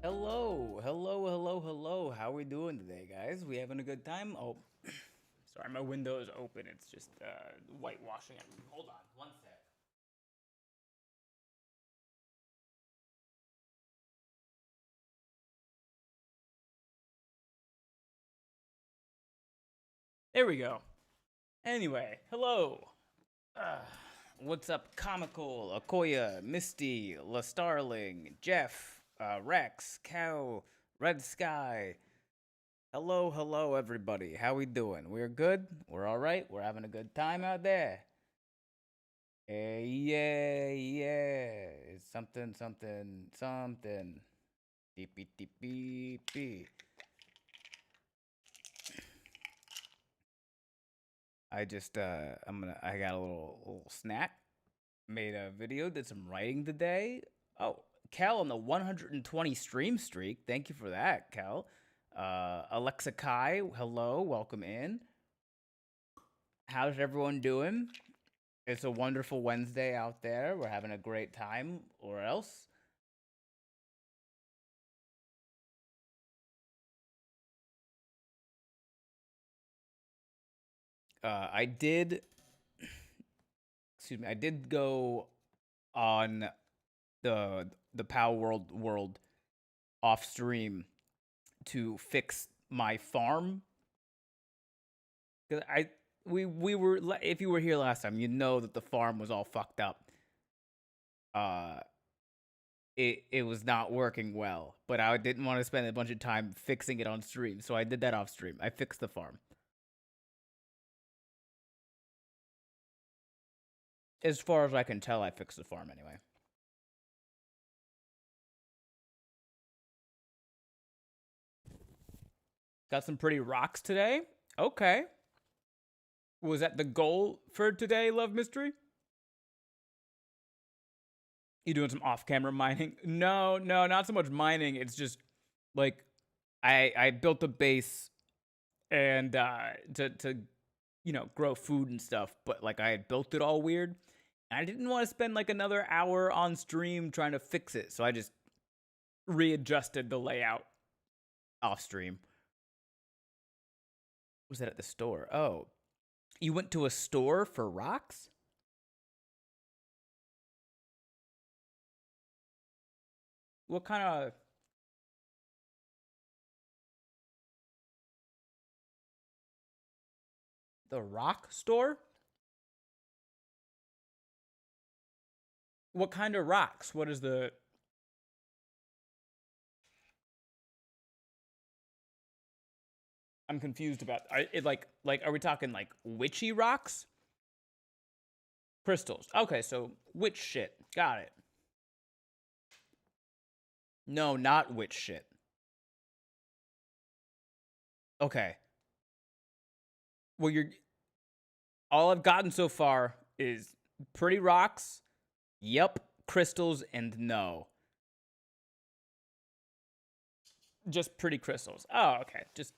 Hello, hello, hello, hello. How we doing today, guys? We having a good time? Oh, sorry, my window is open. It's just whitewashing it. Hold on, one sec. There we go. Anyway, hello. Uh, what's up, Comical, Akoya, Misty, La Starling, Jeff, Rex, Cow, Red Sky. Hello, hello, everybody. How we doing? We're good. We're all right. We're having a good time out there. Yeah, yeah. It's something, something, something. Deep, deep, deep, beep, beep. I got a little snack. Made a video, did some writing today. Oh, Cal on the 120 stream streak. Thank you for that, Cal. Alexa Kai, hello, welcome in. How's everyone doing? It's a wonderful Wednesday out there. We're having a great time, or else. I did excuse me, I did go on the Palworld off stream to fix my farm. Cause we were, if you were here last time, you know that the farm was all fucked up. Uh, it was not working well, but I didn't want to spend a bunch of time fixing it on stream, so I did that off stream. I fixed the farm. As far as I can tell, I fixed the farm anyway. Got some pretty rocks today. Okay. Was that the goal for today, Love Mystery? You doing some off-camera mining? No, no, not so much mining. It's just like I built a base and to grow food and stuff, but like I had built it all weird. And I didn't want to spend like another hour on stream trying to fix it, so I just readjusted the layout off stream. Was that at the store? Oh, you went to a store for rocks? What kind of the rock store? What kind of rocks? What is the I'm confused about. Are we talking like witchy rocks? Crystals. Okay, so witch shit. Got it. No, not witch shit. Okay. Well, you're all I've gotten so far is pretty rocks, yep, crystals, and no. Just pretty crystals. Oh, okay. Just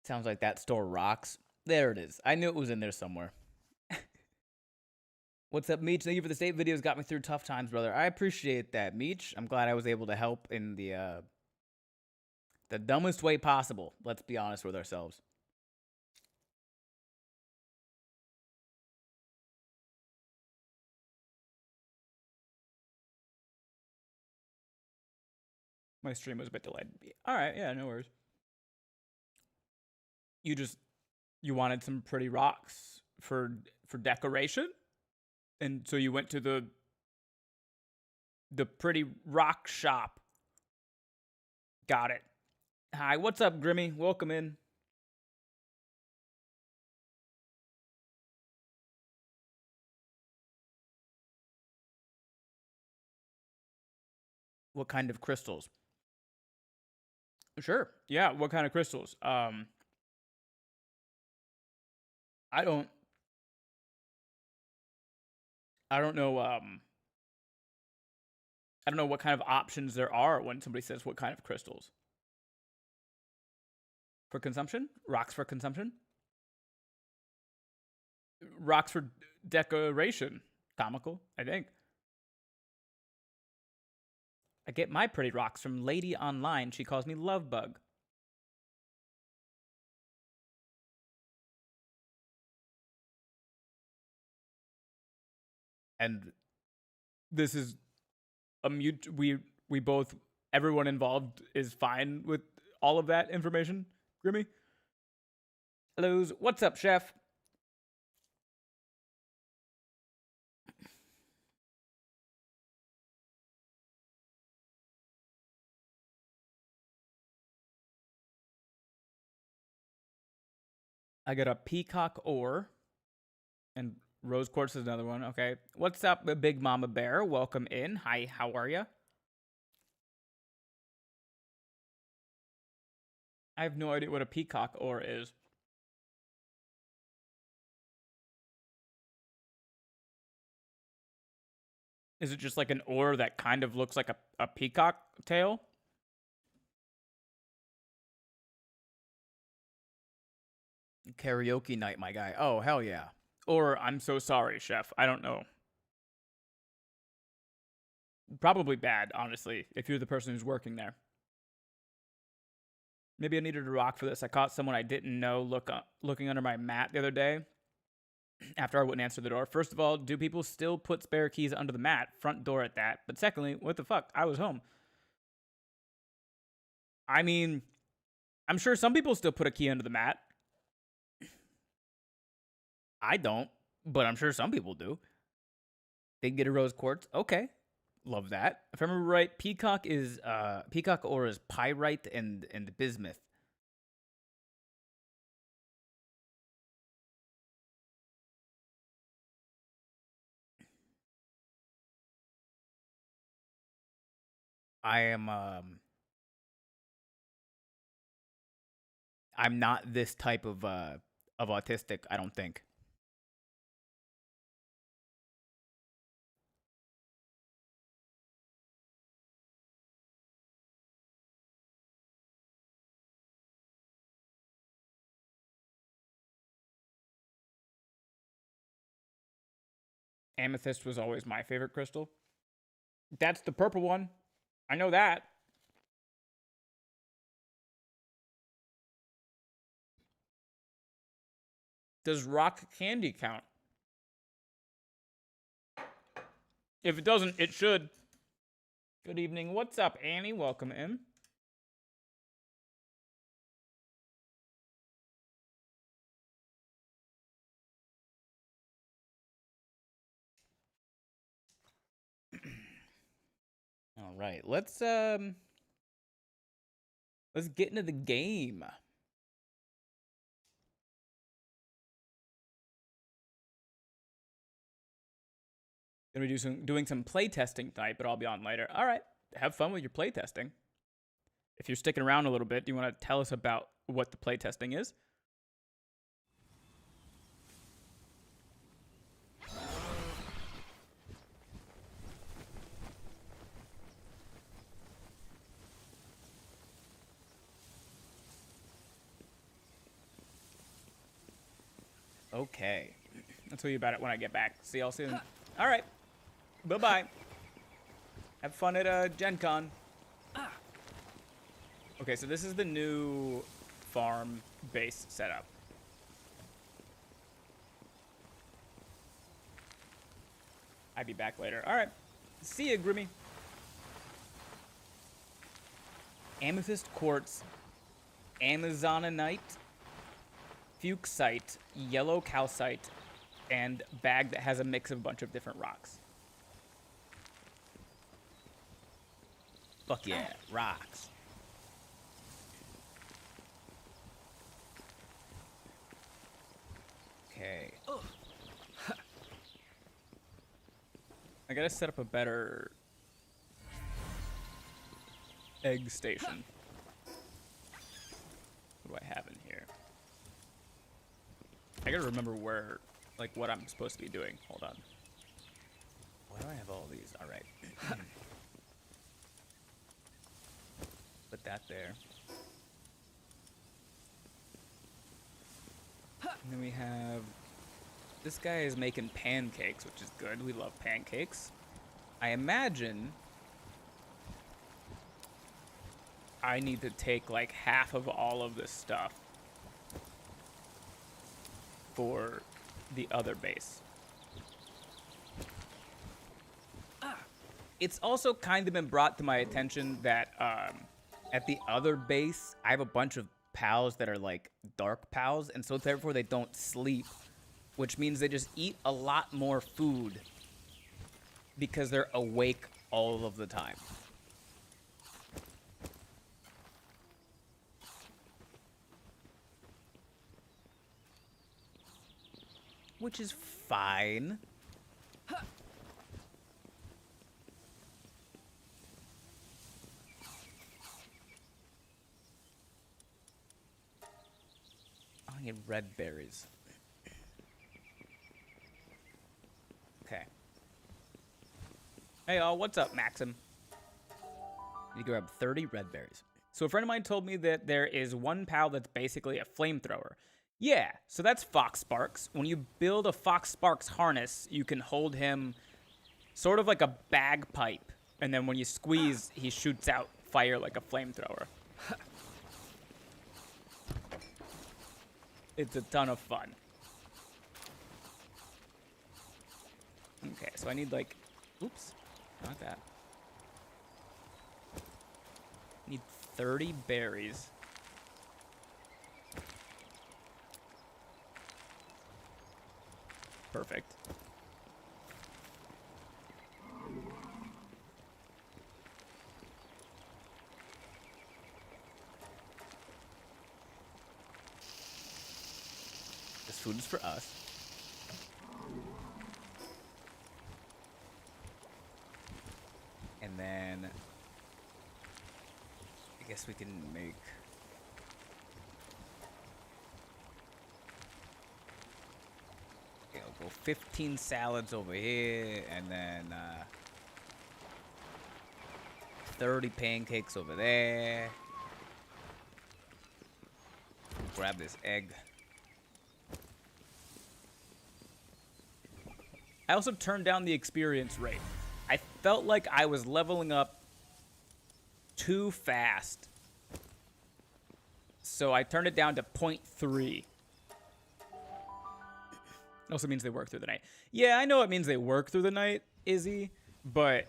sounds like that store rocks. There it is. I knew it was in there somewhere. What's up, Meech? Thank you for the state videos. Got me through tough times, brother. I appreciate that, Meech. I'm glad I was able to help in the dumbest way possible. Let's be honest with ourselves. My stream was a bit delayed. All right, yeah, no worries. You just you wanted some pretty rocks for decoration, and so you went to the pretty rock shop. Got it. Hi, what's up, Grimmy? Welcome in. What kind of crystals? Sure. Yeah, what kind of crystals? I don't I don't know I don't know what kind of options there are when somebody says what kind of crystals. For consumption? Rocks for consumption? Rocks for decoration. Comical, I think. I get my pretty rocks from Lady Online. She calls me Lovebug. And this is a we both, everyone involved is fine with all of that information, Grimmy? Hellos, what's up, chef? I got a peacock ore, and rose quartz is another one. Okay, what's up, Big Mama Bear? Welcome in. Hi, how are ya? I have no idea what a peacock ore is. Is it just like an ore that kind of looks like a peacock tail? Karaoke night, my guy. Oh, hell yeah. Or I'm so sorry, chef. I don't know. Probably bad, honestly, if you're the person who's working there. Maybe I needed a rock for this. I caught someone I didn't know looking under my mat the other day after I wouldn't answer the door. First of all, do people still put spare keys under the mat? Front door at that. But secondly, what the fuck? I was home. I mean, I'm sure some people still put a key under the mat. I don't, but I'm sure some people do. They get a rose quartz. Okay. Love that. If I remember right, peacock ore is pyrite and bismuth. I'm not this type of autistic, I don't think. Amethyst was always my favorite crystal. That's the purple one. I know that. Does rock candy count? If it doesn't, it should. Good evening. What's up, Annie? Welcome in. All right, let's get into the game. Gonna be doing some play testing tonight, but I'll be on later. All right, have fun with your play testing. If you're sticking around a little bit, do you want to tell us about what the play testing is? Okay. I'll tell you about it when I get back. See y'all soon. All right. Bye-bye. Have fun at Gen Con. Okay, so this is the new farm base setup. I'll be back later. All right. See ya, Grimmy. Amethyst quartz, Amazonite, fuchsite, yellow calcite, and bag that has a mix of a bunch of different rocks. Fuck yeah, rocks. Okay. I gotta set up a better egg station. What do I have in here? I gotta remember where, like, what I'm supposed to be doing. Hold on. Why do I have all these? All right. Put that there. And then we have... This guy is making pancakes, which is good. We love pancakes. I imagine I need to take like half of all of this stuff for the other base. It's also kind of been brought to my attention that at the other base, I have a bunch of pals that are like dark pals, and so therefore they don't sleep, which means they just eat a lot more food because they're awake all of the time. Which is fine. I need red berries. Okay. Hey, what's up, Maxim? You grab 30 red berries. So a friend of mine told me that there is one pal that's basically a flamethrower. Yeah, so that's Fox Sparks. When you build a Fox Sparks harness, you can hold him sort of like a bagpipe. And then when you squeeze, he shoots out fire like a flamethrower. It's a ton of fun. Okay, so I need like... Oops, not that. Need 30 berries. Perfect. This food is for us. And then I guess we can make... Okay, I'll go 15 salads over here, and then 30 pancakes over there. Grab this egg. I also turned down the experience rate. I felt like I was leveling up too fast. So I turned it down to 0.3. It also means they work through the night. Yeah, I know it means they work through the night, Izzy, but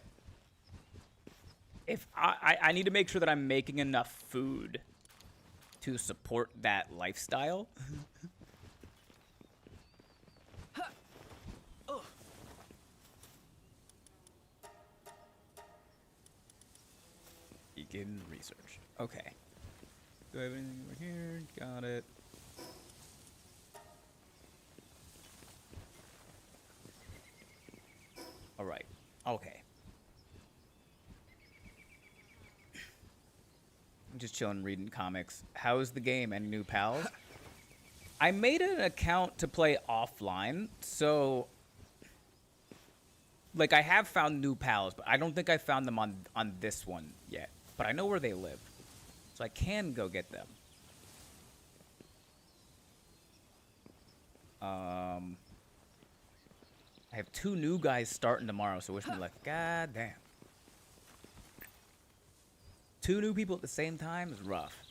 if I need to make sure that I'm making enough food to support that lifestyle. Begin research. Okay. Do I have anything over here? Got it. All right. Okay. I'm just chilling, reading comics. How's the game? Any new pals? I made an account to play offline, so like I have found new pals, but I don't think I found them on this one yet. But I know where they live, so I can go get them. I have 2 new guys starting tomorrow, so wish me luck. God damn. 2 new people at the same time is rough.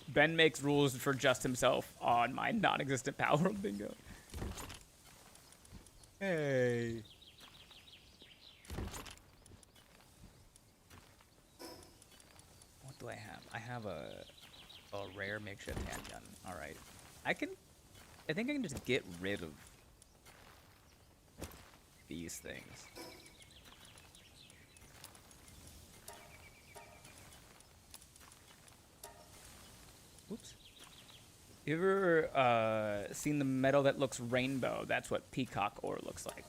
Ben makes rules for just himself on my non-existent Palworld bingo. Hey. What do I have? I have a rare makeshift handgun. All right. I think I can just get rid of these things. Whoops. You ever seen the metal that looks rainbow? That's what peacock ore looks like.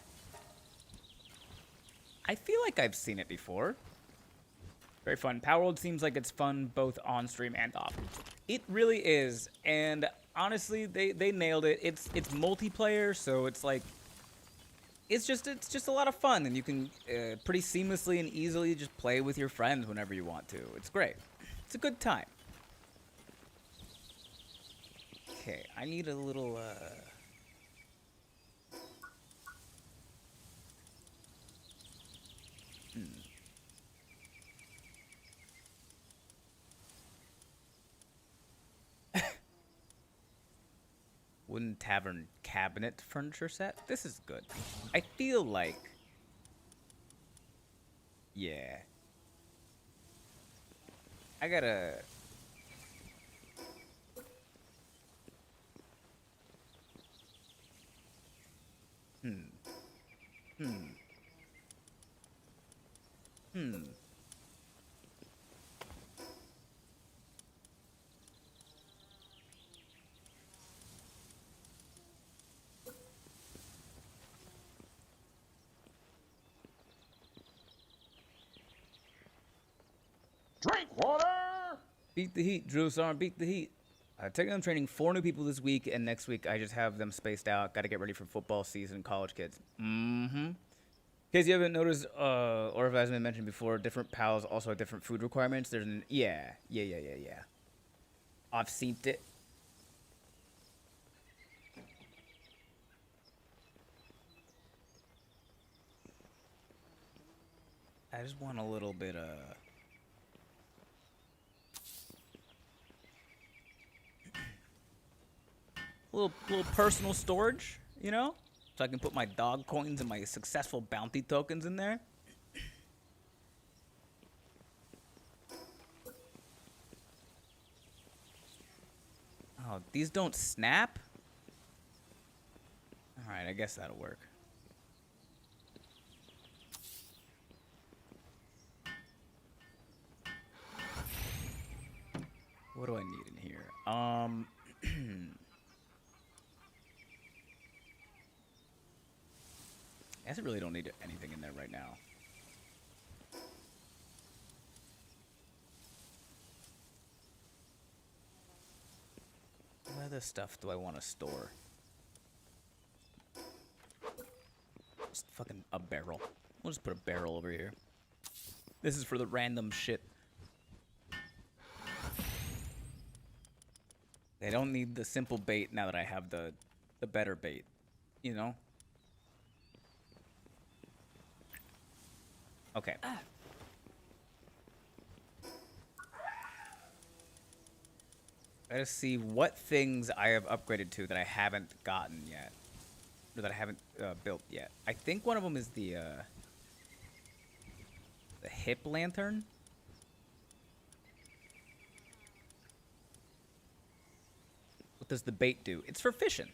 I feel like I've seen it before. Very fun. Palworld seems like it's fun both on stream and off. It really is, and honestly, they nailed it. It's multiplayer, so it's like it's just a lot of fun, and you can pretty seamlessly and easily just play with your friends whenever you want to. It's great. It's a good time. Okay, I need a little wooden tavern cabinet furniture set. This is good. I feel like... Yeah. I gotta... Drink water! Beat the heat, Drew Sarn, beat the heat. Technically, I'm training 4 new people this week, and next week I just have them spaced out. Got to get ready for football season, college kids. In case you haven't noticed, or if it hasn't been mentioned before, different pals also have different food requirements. There's an... Yeah. I've seen it. I just want a little bit, little personal storage, you know? So I can put my dog coins and my successful bounty tokens in there. Oh, these don't snap? Alright, I guess that'll work. What do I need in here? I guess I really don't need anything in there right now. What other stuff do I want to store? Just fucking a barrel. We'll just put a barrel over here. This is for the random shit. They don't need the simple bait now that I have the better bait, you know? Okay. Let's see what things I have upgraded to that I haven't gotten yet. Or that I haven't built yet. I think one of them is the hip lantern. What does the bait do? It's for fishing.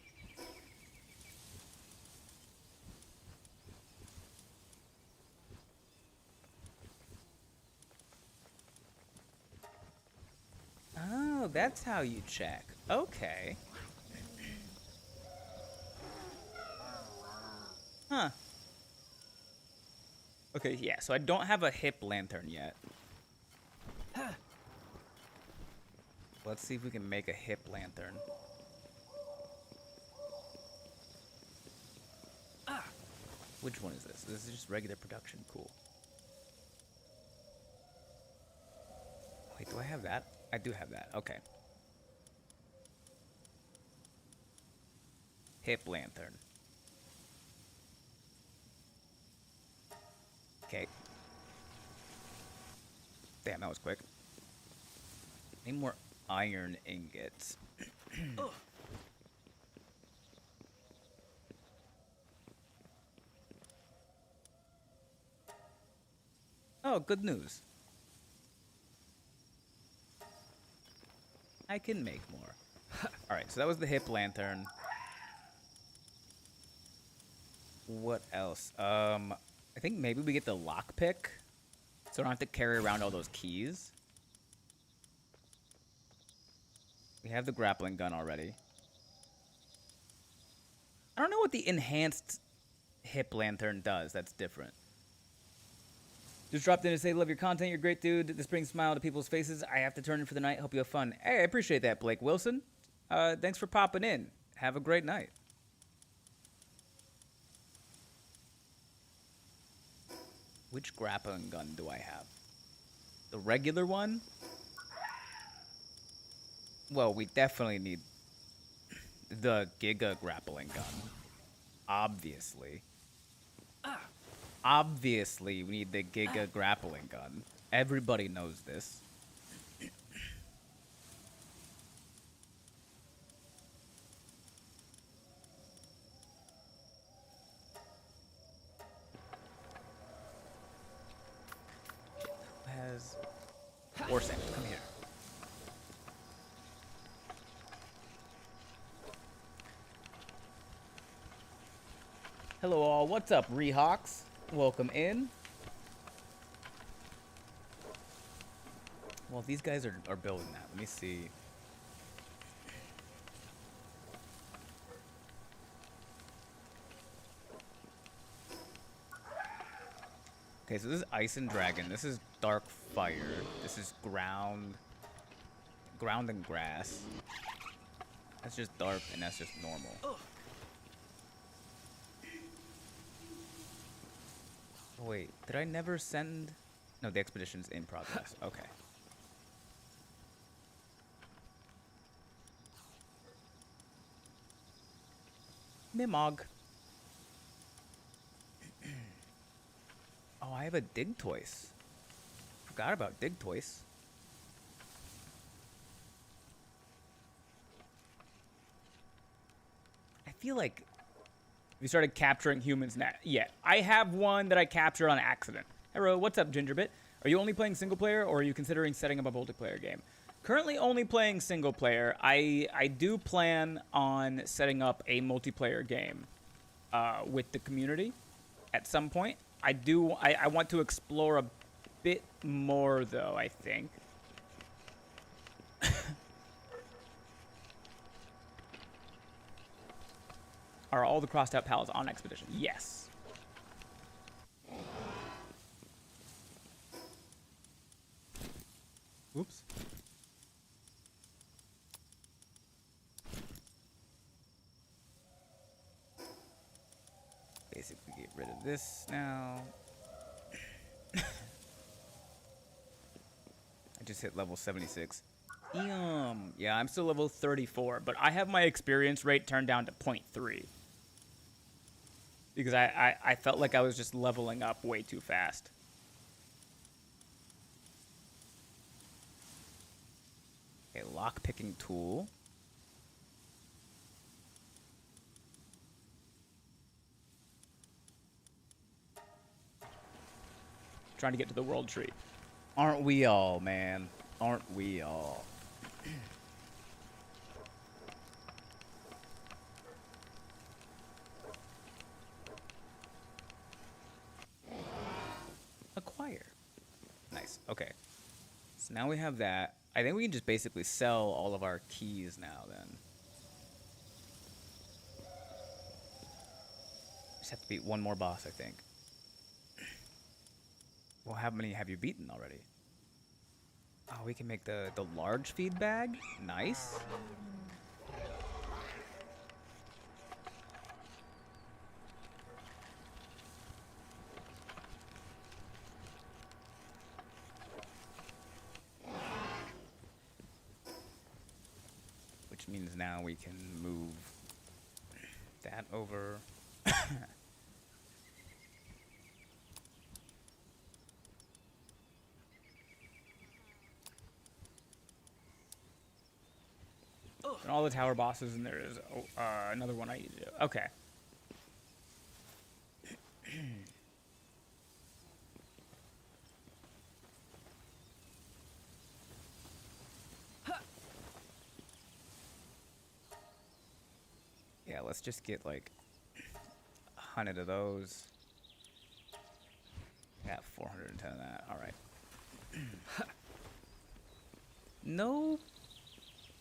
Oh, that's how you check. Okay. Huh. Okay, yeah, so I don't have a hip lantern yet. Let's see if we can make a hip lantern. Which one is this? This is just regular production. Cool. Wait, do I have that? I do have that. Okay. Hip lantern. Okay. Damn, that was quick. Need more iron ingots. Oh, good news. I can make more. Alright, so that was the hip lantern. What else? I think maybe we get the lockpick. So I don't have to carry around all those keys. We have the grappling gun already. I don't know what the enhanced hip lantern does that's different. Just dropped in to say, love your content, you're a great dude. This brings a smile to people's faces. I have to turn in for the night. Hope you have fun. Hey, I appreciate that, Blake Wilson. Thanks for popping in. Have a great night. Which grappling gun do I have? The regular one? Well, we definitely need the Giga grappling gun. Obviously. Obviously, we need the Giga grappling gun. Everybody knows this. Hello all, what's up, Rehawks? Welcome in. Well, these guys are building that. Let me see. Okay, so this is Ice and Dragon. This is Dark Fire. This is Ground and Grass. That's just Dark, and that's just normal. Oh, wait, did I never send? No, the expedition's in progress. Okay. Mimog. Oh, I have a Dig Toys. Forgot about Dig Toys. I feel like we started capturing humans now. Yeah, I have one that I captured on accident. Hello, what's up, Gingerbit? Are you only playing single player, or are you considering setting up a multiplayer game? Currently only playing single player. I do plan on setting up a multiplayer game with the community at some point. I want to explore a bit more, though, I think. Are all the crossed out pals on expedition? Yes. Oops. Basically get rid of this now. I just hit level 76. Yeah, I'm still level 34, but I have my experience rate turned down to 0.3. Because I felt like I was just leveling up way too fast. A lock-picking tool. Trying to get to the world tree. Aren't we all, man? Aren't we all? Acquire. Nice. Okay. So now we have that. I think we can just basically sell all of our keys now then. Just have to beat one more boss, I think. Well, how many have you beaten already? Oh, we can make the large feed bag? Nice. Which means now we can move that over. And all the tower bosses, and there is another one I need to do. Okay. Yeah, let's just get like 100 of those. Yeah, 410 of that. All right. No.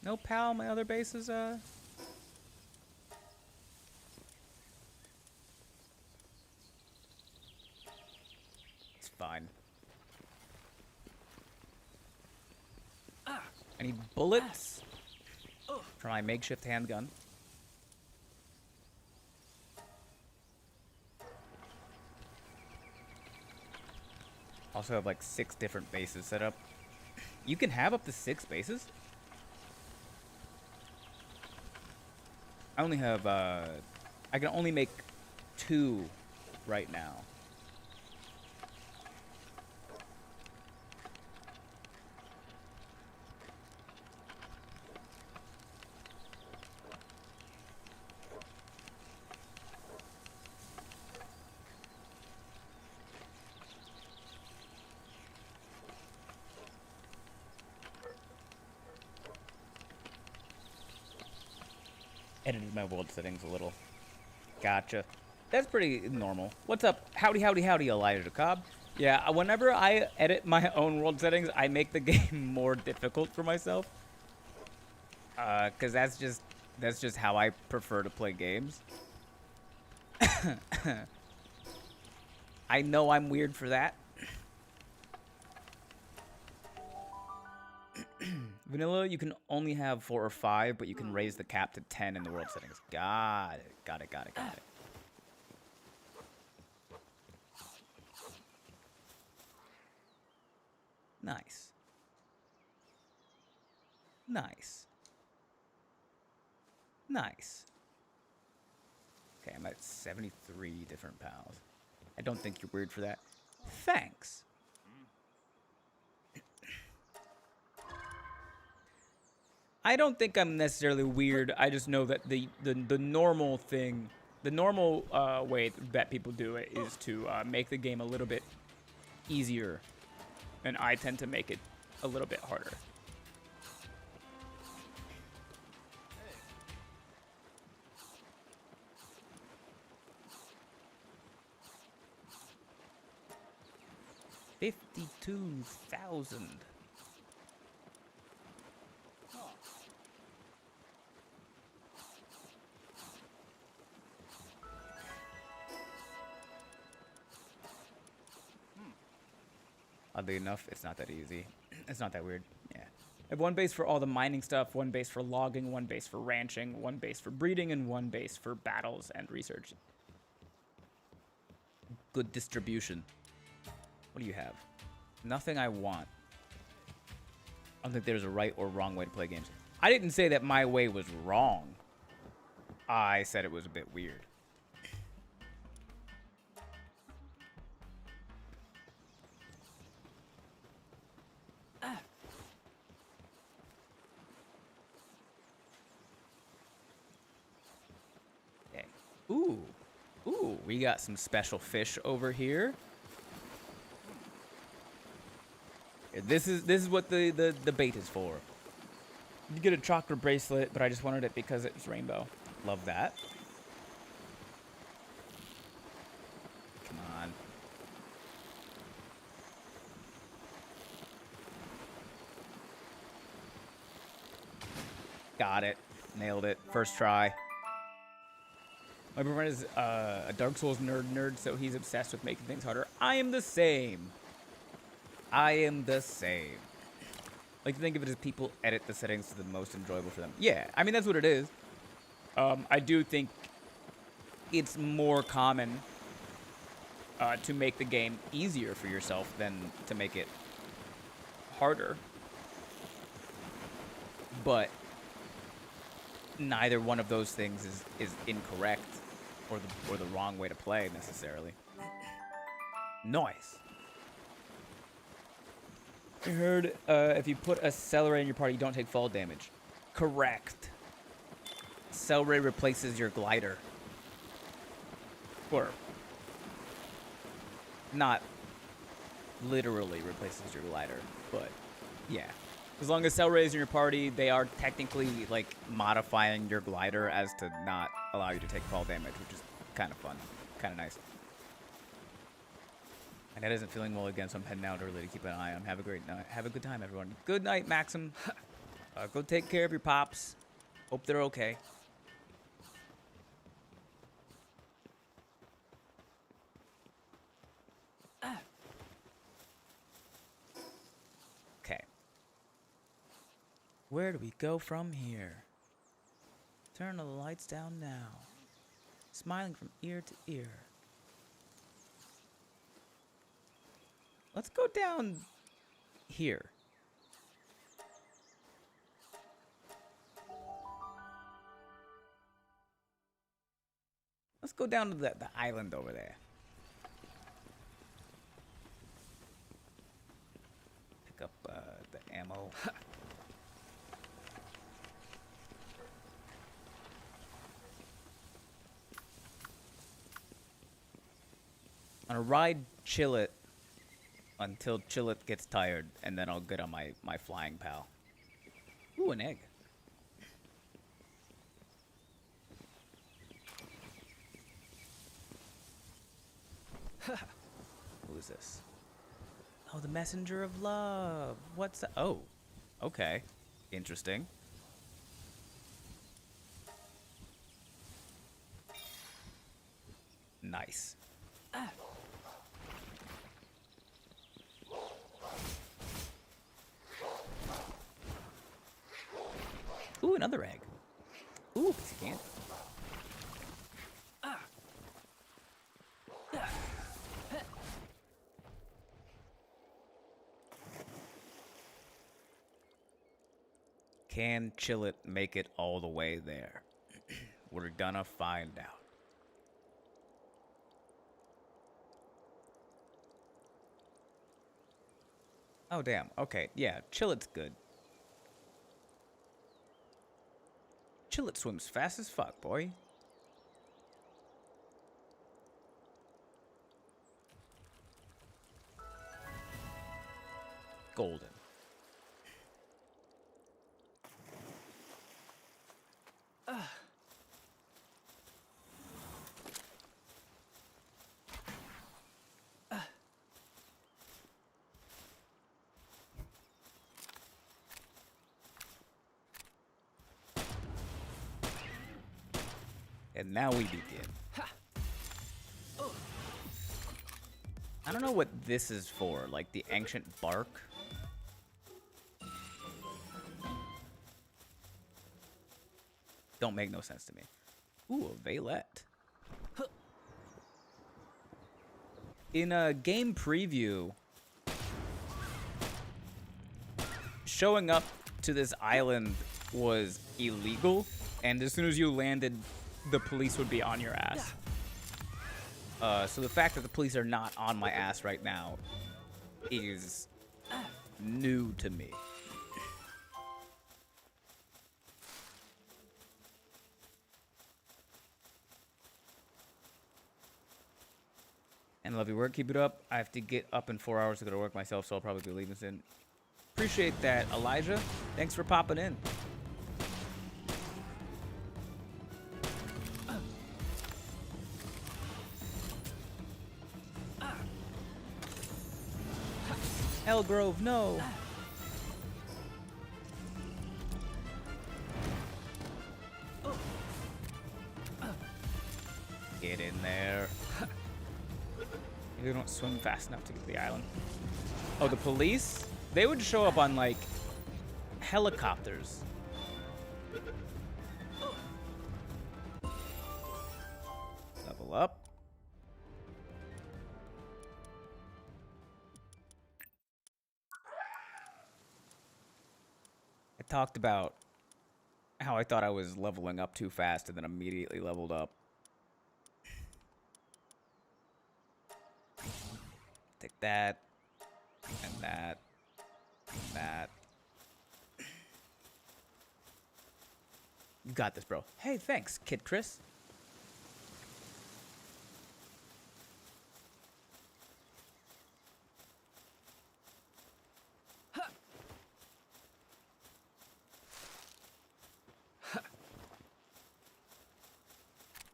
No, pal, my other base is, It's fine. I need bullets for my makeshift handgun. Also have like 6 different bases set up. You can have up to 6 bases? I only have, I can only make 2 right now. Edited my world settings a little. Gotcha. That's pretty normal. What's up? Howdy, howdy, howdy, Elijah Cobb. Yeah, whenever I edit my own world settings, I make the game more difficult for myself. Cause that's just how I prefer to play games. I know I'm weird for that. Vanilla, you can only have 4 or 5, but you can raise the cap to 10 in the world settings. Got it. Got it. Nice. Okay, I'm at 73 different pals. I don't think you're weird for that. Thanks. I don't think I'm necessarily weird. I just know that the normal thing, the normal way that people do it is to make the game a little bit easier, and I tend to make it a little bit harder. $52,000. Oddly enough, it's not that easy. It's not that weird. Yeah. I have one base for all the mining stuff, one base for logging, one base for ranching, one base for breeding, and one base for battles and research. Good distribution. What do you have? Nothing I want. I don't think there's a right or wrong way to play games. I didn't say that my way was wrong. I said it was a bit weird. Okay. Ooh, we got some special fish over here. This is what the bait is for. You get a chocolate bracelet, but I just wanted it because it's rainbow. Love that. Come on. Got it. Nailed it. First try. My boyfriend is a Dark Souls nerd, so he's obsessed with making things harder. I am the same. Like to think of it as people edit the settings to the most enjoyable for them. Yeah, I mean, that's what it is. I do think it's more common to make the game easier for yourself than to make it harder. But neither one of those things is incorrect or the wrong way to play necessarily. Nice. I heard if you put a celery in your party, you don't take fall damage. Correct. Celery replaces your glider. Or not literally replaces your glider, but yeah. As long as celery is in your party, they are technically like modifying your glider as to not allow you to take fall damage, which is kind of fun, kind of nice. My dad isn't feeling well again, so I'm heading out early to keep an eye on him. Have a great night. Have a good time, everyone. Good night, Maxim. Go take care of your pops. Hope they're okay. Okay. Where do we go from here? Turn the lights down now. Smiling from ear to ear. Let's go down here. Let's go down to the island over there. Pick up the ammo. On a ride, chill it. Until Chillet gets tired, and then I'll get on my flying pal. Ooh, an egg. Who is this? Oh, the messenger of love. What's that? Oh, okay. Interesting. Nice. Ooh, another egg. Ooh, piece of candy. Can Chillet make it all the way there? We're gonna find out. Oh, damn. Okay, yeah, Chillet's good. Chillet swims fast as fuck, boy. Golden. And now we begin. I don't know what this is for, like the ancient bark. Don't make no sense to me. Ooh, a Valet. In a game preview, showing up to this island was illegal, and as soon as you landed, the police would be on your ass. So the fact that the police are not on my ass right now is new to me. And love your work. Keep it up. I have to get up in 4 hours to go to work myself, so I'll probably be leaving soon. Appreciate that, Elijah. Thanks for popping in. Elgrove, no. Get in there. Maybe they don't swim fast enough to get to the island. Oh, the police? They would show up on, like, helicopters. Level up. I talked about how I thought I was leveling up too fast and then immediately leveled up. Take that, and that, and that. You got this, bro. Hey, thanks, Kid Chris.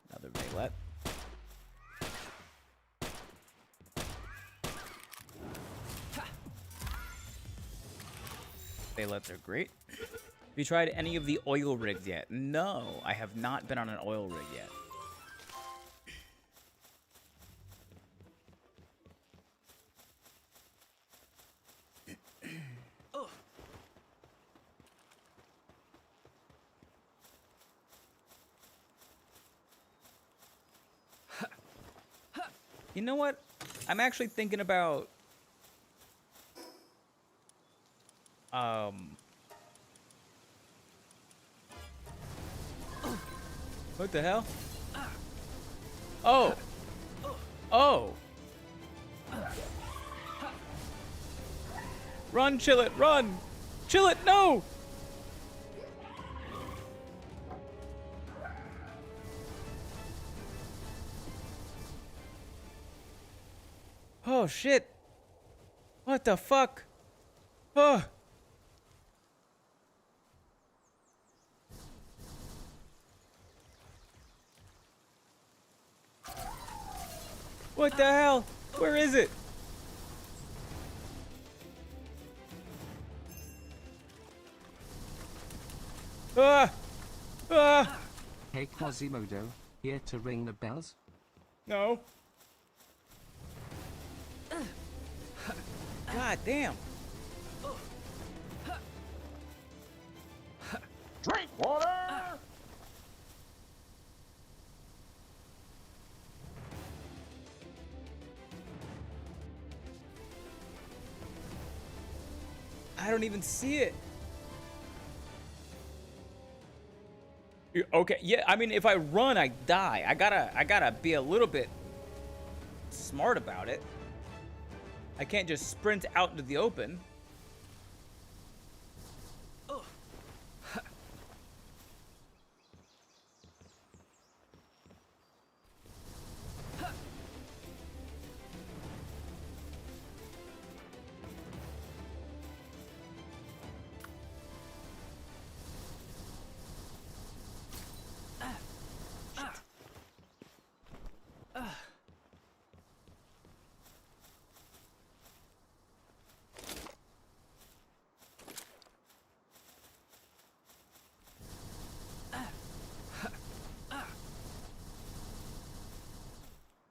Another Valet. Valets are great. Have you tried any of the oil rigs yet? No, I have not been on an oil rig yet. You know what? I'm actually thinking about what the hell? Oh. Oh. Run, Chillet, run! Chillet, no! Oh, shit. What the fuck? Oh. What the hell? Where is it? Ah! Ah! Hey Quasimodo, here to ring the bells? No. God damn. Drink water! I don't even see it. Okay, yeah, I mean, if I run, I die. I gotta be a little bit smart about it. I can't just sprint out into the open.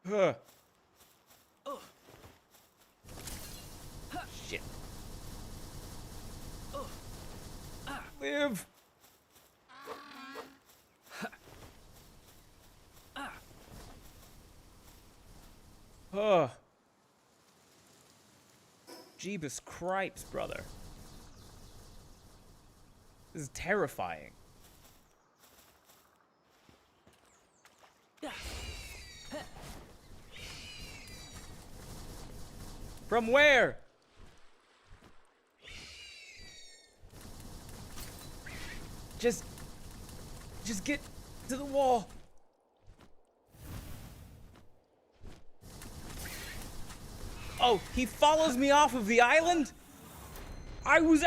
Huh. Shit. Live. Oh. Jeebus cripes, brother. This is terrifying. From where? Just get to the wall. Oh, he follows me off of the island? I was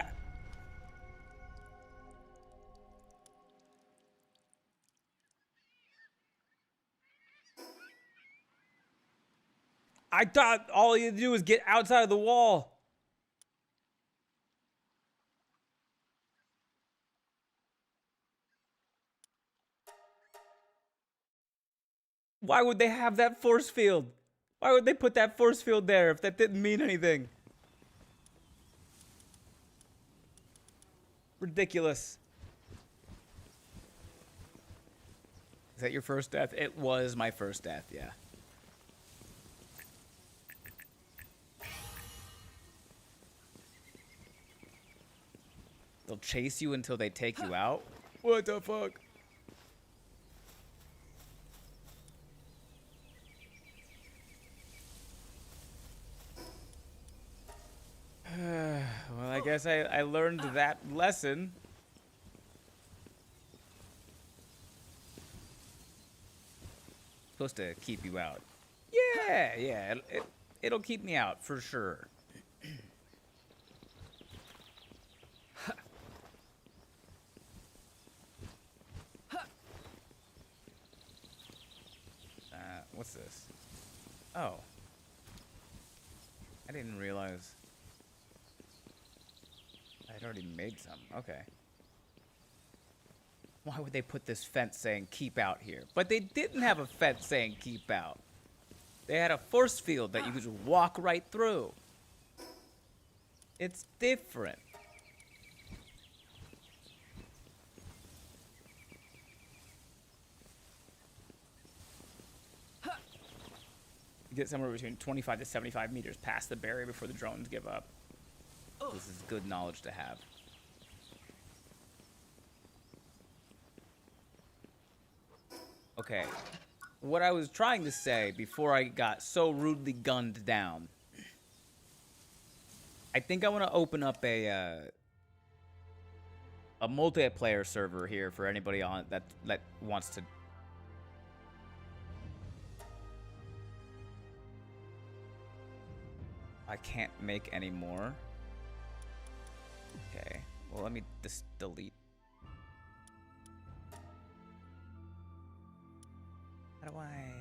I thought all you had to do was get outside of the wall. Why would they have that force field? Why would they put that force field there if that didn't mean anything? Ridiculous. Is that your first death? It was my first death, yeah. They'll chase you until they take you out? What the fuck? Well, I guess I learned that lesson. Supposed to keep you out. Yeah, it'll keep me out for sure. What's this? Oh. I didn't realize I'd already made some. Okay. Why would they put this fence saying keep out here? But they didn't have a fence saying keep out. They had a force field that you could just walk right through. It's different. You get somewhere between 25 to 75 meters past the barrier before the drones give up. This is good knowledge to have. Okay. What I was trying to say before I got so rudely gunned down. I think I want to open up a multiplayer server here for anybody on that wants to. I can't make any more. Okay. Well, let me just delete. How do I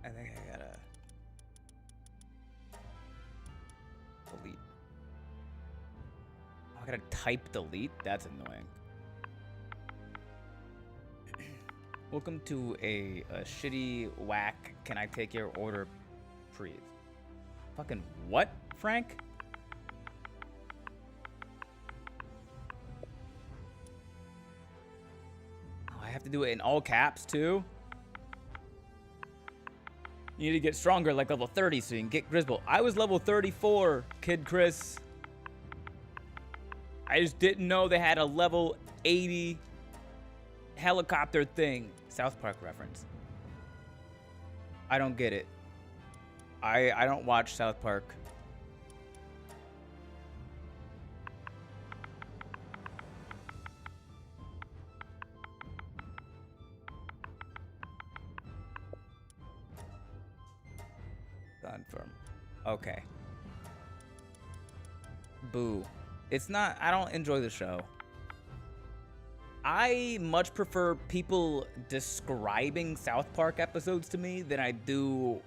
think I gotta. I gotta type delete? That's annoying. Welcome to a shitty whack. Can I take your order, please? Fucking what, Frank? Oh, I have to do it in all caps too? You need to get stronger like level 30 so you can get Grizzle. I was level 34, Kid Chris. I just didn't know they had a level 80 helicopter thing. South Park reference. I don't get it. I don't watch South Park. Confirm. Okay. Boo. It's not, I don't enjoy the show. I much prefer people describing South Park episodes to me than I do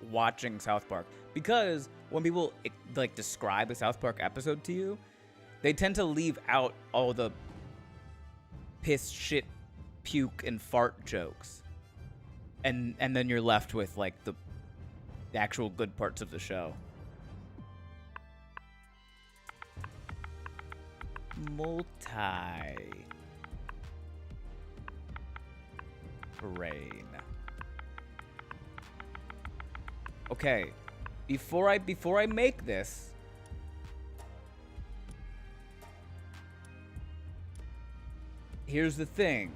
watching South Park. Because when people like describe a South Park episode to you, they tend to leave out all the piss, shit, puke, and fart jokes. And then you're left with like the actual good parts of the show. Brain. Okay, before I make this, here's the thing.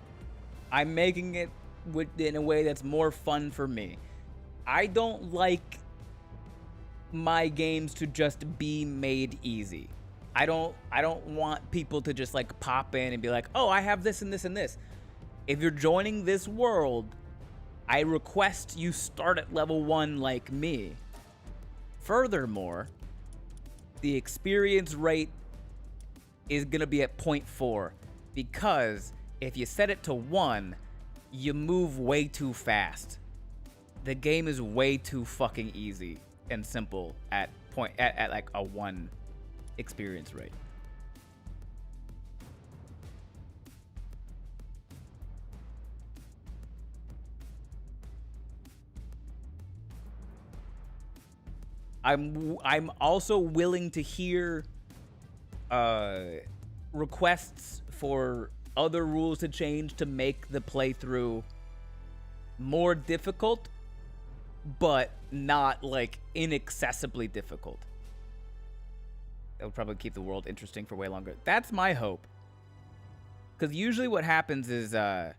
I'm making it in a way that's more fun for me. I don't like my games to just be made easy. I don't want people to just like pop in and be like, "Oh, I have this and this and this." If you're joining this world, I request you start at level 1 like me. Furthermore, the experience rate is going to be at 0.4 because if you set it to 1, you move way too fast. The game is way too fucking easy and simple at like a 1 experience rate. I'm also willing to hear requests for other rules to change to make the playthrough more difficult, but not like inaccessibly difficult. That would probably keep the world interesting for way longer. That's my hope. Because usually what happens is I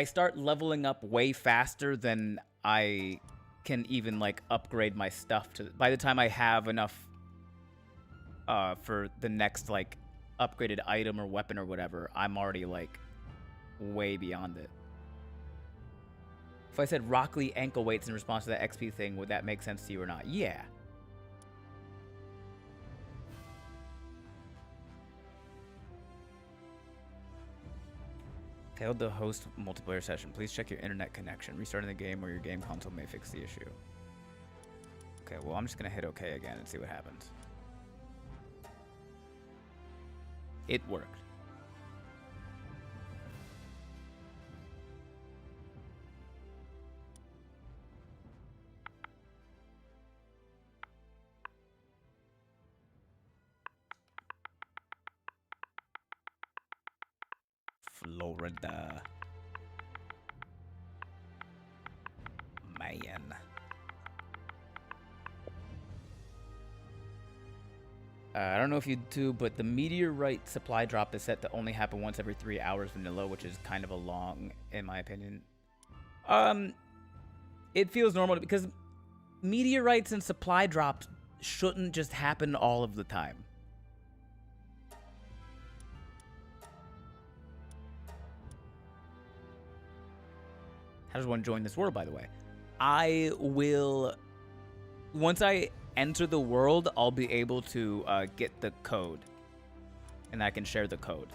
start leveling up way faster than I can even like upgrade my stuff to. By the time I have enough for the next like upgraded item or weapon or whatever, I'm already like way beyond it. If I said Rock Lee ankle weights in response to that XP thing, would that make sense to you or not? Yeah. Failed to host multiplayer session. Please check your internet connection. Restarting the game or your game console may fix the issue. Okay, well, I'm just gonna hit OK again and see what happens. It worked. Florida. Man. I don't know if you do, but the meteorite supply drop is set to only happen once every 3 hours vanilla, which is kind of a long, in my opinion. It feels normal because meteorites and supply drops shouldn't just happen all of the time. How does one join this world, by the way? I will, once I enter the world, I'll be able to get the code, and I can share the code.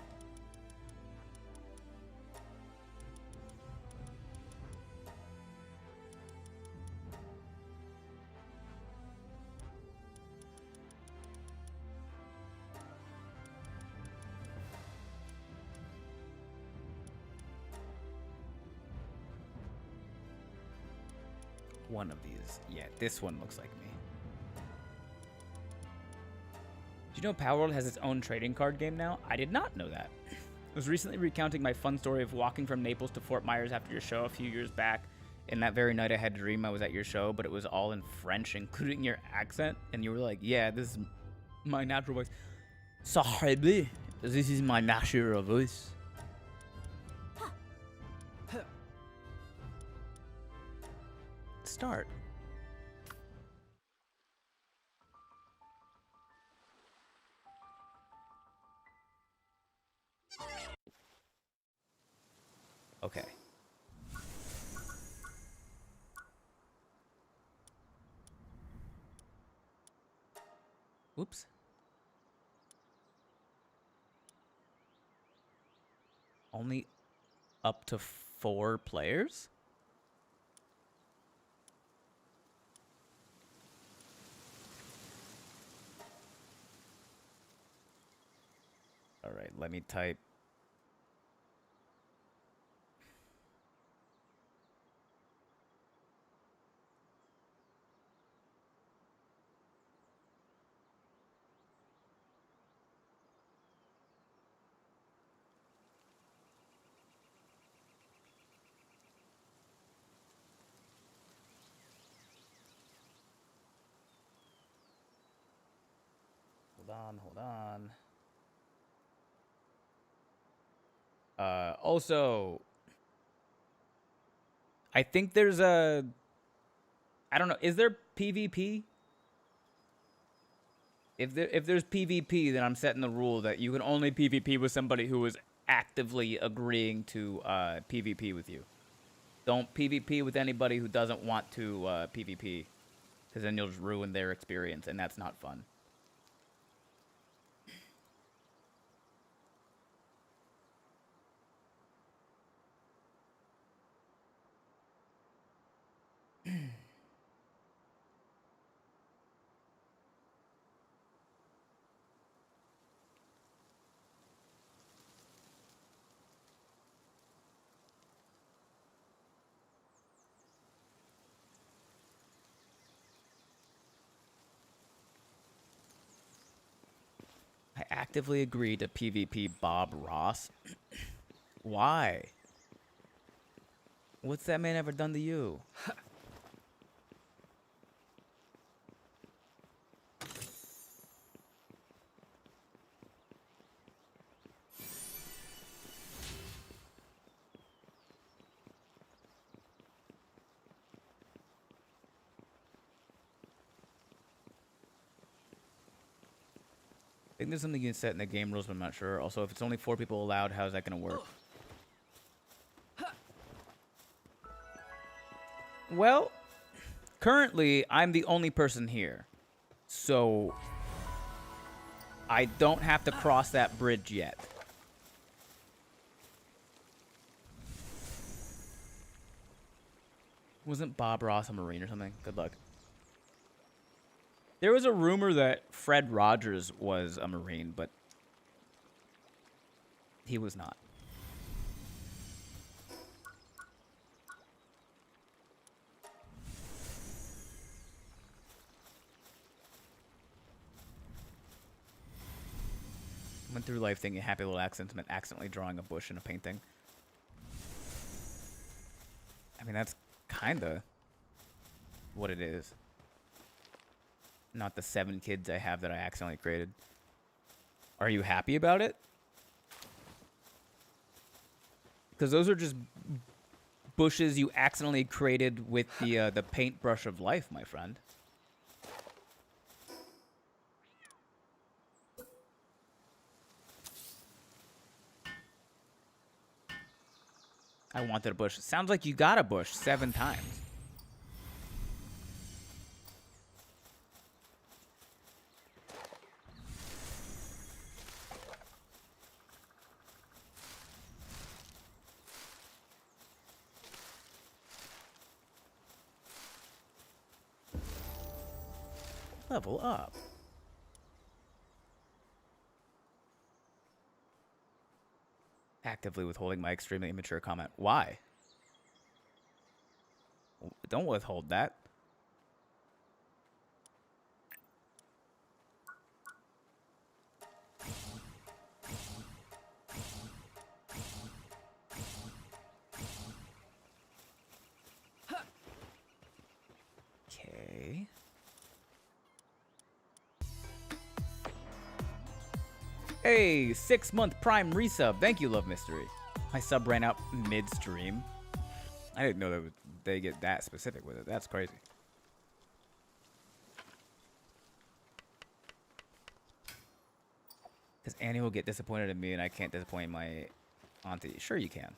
one of these. Yeah, this one looks like me. Do you know Palworld has its own trading card game now? I did not know that. I was recently recounting my fun story of walking from Naples to Fort Myers after your show a few years back. And that very night I had a dream I was at your show, but it was all in French, including your accent. And you were like, yeah, this is my natural voice. Sahibli, this is my natural voice. Start. Okay. Whoops. Only up to 4 players? All right, let me type. Hold on. Also, I think there's a, I don't know, is there PvP? If there's PvP, then I'm setting the rule that you can only PvP with somebody who is actively agreeing to PvP with you. Don't PvP with anybody who doesn't want to PvP, because then you'll just ruin their experience, and that's not fun. I actively agree to PvP Bob Ross. Why? What's that man ever done to you? I think there's something you can set in the game rules, but I'm not sure. Also, if it's only 4 people allowed, how's that going to work? Well, currently, I'm the only person here. So, I don't have to cross that bridge yet. Wasn't Bob Ross a Marine or something? Good luck. There was a rumor that Fred Rogers was a Marine, but he was not. Went through life thinking happy little accents meant accidentally drawing a bush in a painting. I mean, that's kinda what it is. Not the 7 kids I have that I accidentally created. Are you happy about it? Because those are just bushes you accidentally created with the paintbrush of life, my friend. I wanted a bush. Sounds like you got a bush 7 times. Level up. Actively withholding my extremely immature comment. Why? Don't withhold that. Hey, 6-month Prime resub. Thank you, Love Mystery. My sub ran out midstream. I didn't know that they get that specific with it. That's crazy. Because Annie will get disappointed in me and I can't disappoint my auntie. Sure you can.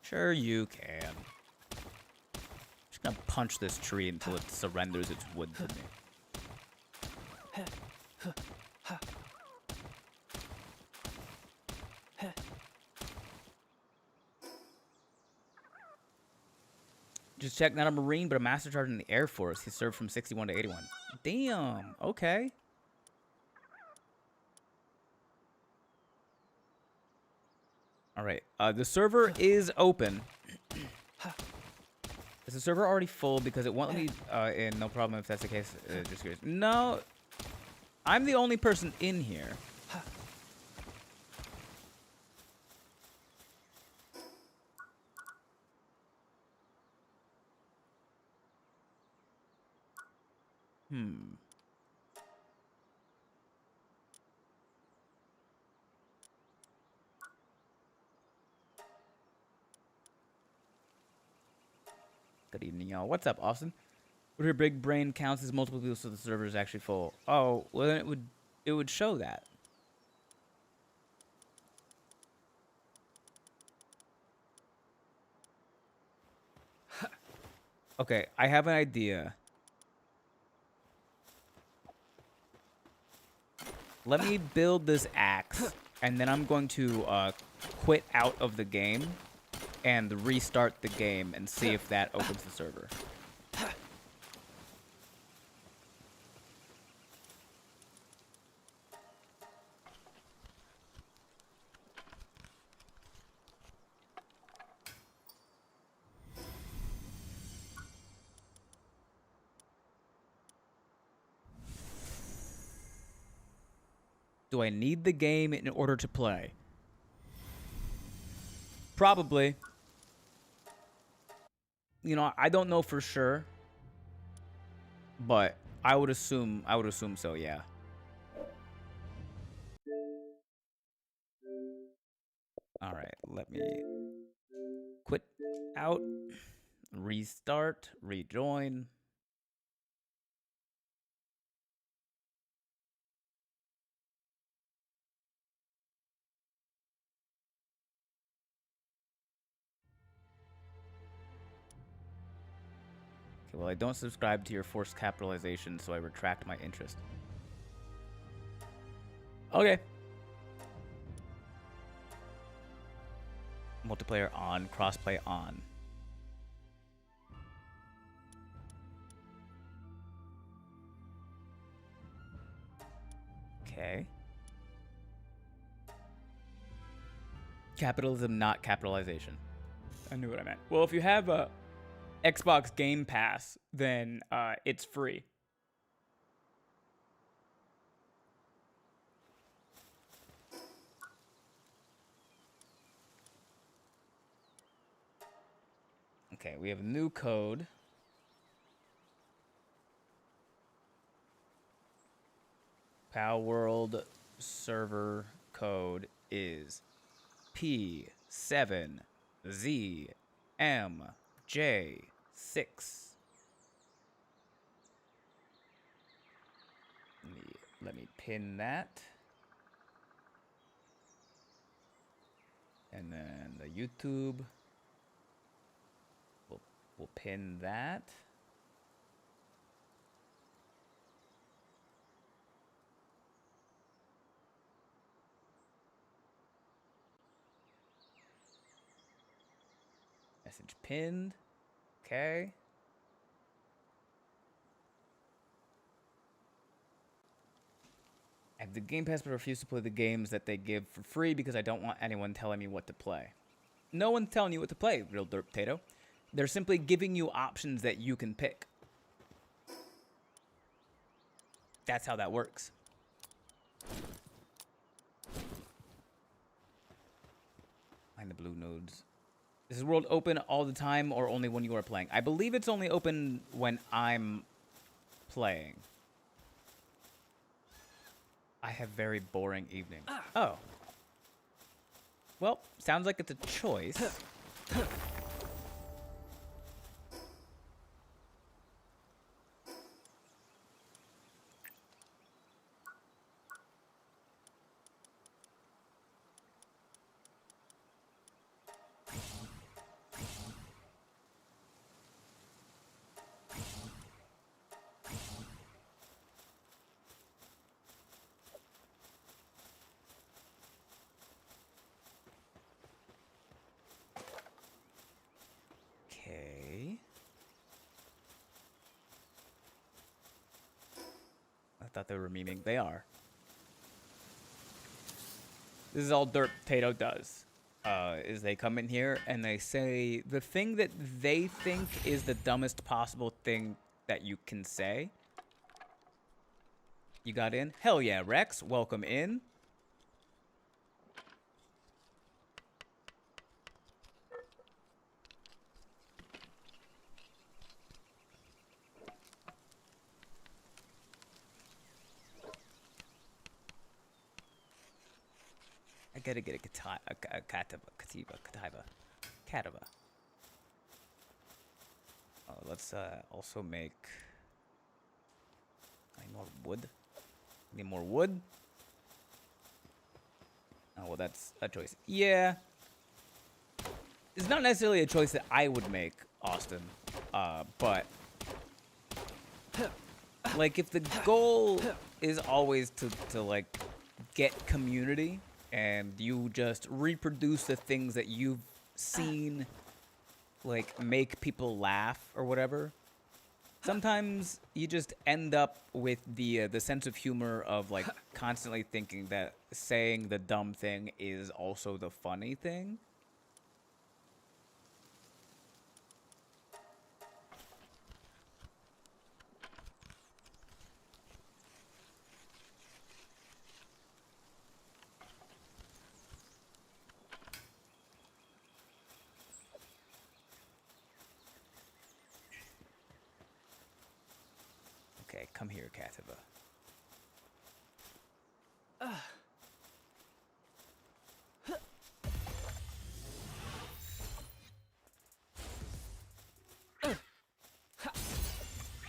Sure you can. Just gonna punch this tree until it surrenders its wood to me. Just check, not a Marine, but a Master Sergeant in the Air Force. He served from 61 to 81. Damn, okay. All right, the server is open. Is the server already full? Because it won't let me in. No problem if that's the case. Just curious. No, I'm the only person in here. Good evening, y'all. What's up, Austin? What if your big brain counts as multiple people so the server is actually full? Oh, well then it would show that. Okay, I have an idea. Let me build this axe, and then I'm going to quit out of the game and restart the game and see if that opens the server. Do I need the game in order to play? Probably. You know, I don't know for sure, but I would assume so, yeah. All right, let me quit out, restart, rejoin. Okay, well, I don't subscribe to your forced capitalization, so I retract my interest. Okay. Multiplayer on, crossplay on. Okay. Capitalism, not capitalization. I knew what I meant. Well, if you have a Xbox Game Pass, then it's free. Okay, we have a new code. Palworld server code is P7ZMJ6. Let me pin that. And then the YouTube. We'll pin that. Message pinned. Okay. I have the Game Pass, but refuse to play the games that they give for free because I don't want anyone telling me what to play. No one's telling you what to play, Real Dirt Potato. They're simply giving you options that you can pick. That's how that works. Find the blue nodes. Is this world open all the time or only when you are playing? I believe it's only open when I'm playing. I have very boring evenings. Oh. Well, sounds like it's a choice. Okay. I thought they were memeing. They are. This is all Dirt Potato does. Is they come in here and they say the thing that they think is the dumbest possible thing that you can say. You got in? Hell yeah, Rex. Welcome in. I gotta get a katiba. Let's also make. I need more wood. Need more wood. Oh well, that's a choice. Yeah, it's not necessarily a choice that I would make, Austin. But like, if the goal is always to like get community, and you just reproduce the things that you've seen, like make people laugh or whatever, sometimes you just end up with the sense of humor of like constantly thinking that saying the dumb thing is also the funny thing. Okay, come here, Katiba. I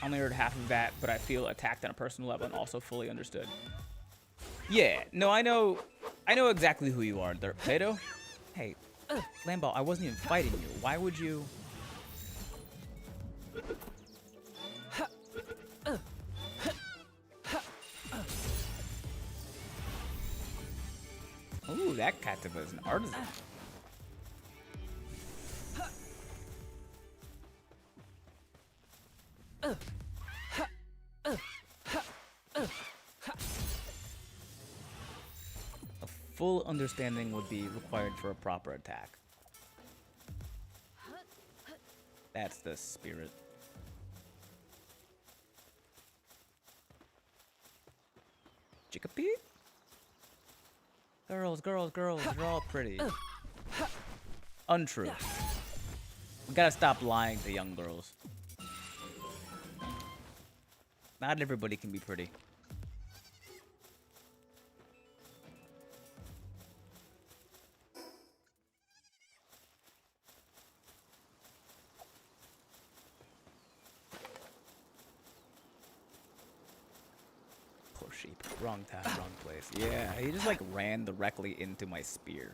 only heard half of that, but I feel attacked on a personal level and also fully understood. Yeah, no, I know exactly who you are, Dirt Potato. Hey, Lamball, I wasn't even fighting you. Why would you? Ooh, that Katiba is an artisan. A full understanding would be required for a proper attack. That's the spirit. Chickapee? Girls, you're all pretty. Untrue. We gotta stop lying to young girls. Not everybody can be pretty. Poor sheep. Wrong time, wrong place. Yeah, he just like ran directly into my spear.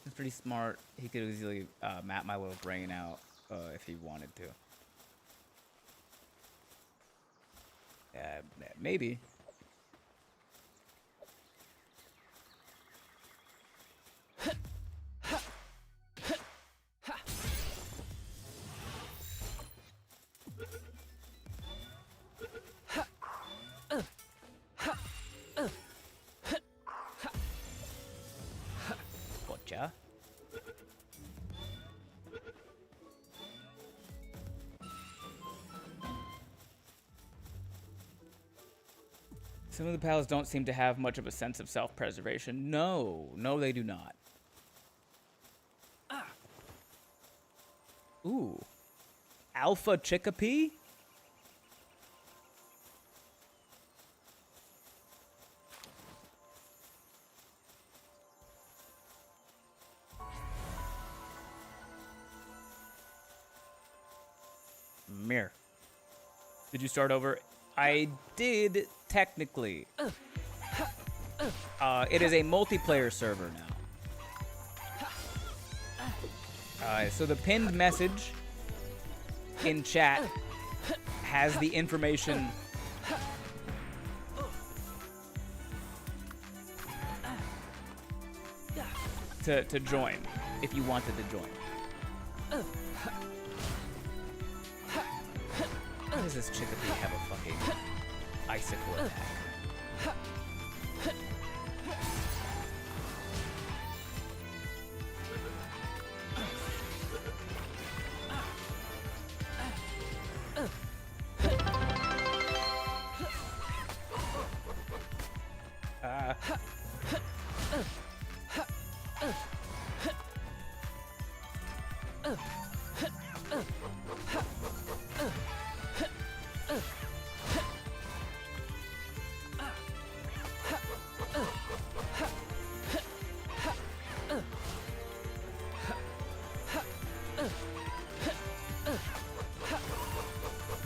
He's pretty smart. He could easily map my little brain out if he wanted to. Maybe. Gotcha. Some of the pals don't seem to have much of a sense of self-preservation. No, they do not. Ooh. Alpha Chickapee? Mirror. Did you start over? I did, technically. It is a multiplayer server now. So the pinned message in chat has the information to join, if you wanted to join. Why does this chickadee have a fucking icicle attack?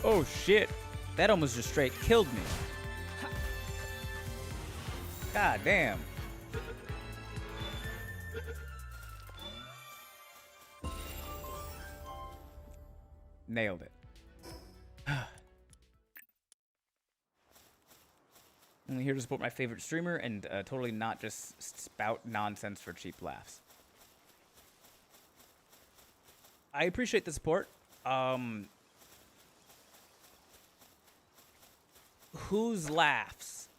Oh shit, that almost just straight killed me. God damn. Nailed it. Only here to support my favorite streamer and totally not just spout nonsense for cheap laughs. I appreciate the support. Whose laughs?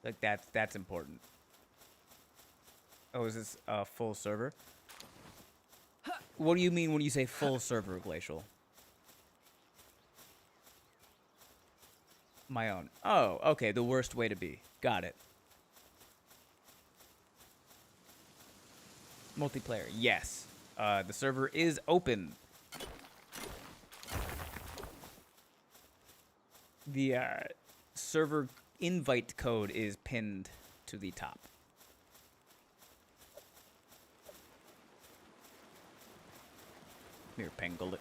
Like that's important. Oh, is this a full server? What do you mean when you say full server, Glacial? My own. Oh, okay, the worst way to be. Got it. Multiplayer, yes. The server is open. The server invite code is pinned to the top. Here, Pangolin.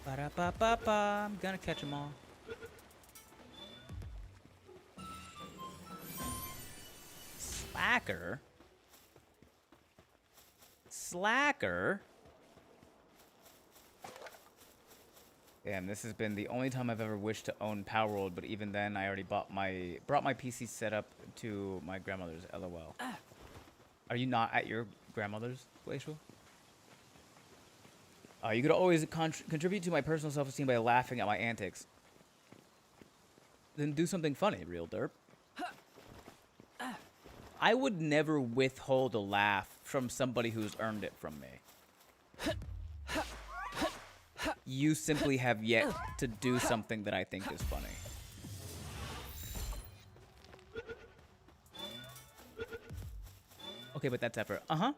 Ba-da-ba-ba-ba. I'm gonna catch them all. Slacker? Slacker? Damn, this has been the only time I've ever wished to own Palworld, but even then I already brought my PC setup to my grandmother's, LOL. Are you not at your grandmother's, Glacial? You could always contribute to my personal self-esteem by laughing at my antics. Then do something funny, real derp. I would never withhold a laugh from somebody who's earned it from me. You simply have yet to do something that I think is funny. Okay, but that's effort. Uh-huh.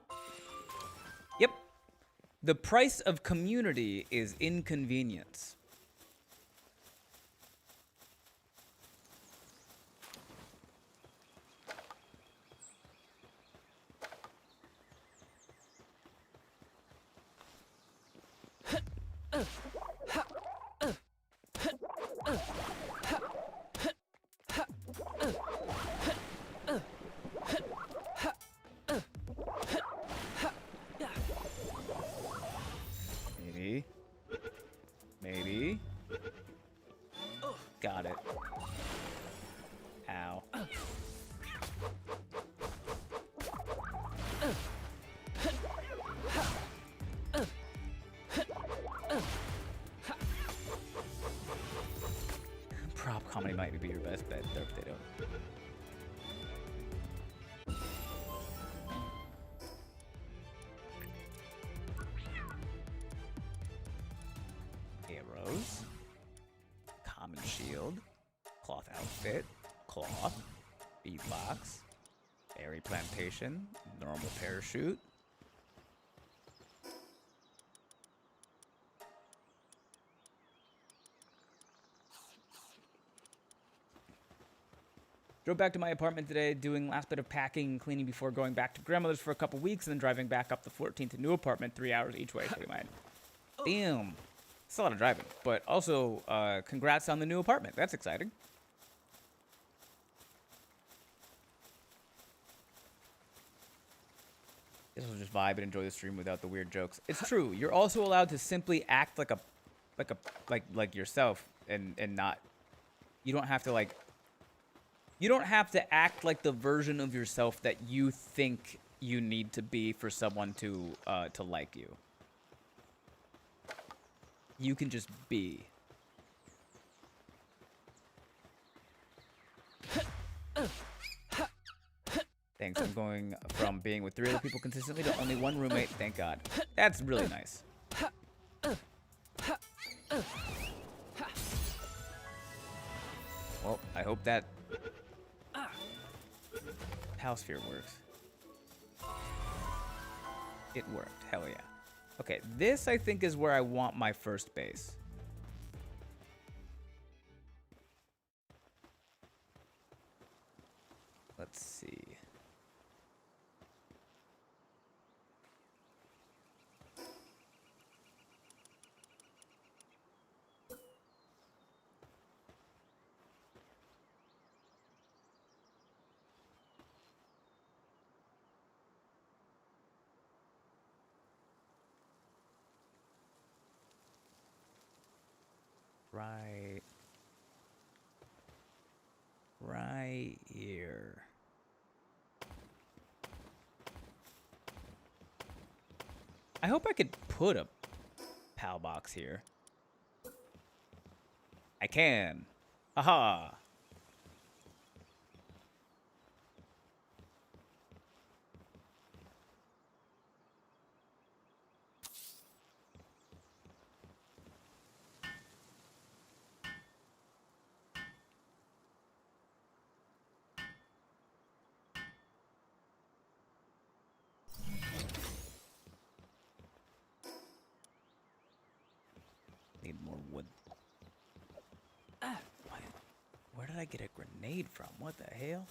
Yep. The price of community is inconvenience. Maybe. Maybe. Got it. Ow. Prop comedy might be your best bet, Derp Potato. Arrows. Common shield. Cloth outfit. Cloth. Beadbox. Berry plantation. Normal parachute. Drove back to my apartment today, doing last bit of packing and cleaning before going back to grandmother's for a couple weeks, and then driving back up the 14th to new apartment 3 hours each way. Pretty much. Damn. It's a lot of driving. But also, congrats on the new apartment. That's exciting. This will just vibe and enjoy the stream without the weird jokes. It's true. You're also allowed to simply act like yourself and not. You don't have to like. You don't have to act like the version of yourself that you think you need to be for someone to like you. You can just be. Thanks. I'm going from being with 3 other people consistently to only 1 roommate. Thank God. That's really nice. Well, I hope that house sphere works. It worked. Hell yeah. Okay, this I think is where I want my first base. Let's see. Right here. I hope I could put a PAL box here. I can. Haha. Need more wood. Where did I get a grenade from? What the hell?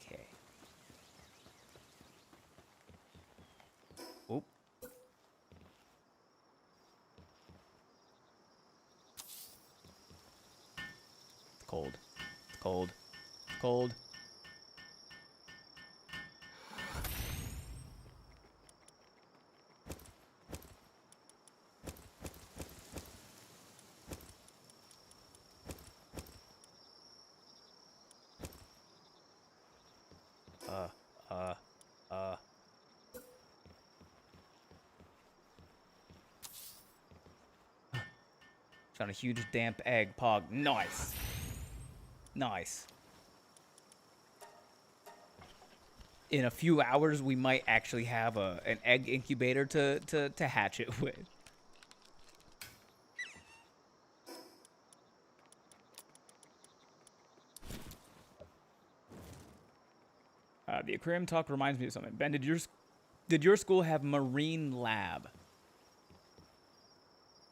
Okay. Oop. It's cold. It's cold. It's cold. Found a huge damp egg. Pog. Nice. Nice. In a few hours, we might actually have an egg incubator to hatch it with. The aquarium talk reminds me of something. Ben, did your school have marine lab?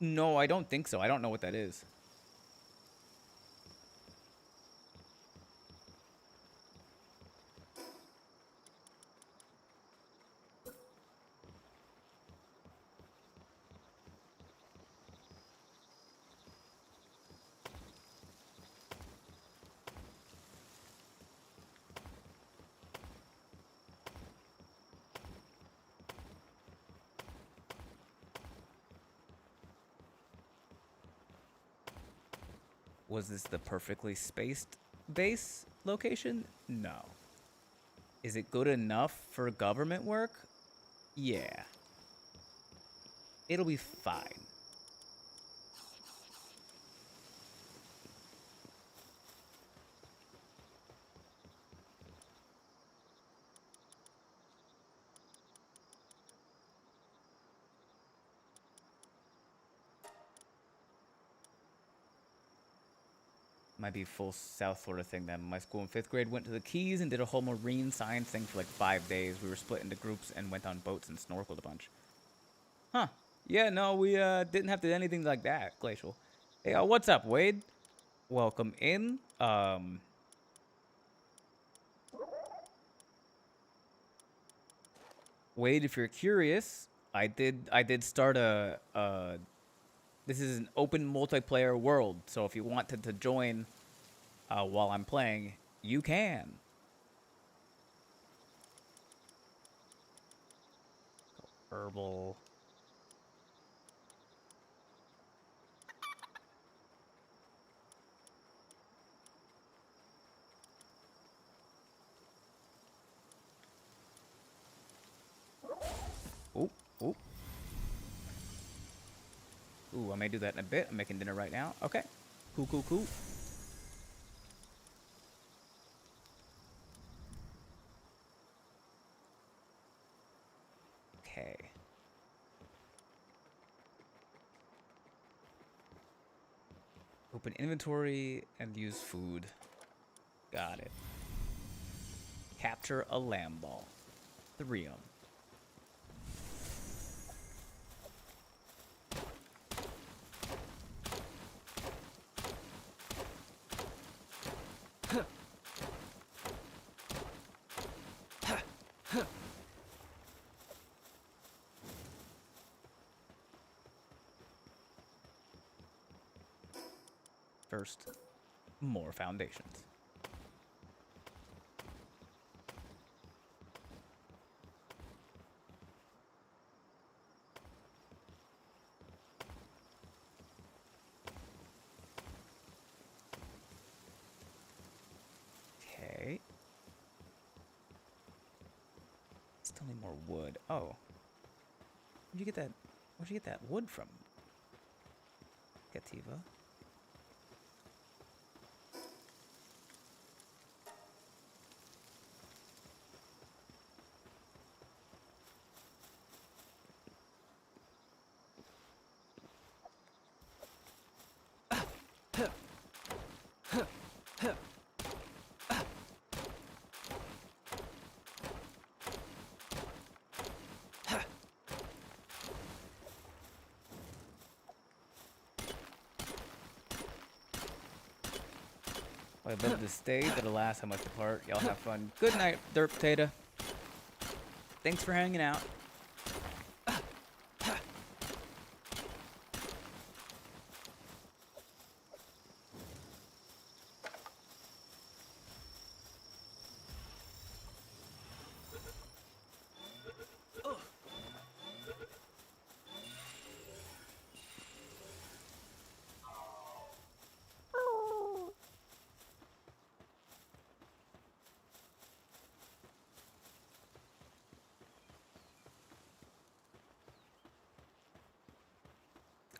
No, I don't think so. I don't know what that is. Was this the perfectly spaced base location? No. Is it good enough for government work? Yeah. It'll be fine. Might be full South Florida thing then. My school in 5th grade went to the Keys and did a whole marine science thing for like 5 days. We were split into groups and went on boats and snorkeled a bunch. Huh. Yeah, no, we didn't have to do anything like that, Glacial. Hey, what's up, Wade? Welcome in. Wade, if you're curious, I did start this is an open multiplayer world, so if you wanted to join while I'm playing, you can. Herbal. Oop, oop. Ooh, I may do that in a bit. I'm making dinner right now. Okay. Cool, cool, cool. Okay. Open inventory and use food. Got it. Capture a lamb ball. 3 of them. First, more foundations. Okay. Still need more wood. Oh. Where'd you get that? Where'd you get that wood from? Cativa. I love this day that alas I must depart. Y'all have fun. Good night, Derp Potato. Thanks for hanging out.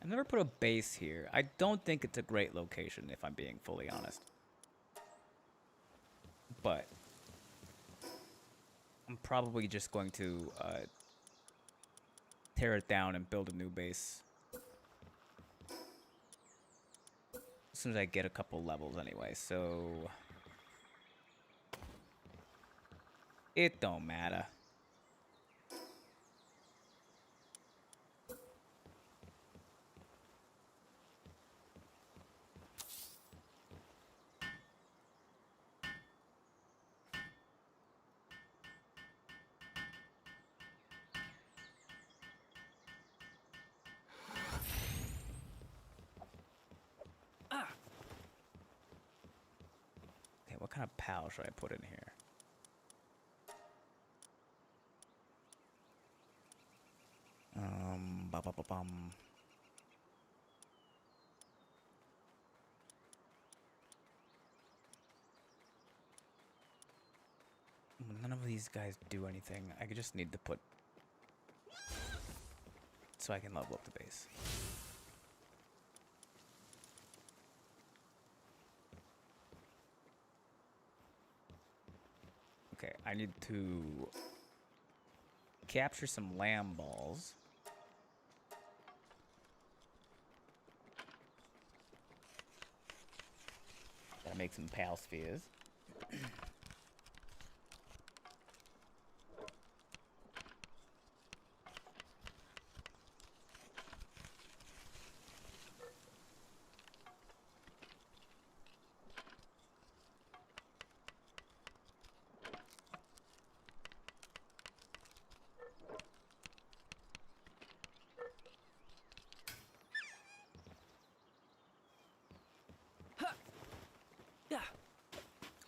I've never put a base here. I don't think it's a great location, if I'm being fully honest. But I'm probably just going to tear it down and build a new base. As soon as I get a couple levels anyway, so... It don't matter. Okay, what kind of pal should I put in here? Ba-ba-ba-bum. None of these guys do anything. I just need to put... so I can level up the base. Okay, I need to capture some lamb balls. make some pal spheres.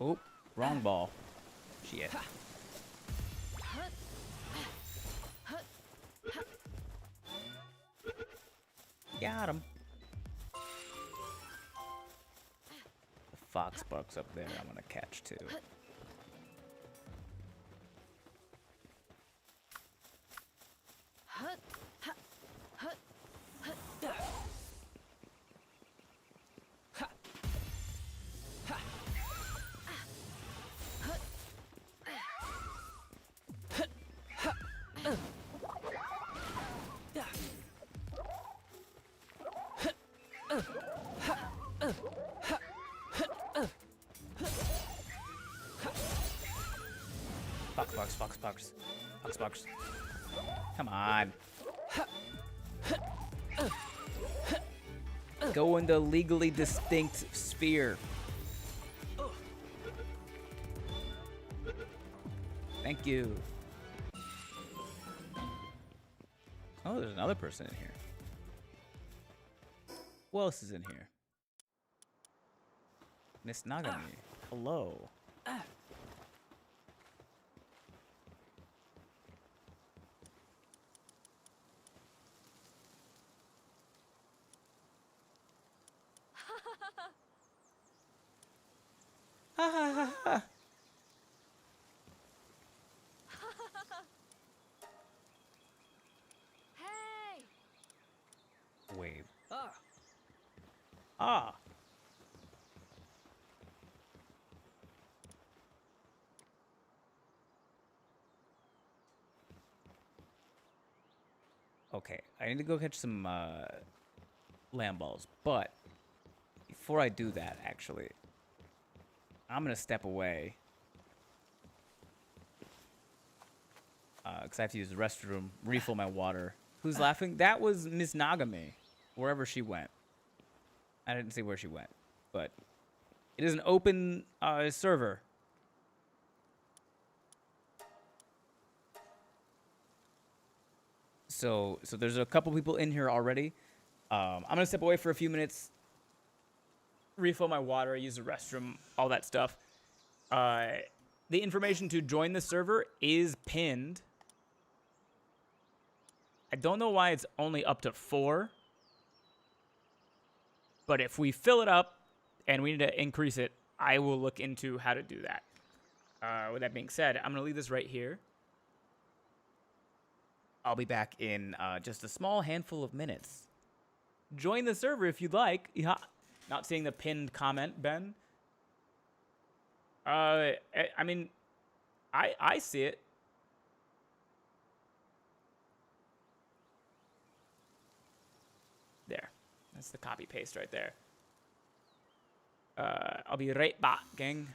Oh, wrong ball. Shit. Got him. The fox buck's up there. I'm gonna catch too. Fox. Come on. Go in the legally distinct sphere. Thank you. Oh, there's another person in here. Who else is in here? Miss Nagami. Hello. Hey! Wave. Ah. Okay, I need to go catch some lamb balls, but before I do that, actually, I'm gonna step away because I have to use the restroom, refill my water. Who's laughing? That was Miss Nagami, wherever she went. I didn't see where she went, but it is an open server. So there's a couple people in here already. I'm gonna step away for a few minutes, refill my water, use the restroom, all that stuff. The information to join the server is pinned. I don't know why it's only up to 4. But if we fill it up and we need to increase it, I will look into how to do that. With that being said, I'm going to leave this right here. I'll be back in just a small handful of minutes. Join the server if you'd like. Yeah. Not seeing the pinned comment, Ben. I mean, I see it. There. That's the copy paste right there. I'll be right back, gang.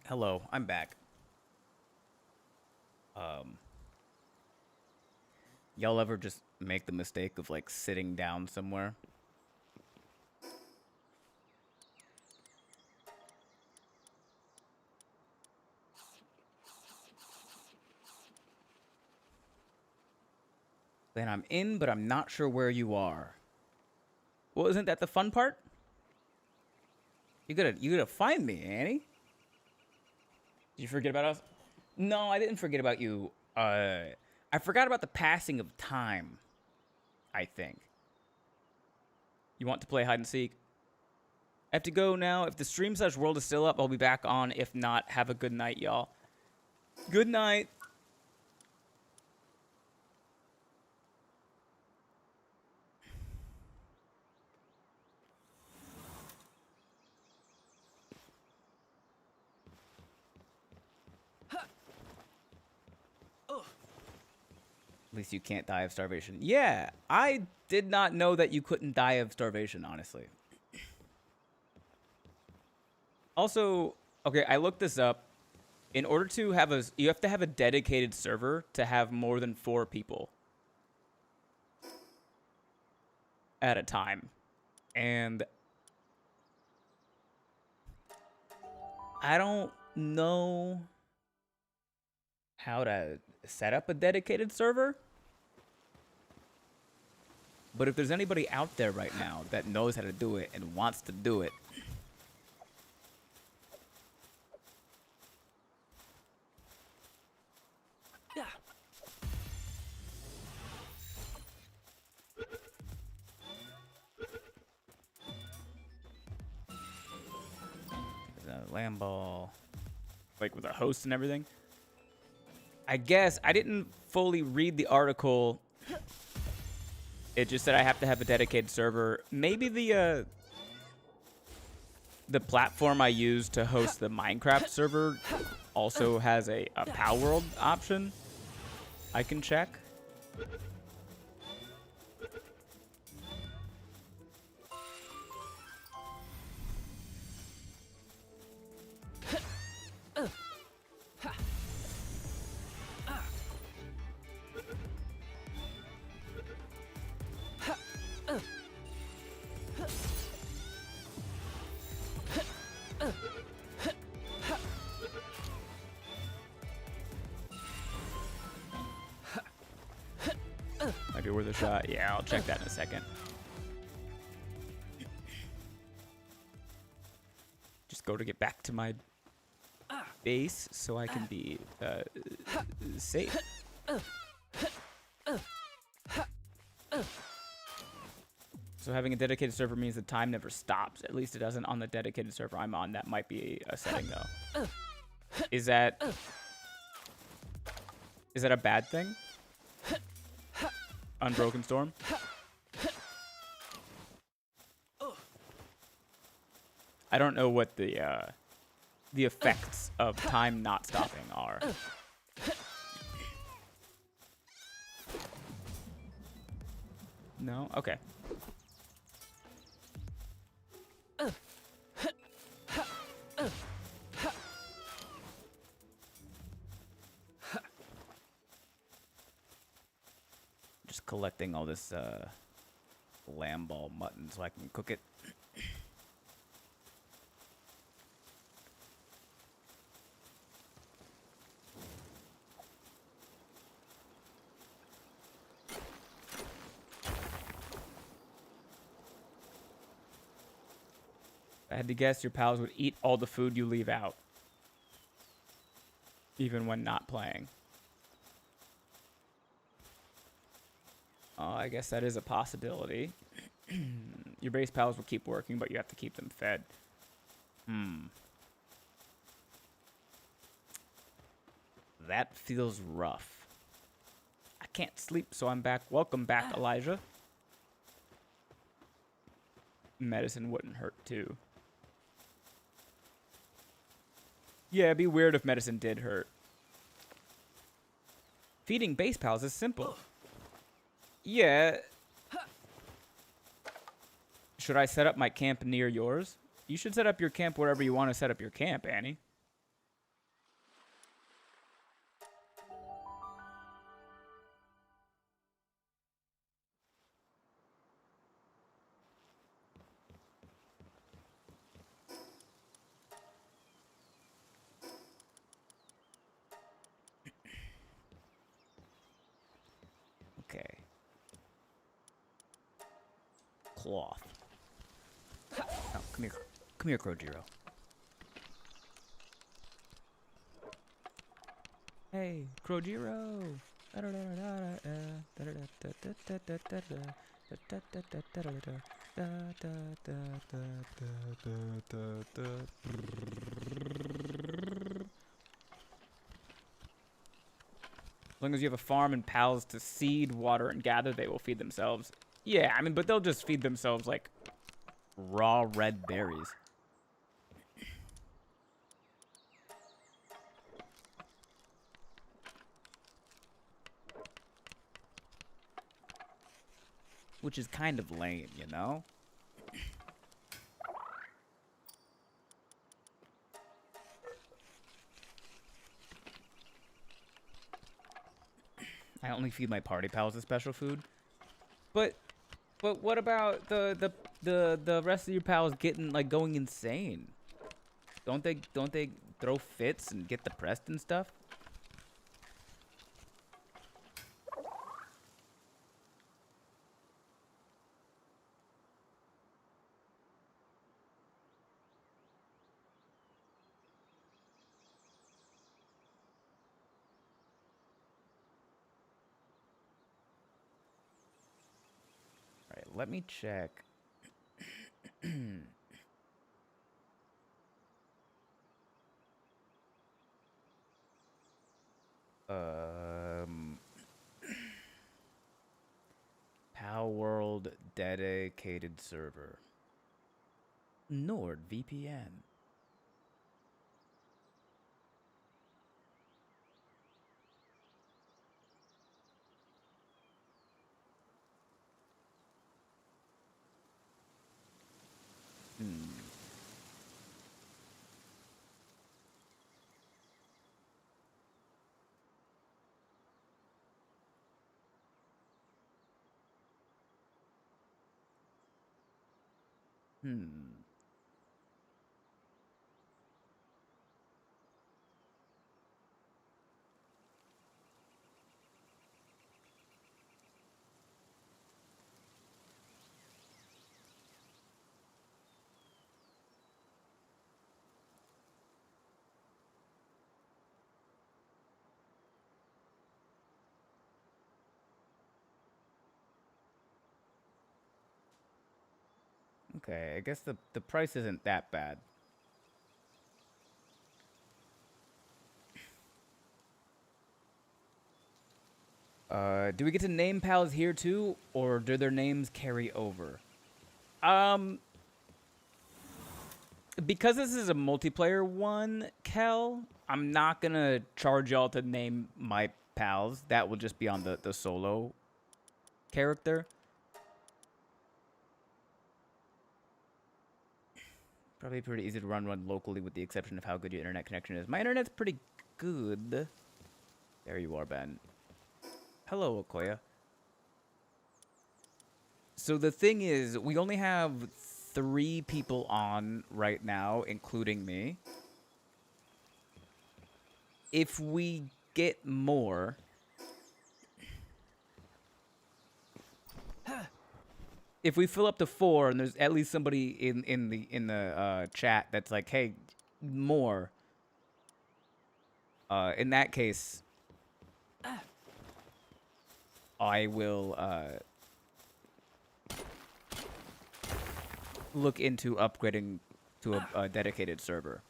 Hello, I'm back. Um, y'all ever just make the mistake of like sitting down somewhere? Then I'm in, but I'm not sure where you are. Well, isn't that the fun part? You gotta find me, Annie. Did you forget about us? No, I didn't forget about you. I forgot about the passing of time, I think. You want to play hide and seek? I have to go now. If the stream/world is still up, I'll be back on. If not, have a good night, y'all. Good night. At least you can't die of starvation. Yeah, I did not know that you couldn't die of starvation, honestly. Also, okay, I looked this up. In order to have you have to have a dedicated server to have more than 4 people at a time. And I don't know how to set up a dedicated server. But if there's anybody out there right now that knows how to do it and wants to do it, lamb ball, like with a host and everything. I guess I didn't fully read the article. It just said I have to have a dedicated server. Maybe the platform I use to host the Minecraft server also has a Palworld option. I can check. Might be worth a shot. Yeah, I'll check that in a second. Just go to get back to my base so I can be safe. So having a dedicated server means the time never stops. At least it doesn't on the dedicated server I'm on. That might be a setting though. Is that a bad thing? Unbroken Storm? I don't know what the effects of time not stopping are. No? Okay. Just collecting all this lamb ball mutton so I can cook it. I had to guess your pals would eat all the food you leave out, even when not playing. I guess that is a possibility. Your base pals will keep working, but you have to keep them fed. That feels rough. I can't sleep, so I'm back. Welcome back, Elijah. Medicine wouldn't hurt, too. Yeah, it'd be weird if medicine did hurt. Feeding base pals is simple. Yeah. Should I set up my camp near yours? You should set up your camp wherever you want to set up your camp, Annie. Okay. Cloth. Oh, come here. Come here, Krojiro. Hey, Krojiro. As long as you have a farm and pals to seed, water, and gather, they will feed themselves. Yeah, I mean, but they'll just feed themselves, like, raw red berries. Which is kind of lame, you know? I only feed my party pals the special food. But what about the rest of your pals getting, like, going insane? Don't they throw fits and get depressed and stuff? All right, let me check. Palworld dedicated server. NordVPN. Okay, I guess the price isn't that bad. Do we get to name pals here too, or do their names carry over? Because this is a multiplayer one, Kel, I'm not gonna charge y'all to name my pals. That will just be on the solo character. Probably pretty easy to run locally with the exception of how good your internet connection is. My internet's pretty good. There you are, Ben. Hello, Okoya. So the thing is, we only have 3 people on right now, including me. If we get more... If we fill up to 4 and there's at least somebody in the chat that's like, hey, more. In that case, I will look into upgrading to a dedicated server.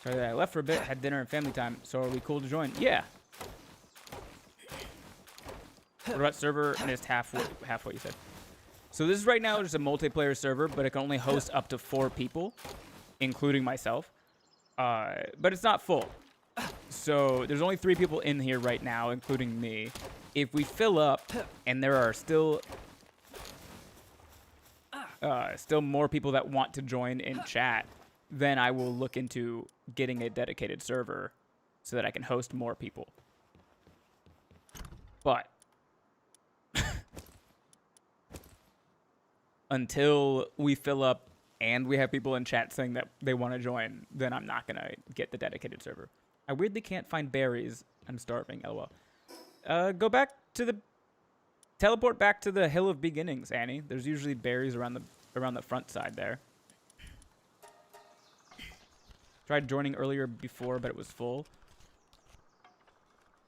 Sorry, I left for a bit, had dinner and family time, so are we cool to join? Yeah. What about server? Missed half what you said. So this is right now just a multiplayer server, but it can only host up to 4 people, including myself. But it's not full. So there's only 3 people in here right now, including me. If we fill up and there are still more people that want to join in chat, then I will look into getting a dedicated server so that I can host more people. But until we fill up and we have people in chat saying that they want to join, then I'm not going to get the dedicated server. I weirdly can't find berries. I'm starving, lol. Teleport back to the Hill of Beginnings, Annie. There's usually berries around the front side there. Tried joining earlier before, but it was full.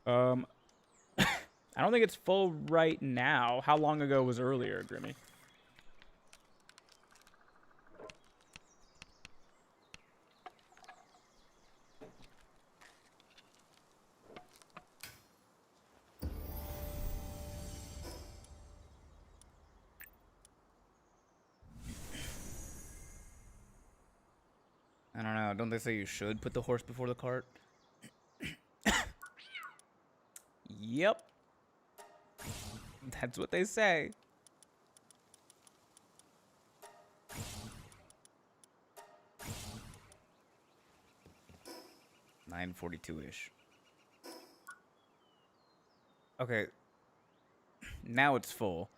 I don't think it's full right now. How long ago was earlier, Grimmy? I don't know. Don't they say you should put the horse before the cart? Yep. That's what they say. $9:42-ish. Okay. Now it's full.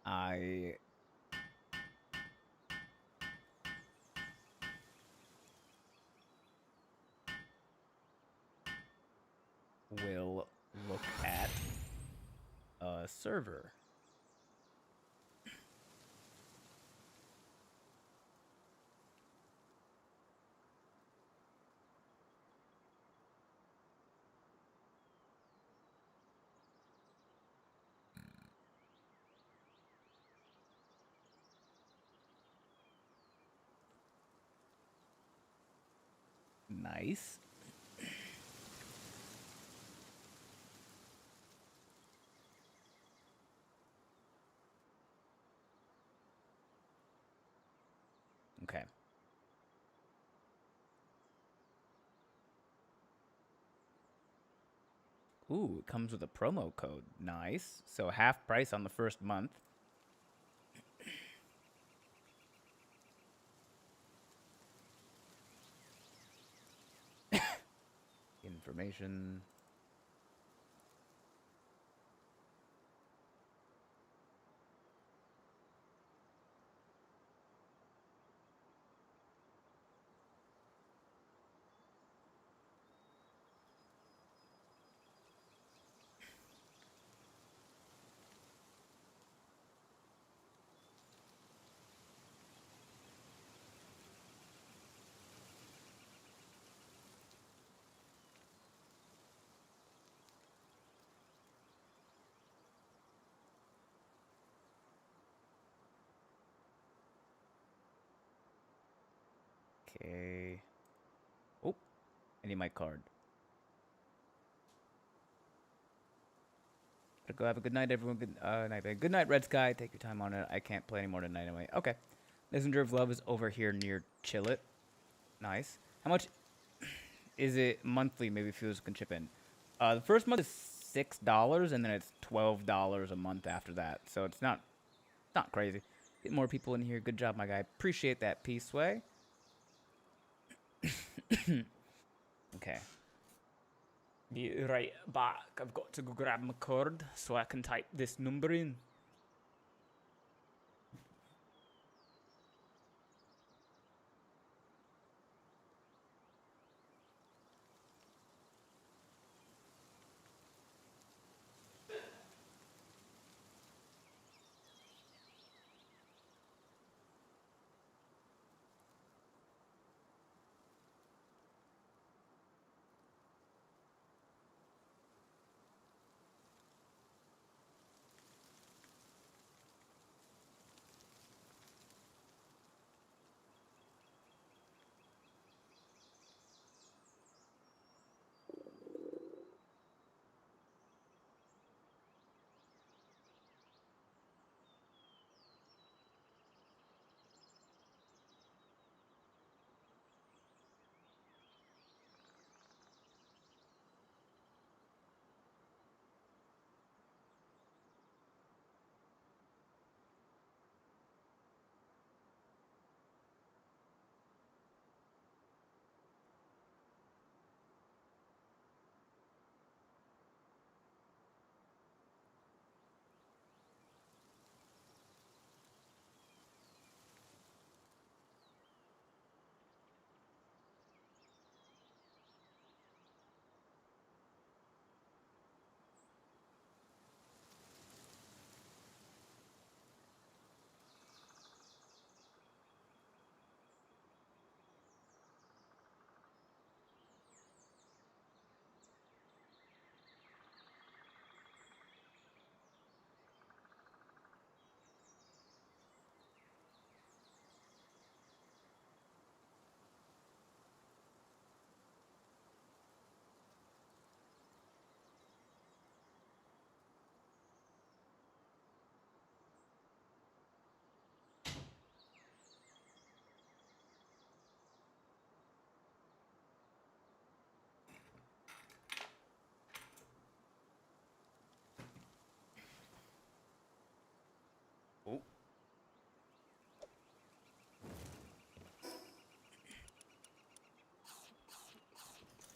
I will look at a server. Nice. Okay. Ooh, it comes with a promo code. Nice. So half price on the first month. Information. Okay. Oh, I need my card. Gotta go. Have a good night, everyone. Good night, Red Sky. Take your time on it. I can't play anymore tonight anyway. Okay. Messenger of Love is over here near Chillit. Nice. How much is it monthly? Maybe Fuse can chip in. The first month is $6, and then it's $12 a month after that. So it's not crazy. Get more people in here. Good job, my guy. Appreciate that, Peaceway. Okay. Be right back. I've got to go grab my card so I can type this number in.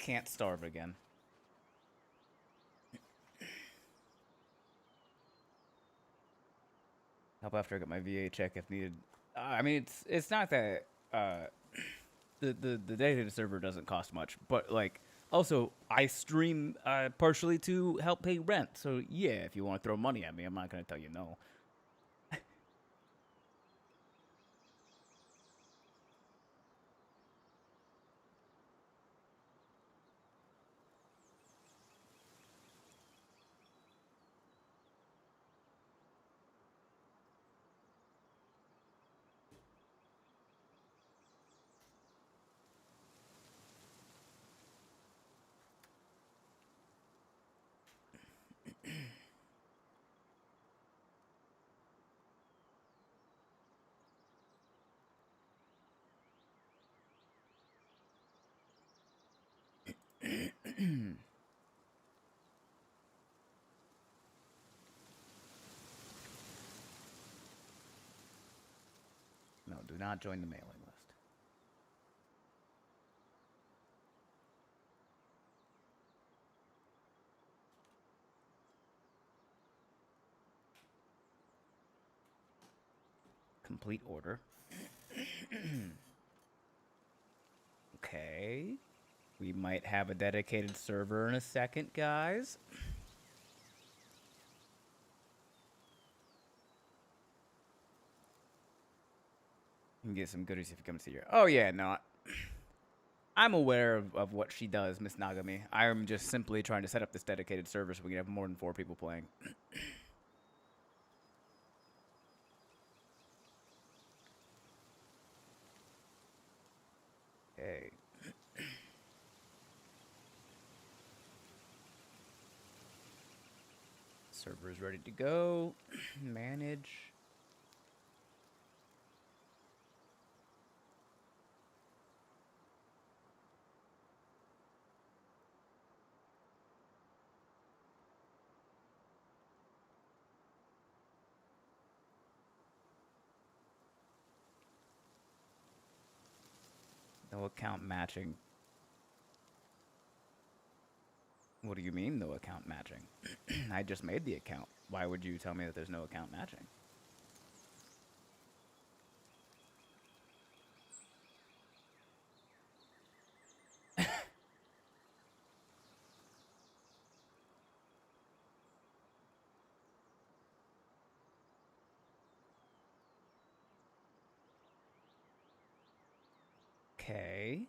can't starve again. Help after I get my VA check if needed. I mean, it's not that the dedicated server doesn't cost much, but like also I stream partially to help pay rent. So yeah, if you want to throw money at me, I'm not gonna tell you no. No, do not join the mailing list. Complete order. Okay. We might have a dedicated server in a second, guys. You can get some goodies if you come see her. Oh, yeah, no. I'm aware of what she does, Miss Nagami. I'm just simply trying to set up this dedicated server so we can have more than 4 people playing. Okay. Server is ready to go. Manage. No account matching. What do you mean, no account matching? I just made the account. Why would you tell me that there's no account matching? Okay.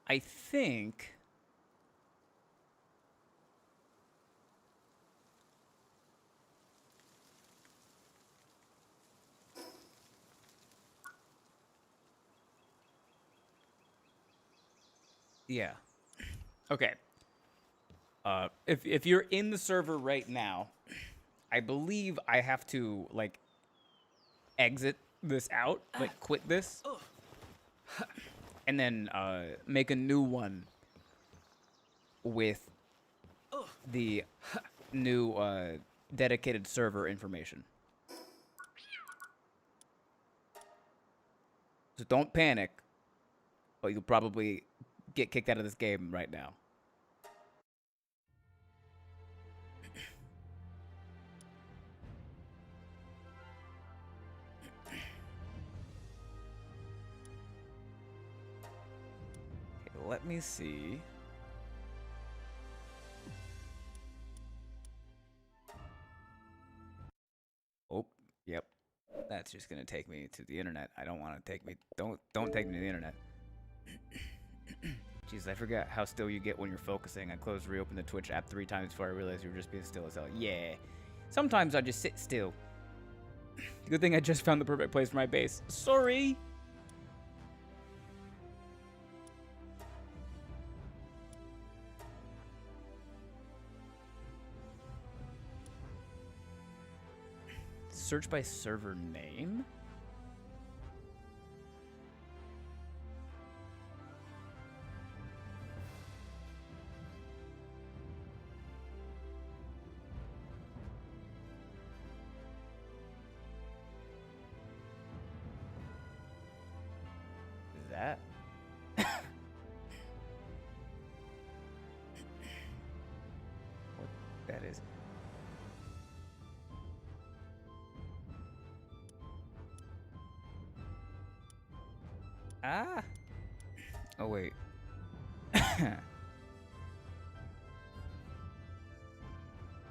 I think... Yeah. Okay. If you're in the server right now, I believe I have to, like, exit this out, like, quit this, and then make a new one with the new dedicated server information. So don't panic, but you'll probably get kicked out of this game right now. Okay, let me see. Oh, yep. That's just gonna take me to the internet. I don't want to take me. Don't take me to the internet. Jeez, I forgot how still you get when you're focusing. I closed, reopened the Twitch app 3 times before I realized you were just being still as hell. Yeah. Sometimes I just sit still. Good thing I just found the perfect place for my base. Sorry. Search by server name? that? What that is? Ah! Oh, wait.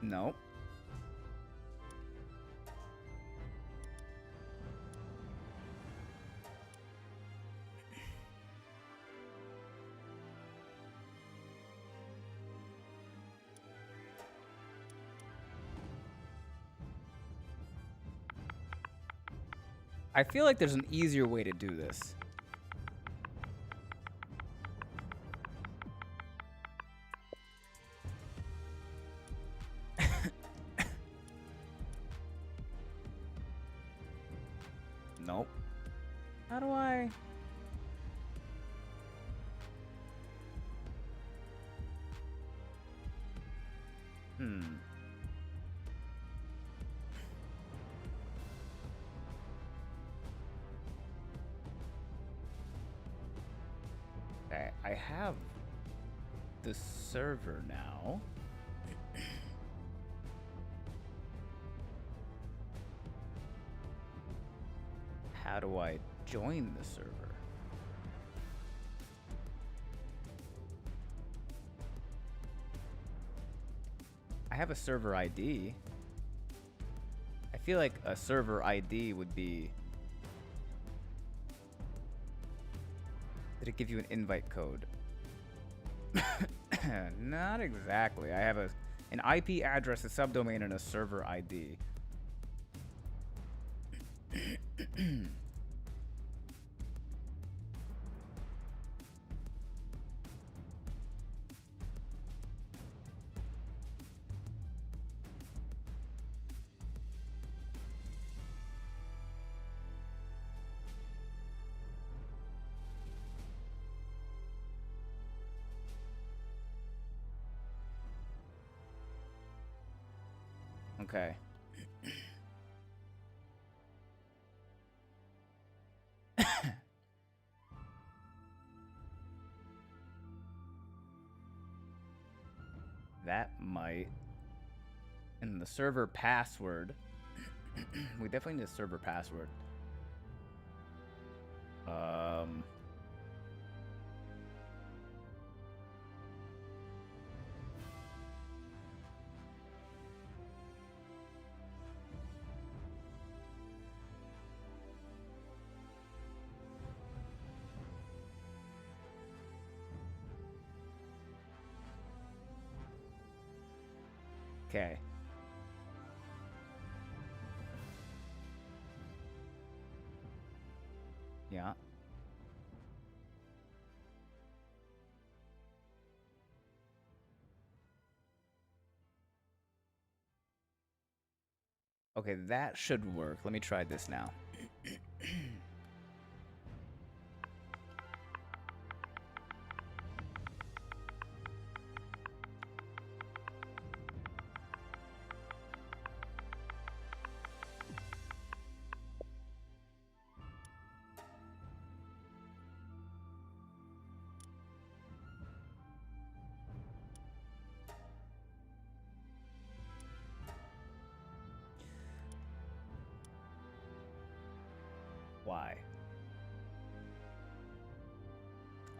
Nope. I feel like there's an easier way to do this. Nope. How do I... Okay, I have the server now. How do I join the server? I have a server ID. I feel like a server ID would be... Did it give you an invite code? Not exactly. I have an IP address, a subdomain, and a server ID. Okay. That might. And the server password. We definitely need a server password. Okay. Yeah. Okay, that should work. Let me try this now. Why?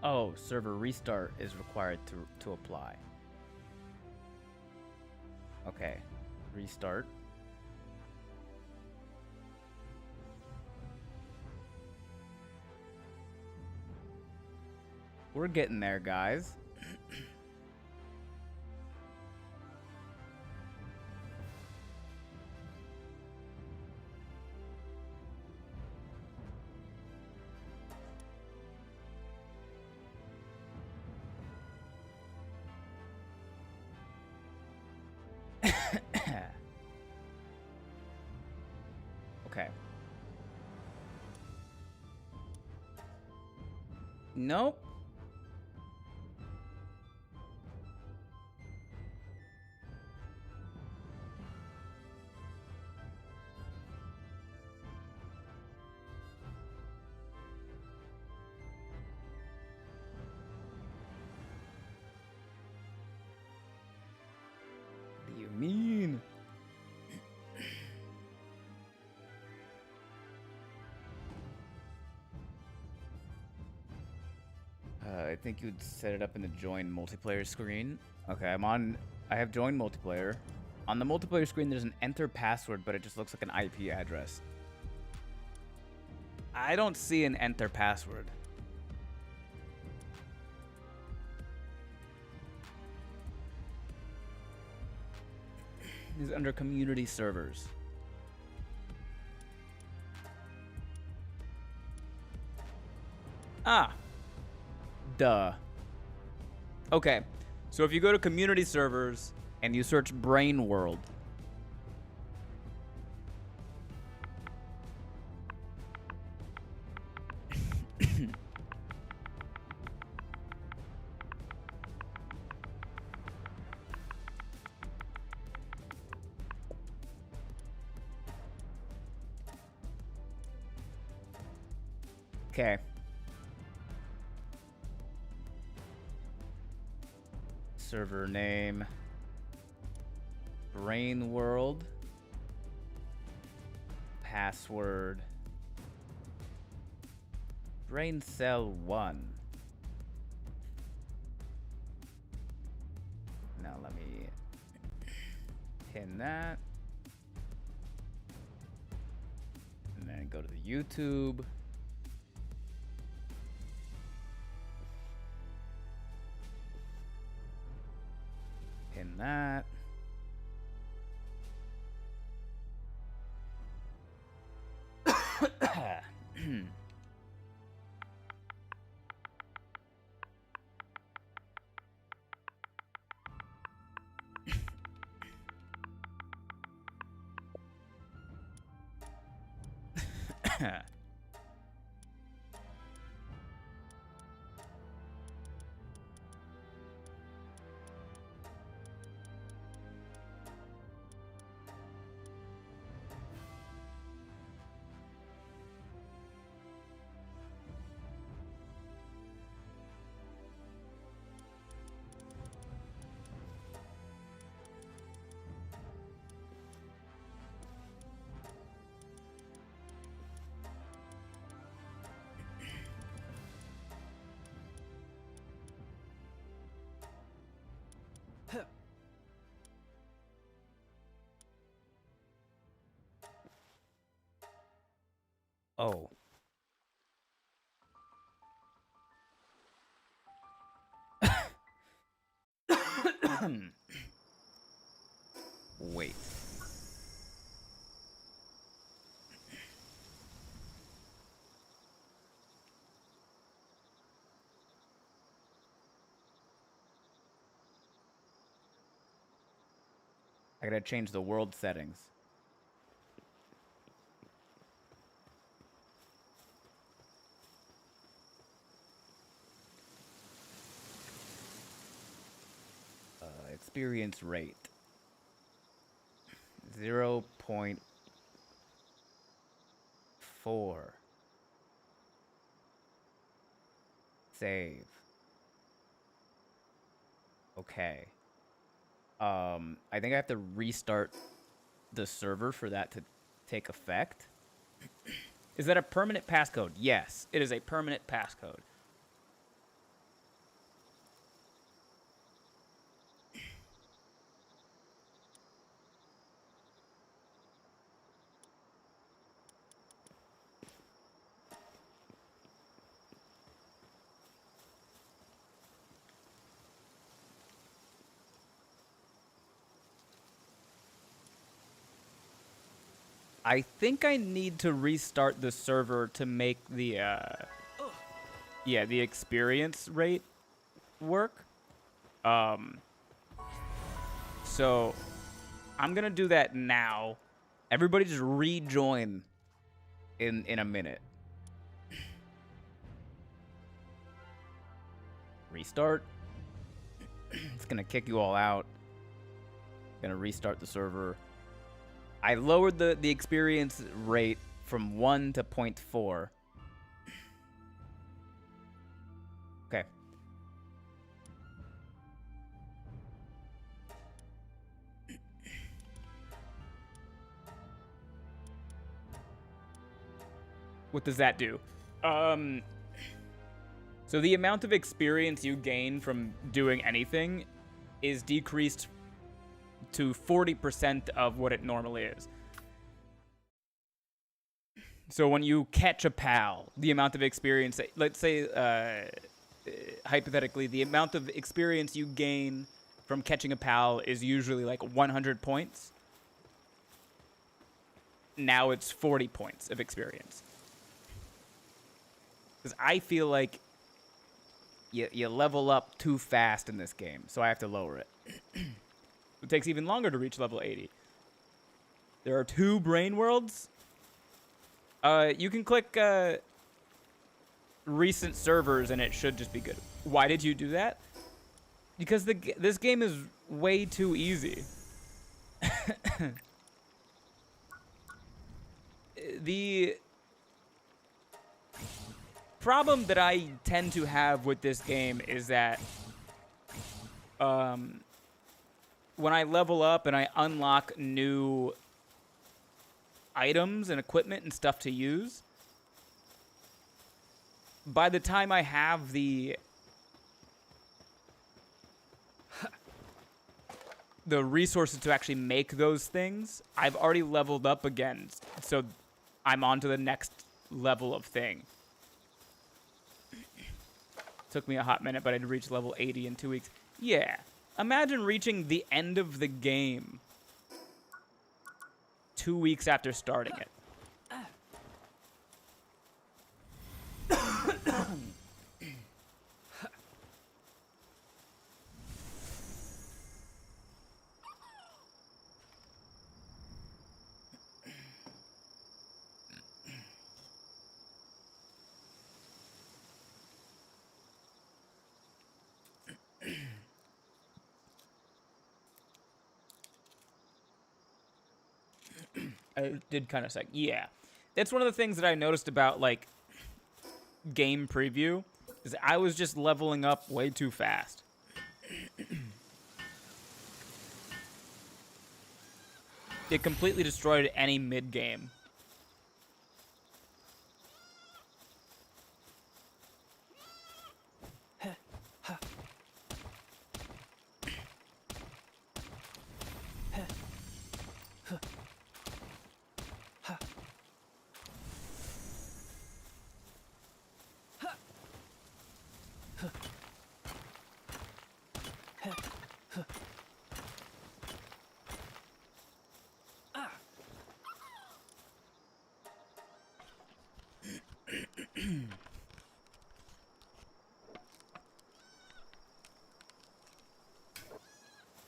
Oh, server restart is required to apply. Okay. Restart. We're getting there, guys. Okay. Nope. I think you'd set it up in the join multiplayer screen. Okay, I have joined multiplayer. On the multiplayer screen, there's an enter password, but it just looks like an IP address. I don't see an enter password. It's under community servers. Ah. Duh. Okay. So if you go to community servers and you search Brain World. Okay. Server name. Brain World. Password. Brain Cell 1. Now let me pin that. And then go to the YouTube. Pin that. Oh. Wait. I gotta change the world settings. Experience rate. 0.4. Save. Okay. I think I have to restart the server for that to take effect. Is that a permanent passcode? Yes, it is a permanent passcode. I think I need to restart the server to make the the experience rate work. So I'm gonna do that now. Everybody just rejoin in a minute. Restart. It's gonna kick you all out. Gonna restart the server. I lowered the experience rate from 1 to 0.4. Okay. What does that do? So the amount of experience you gain from doing anything is decreased to 40% of what it normally is. So when you catch a pal, the amount of experience, let's say, hypothetically, the amount of experience you gain from catching a pal is usually like 100 points. Now it's 40 points of experience. Because I feel like you level up too fast in this game, so I have to lower it. It takes even longer to reach level 80. There are 2 brain worlds. You can click recent servers and it should just be good. Why did you do that? Because this game is way too easy. The problem that I tend to have with this game is that when I level up and I unlock new items and equipment and stuff to use, by the time I have the resources to actually make those things, I've already leveled up again, so I'm on to the next level of thing. Took me a hot minute, but I'd reach level 80 in 2 weeks. Yeah, imagine reaching the end of the game 2 weeks after starting it. I did kind of say, yeah. That's one of the things that I noticed about, like, game preview, is I was just leveling up way too fast. It completely destroyed any mid-game.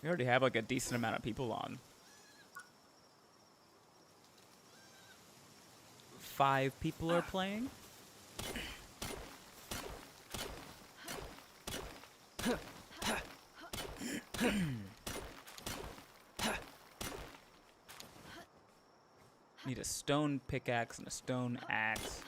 We already have like a decent amount of people on. 5 people are playing. Need a stone pickaxe and a stone axe.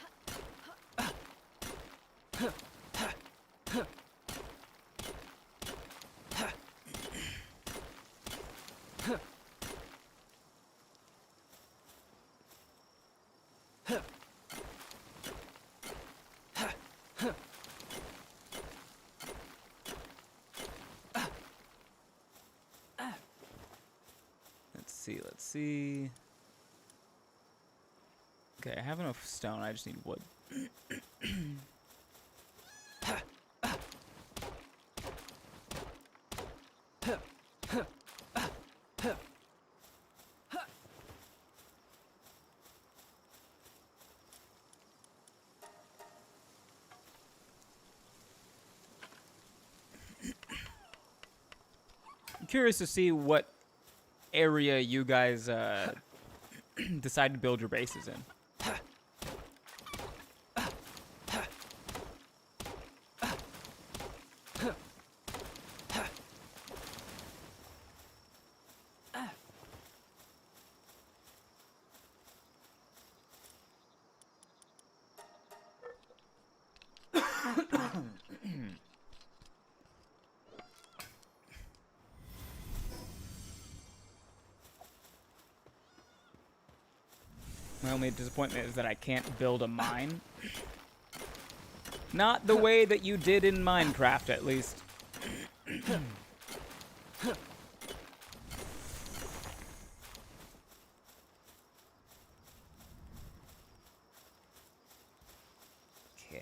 Let's see. Okay, I have enough stone. I just need wood. I'm curious to see what area you guys decide to build your bases in. My only disappointment is that I can't build a mine. Not the way that you did in Minecraft, at least. Okay,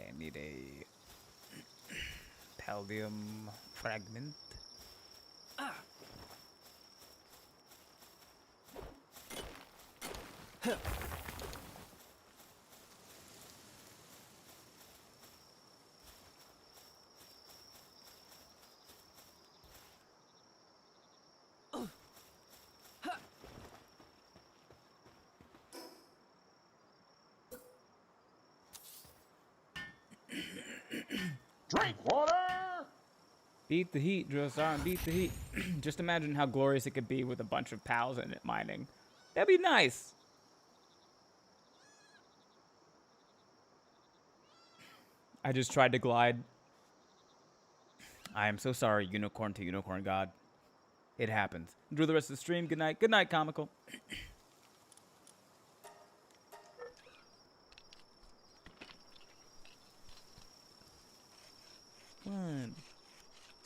I need a Paldium fragment. Drink water! Beat the heat, Drosar, beat the heat. Just imagine how glorious it could be with a bunch of pals in it mining. That'd be nice. I just tried to glide. I am so sorry, unicorn to unicorn god. It happens. Enjoy the rest of the stream. Good night. Good night, comical. One,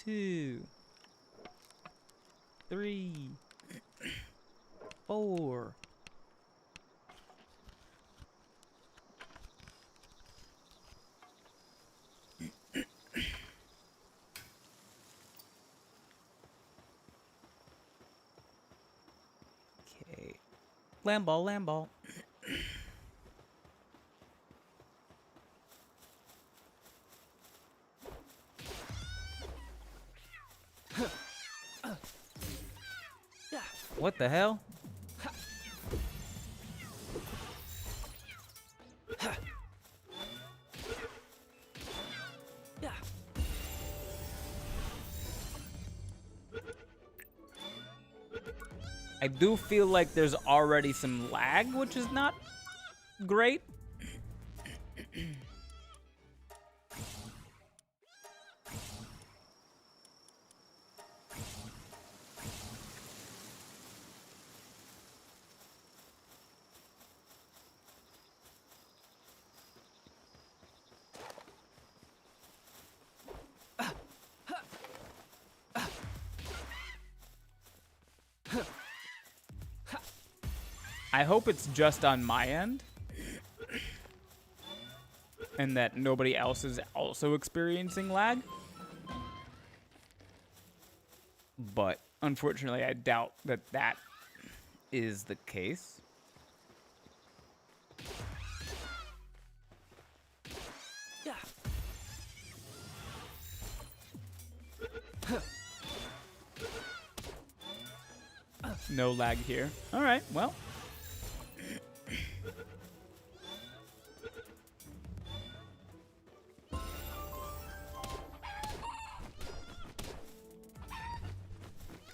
two, three, four. Okay. Lamb ball, lamb ball. What the hell? I do feel like there's already some lag, which is not great. I hope it's just on my end, and that nobody else is also experiencing lag. But unfortunately, I doubt that that is the case. No lag here. All right, well.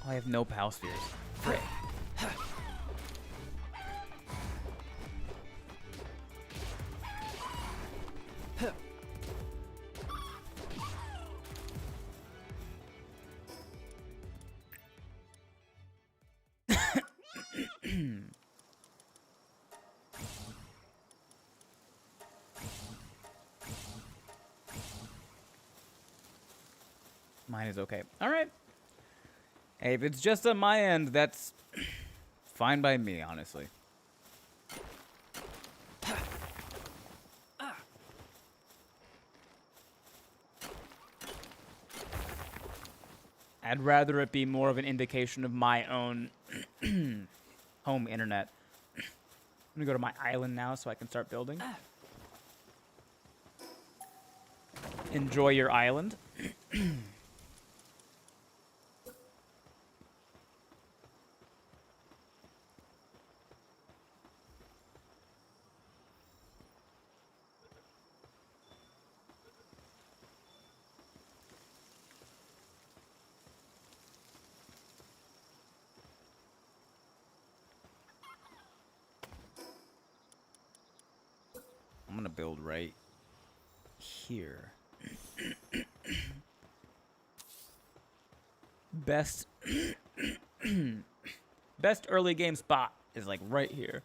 I have no pal spheres. Frick. Mine is okay. All right. Hey, if it's just on my end, that's fine by me, honestly. I'd rather it be more of an indication of my own home internet. I'm gonna go to my island now so I can start building. Enjoy your island. I'm gonna build right here. Best best early game spot is like right here.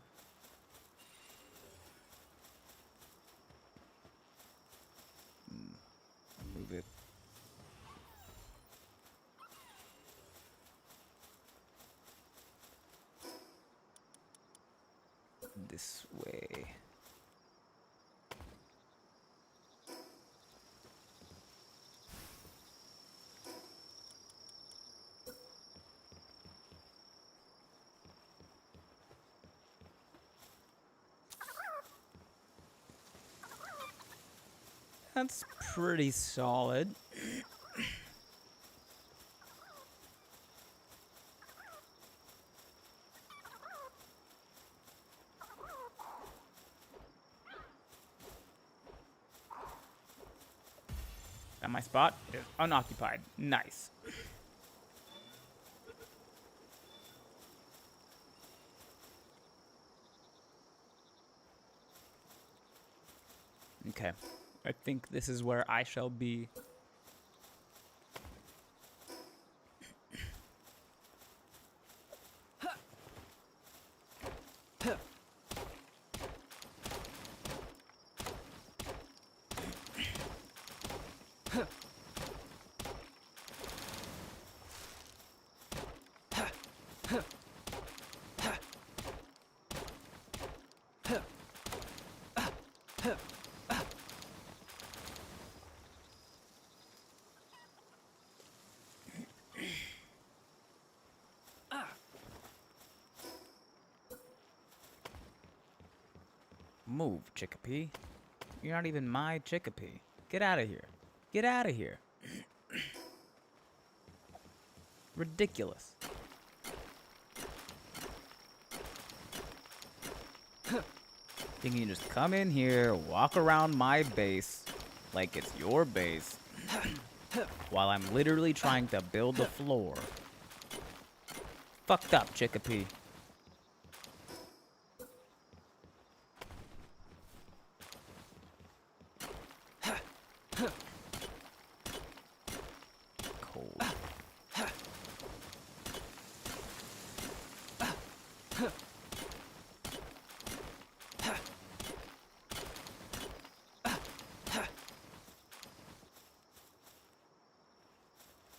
That's pretty solid. And my spot is unoccupied. Nice. Okay. I think this is where I shall be. Move, Chickapee. You're not even my Chickapee. Get out of here. Get out of here. Ridiculous. Think you can just come in here, walk around my base like it's your base, while I'm literally trying to build the floor. Fucked up, Chickapee. Cold.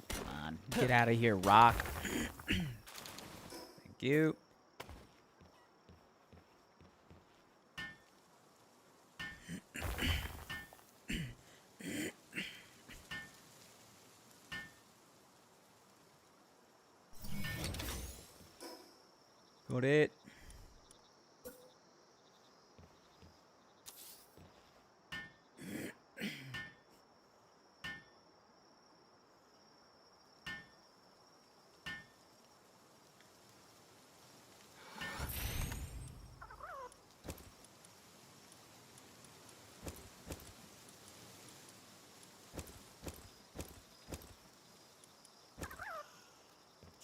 Come on, get out of here, rock. Thank you. Got it.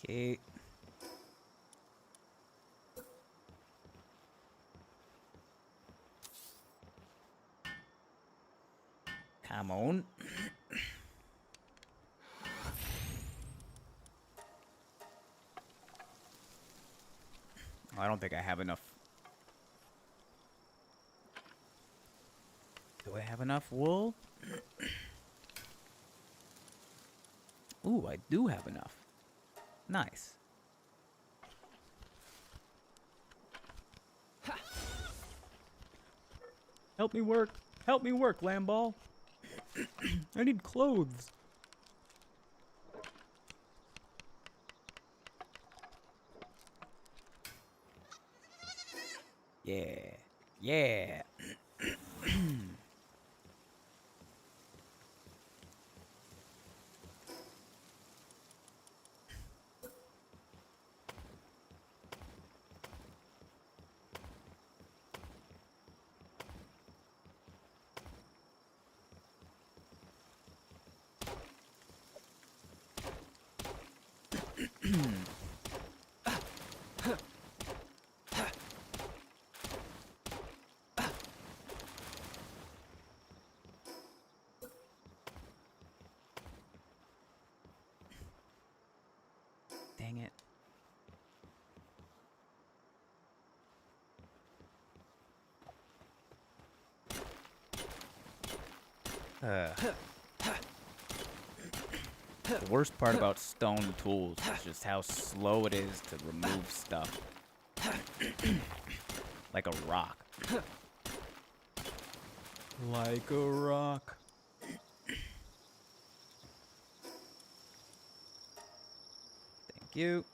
Okay. Come on. I don't think I have enough. Do I have enough wool? Ooh, I do have enough. Nice. Help me work. Help me work, Lamball. I need clothes. Yeah. Yeah. Dang it. The worst part about stone tools is just how slow it is to remove stuff. Like a rock. Like a rock. Thank you.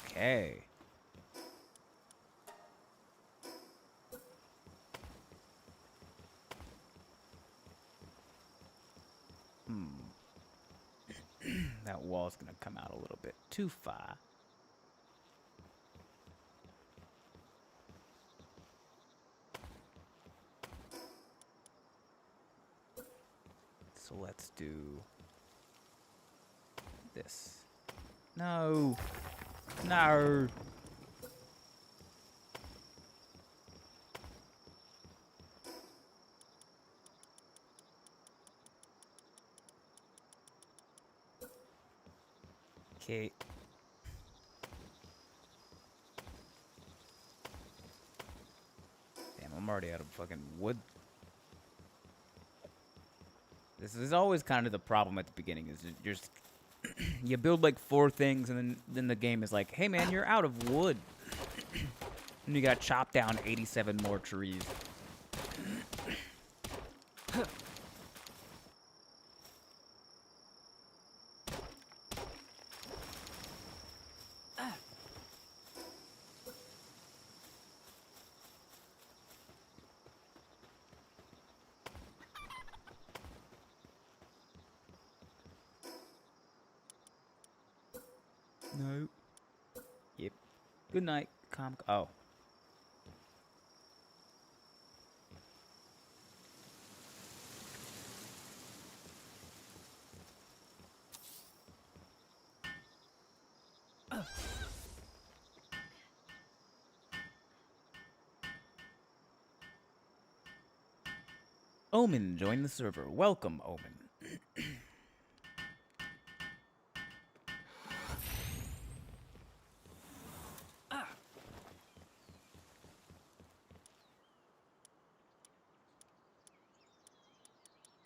Okay. That wall's gonna come out a little bit too far. So let's do this. No. No. Okay. Damn, I'm already out of fucking wood. This is always kind of the problem at the beginning, is you're just you build like 4 things and then the game is like, hey man, you're out of wood. And you gotta chop down 87 more trees. No. Yep. Good night, Oh. Omen joined the server. Welcome, Omen.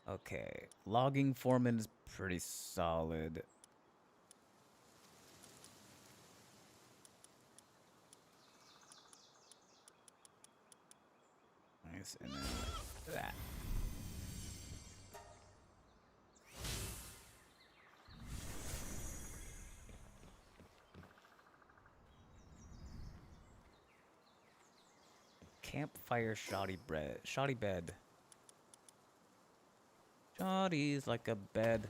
Okay, logging foreman is pretty solid. Nice, and then that. Campfire shoddy bread. Shoddy bed. Shoddy's like a bed.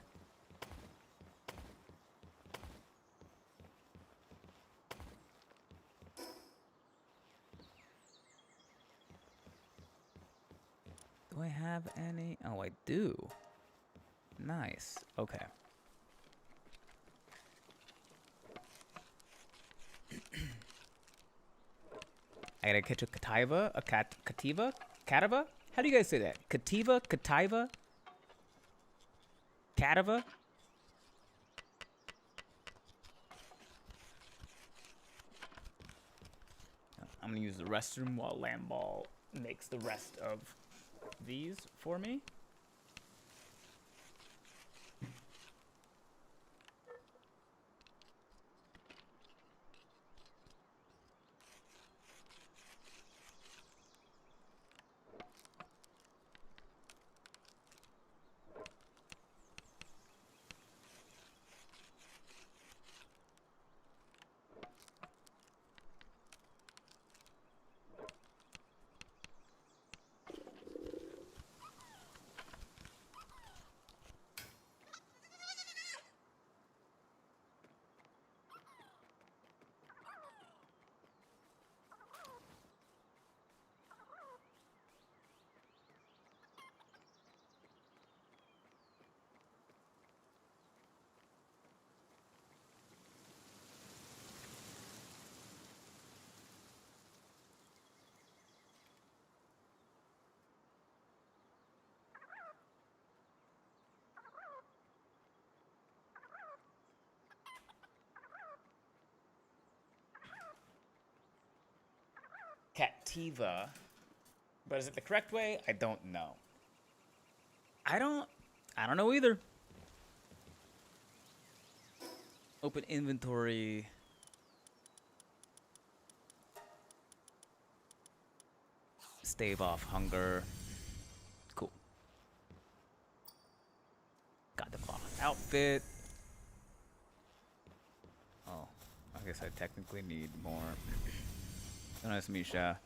Do I have any? Oh, I do. Nice. Okay. I gotta catch a cativa? A cativa? Cativa? How do you guys say that? Cativa? Cativa? Cativa? I'm gonna use the restroom while Lamball makes the rest of these for me. Cativa. But is it the correct way? I don't know. I don't know either. Open inventory. Stave off hunger. Cool. Got the cloth outfit. Oh, I guess I technically need more. Oh, nice, Misha.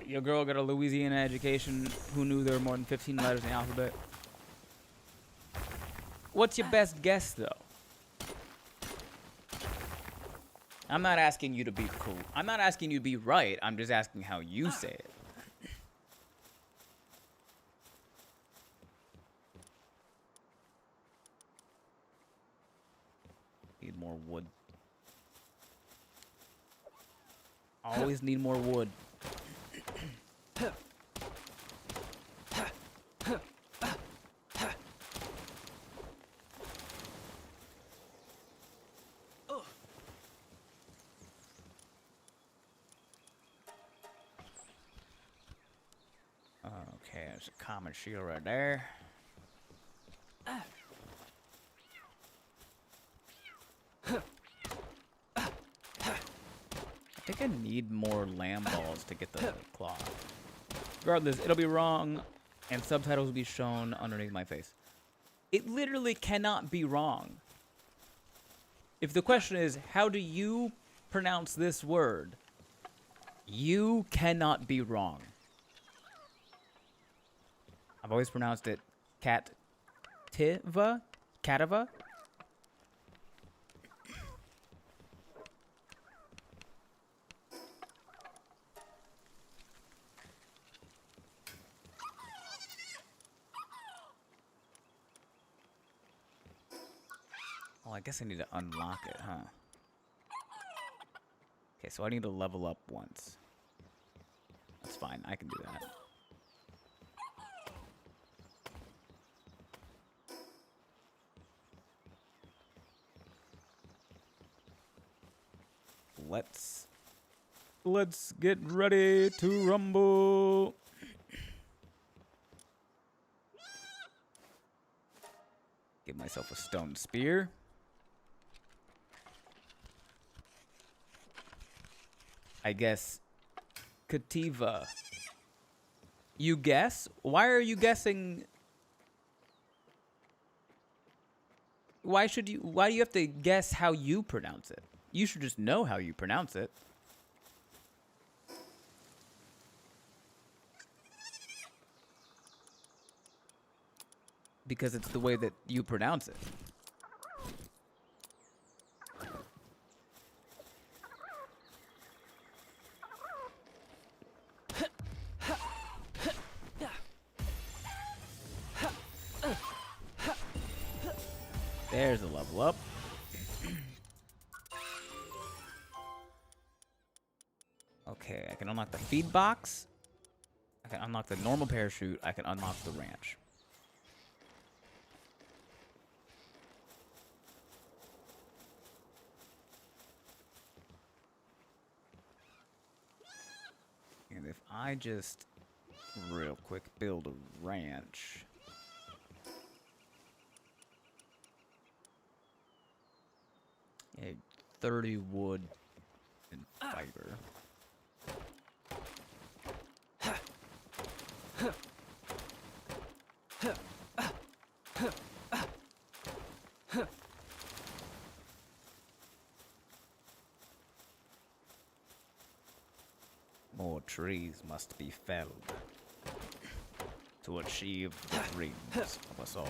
Your girl got a Louisiana education. Who knew there were more than 15 letters in the alphabet? What's your best guess, though? I'm not asking you to be cool. I'm not asking you to be right. I'm just asking how you say it. Need more wood. Always need more wood. Okay, there's a common shield right there. I think I need more lamb balls to get the cloth. Regardless, it'll be wrong, and subtitles will be shown underneath my face. It literally cannot be wrong. If the question is, how do you pronounce this word? You cannot be wrong. I've always pronounced it Cativa? Cativa? Oh, I guess I need to unlock it, huh? Okay, so I need to level up once. That's fine, I can do that. Let's get ready to rumble. Give myself a stone spear. I guess Cativa. You guess? Why are you guessing? Why do you have to guess how you pronounce it? You should just know how you pronounce it. Because it's the way that you pronounce it. There's a level up. Okay, I can unlock the feed box. I can unlock the normal parachute. I can unlock the ranch. And if I just real quick build a ranch. Yeah, 30 wood and fiber. More trees must be felled to achieve the dreams of us all.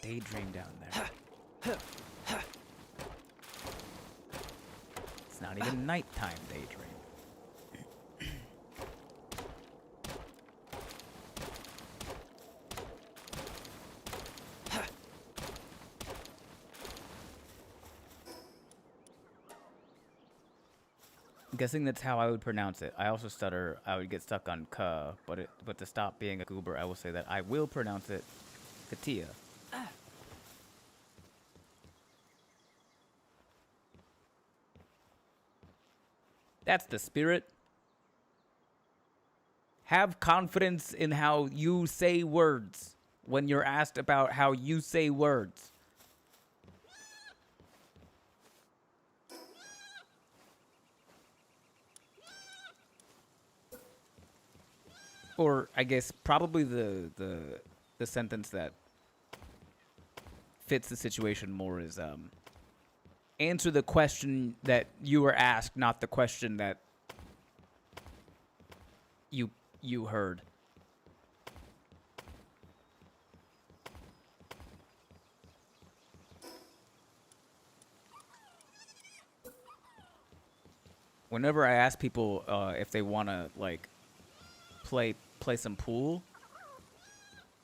Daydream down there. It's not even nighttime daydream. I'm guessing that's how I would pronounce it. I also stutter. I would get stuck on "ka," but to stop being a goober, I will say that I will pronounce it "katia." That's the spirit. Have confidence in how you say words. when you're asked about how you say words. Or I guess probably the sentence that fits the situation more is answer the question that you were asked, not the question that you heard. Whenever I ask people if they want to like play some pool,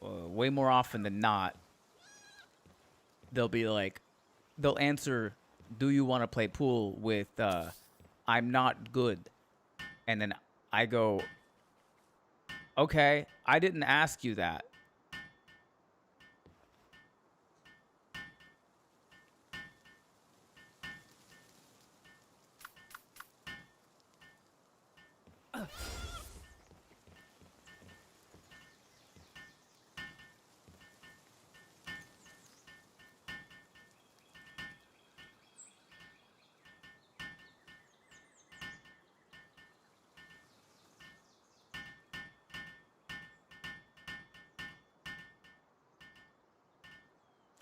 way more often than not, they'll be like, they'll answer, "Do you want to play pool?" with "I'm not good," and then I go, "Okay, I didn't ask you that."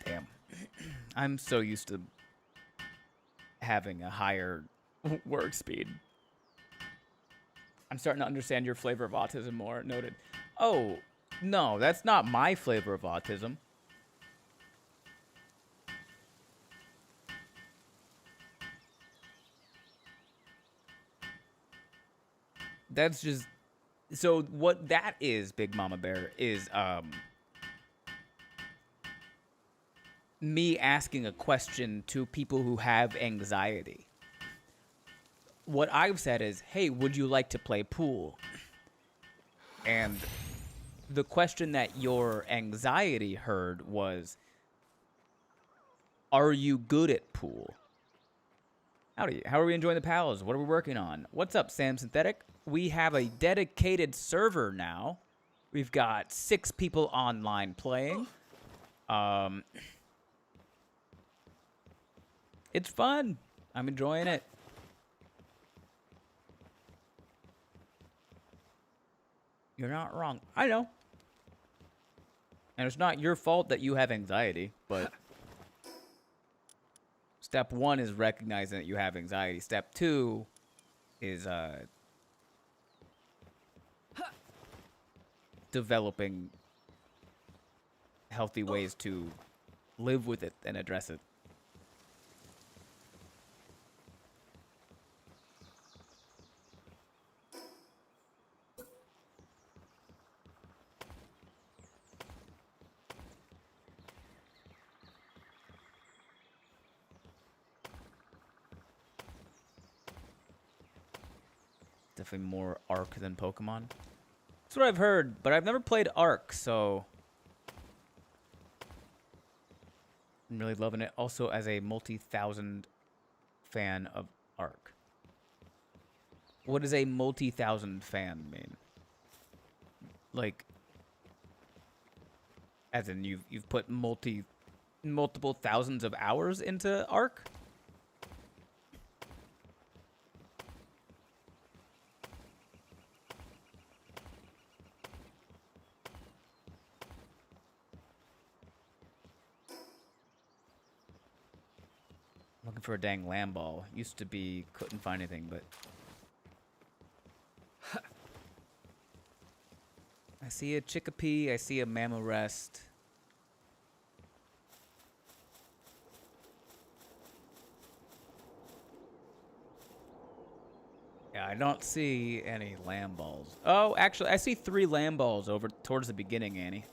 Damn. I'm so used to having a higher work speed. I'm starting to understand your flavor of autism more. Noted. Oh, no, that's not my flavor of autism. That's just so what that is, Big Mama Bear, is me asking a question to people who have anxiety. What I've said is, "Hey, would you like to play pool?" And the question that your anxiety heard was, "Are you good at pool?" Howdy. How are we enjoying the pals? What are we working on? What's up, Sam Synthetic? We have a dedicated server now. We've got 6 people online playing. It's fun. I'm enjoying it. You're not wrong. I know. And it's not your fault that you have anxiety, but step 1 is recognizing that you have anxiety. Step 2 is developing healthy ways to live with it and address it. Definitely more Ark than Pokemon. That's what I've heard, but I've never played Ark, so I'm really loving it. Also, as a multi-thousand fan of Ark. What does a multi-thousand fan mean? Like, as in you've put multiple thousands of hours into Ark? Looking for a dang lamb ball. Used to be, couldn't find anything, but I see a Chickapee, I see a Mammarest. Yeah, I don't see any lamb balls. Oh, actually, I see 3 lamb balls over towards the beginning, Annie.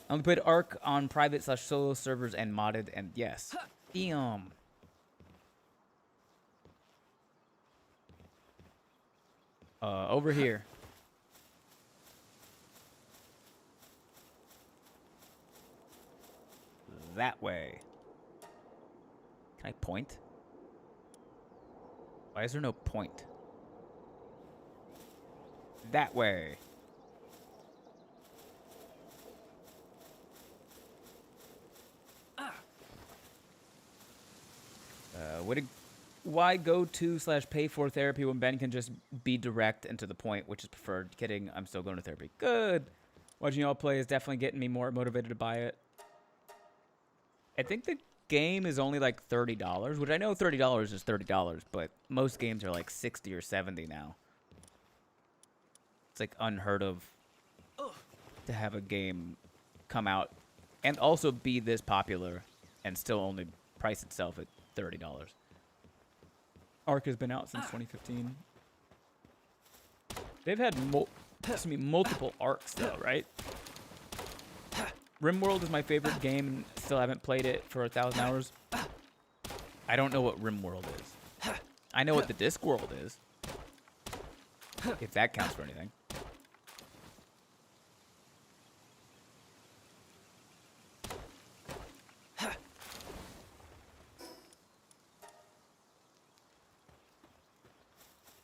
I only played Ark on private/solo servers and modded, and yes. Damn. Over here. That way. Can I point? Why is there no point? That way. Why go to / pay for therapy when Ben can just be direct and to the point, which is preferred? Kidding. I'm still going to therapy. Good. Watching y'all play is definitely getting me more motivated to buy it. I think the game is only like $30, which I know $30 is $30, but most games are like 60 or 70 now. It's like unheard of to have a game come out and also be this popular and still only price itself at $30. Ark has been out since 2015. They've had multiple Arks though, right? RimWorld is my favorite game and still haven't played it for 1,000 hours. I don't know what RimWorld is. I know what the Discworld is. If that counts for anything.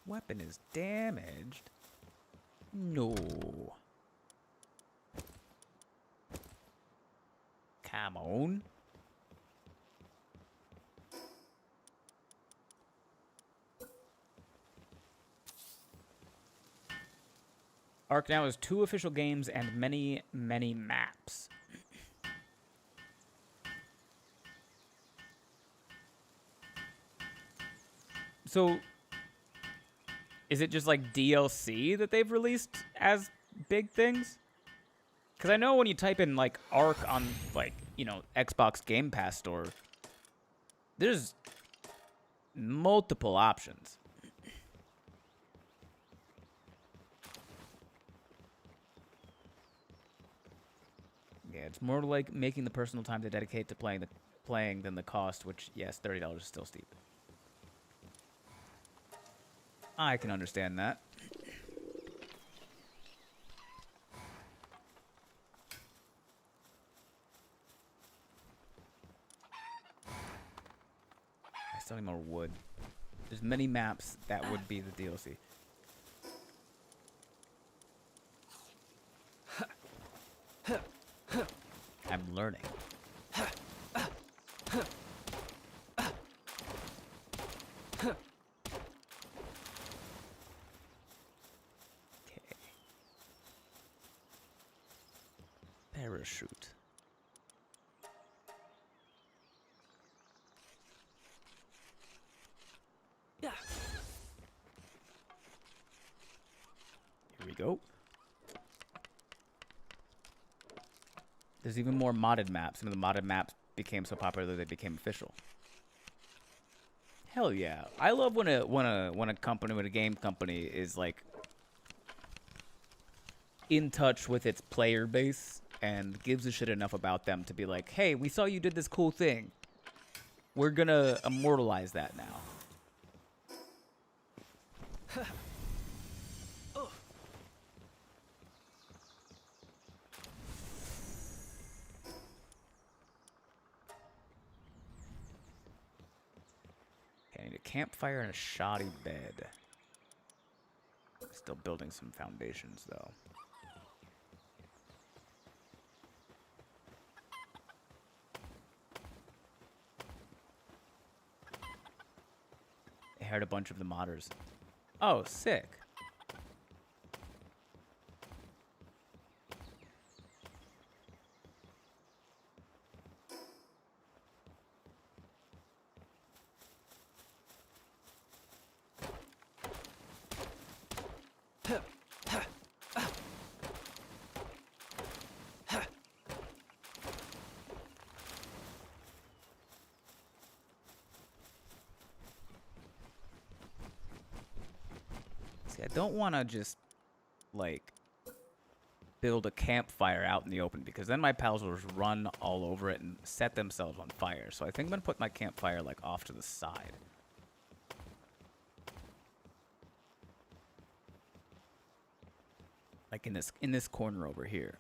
Weapon is damaged? No. Come on. Ark now has 2 official games and many, many maps. So, is it just like DLC that they've released as big things? Because I know when you type in like Ark on like, you know, Xbox Game Pass store, there's multiple options. Yeah, it's more like making the personal time to dedicate to playing than the cost, which yes, $30 is still steep. I can understand that. I still need more wood. There's many maps that would be the DLC. I'm learning. Parachute. Here we go. There's even more modded maps. Some of the modded maps became so popular that they became official. Hell yeah. I love when a game company is like in touch with its player base and gives a shit enough about them to be like, hey, we saw you did this cool thing. We're gonna immortalize that now. Okay, I need a campfire and a shoddy bed. Still building some foundations though. I heard a bunch of the modders. Oh, sick. I don't want to just, like, build a campfire out in the open, because then my pals will just run all over it and set themselves on fire. So I think I'm going to put my campfire, like, off to the side. Like in this corner over here.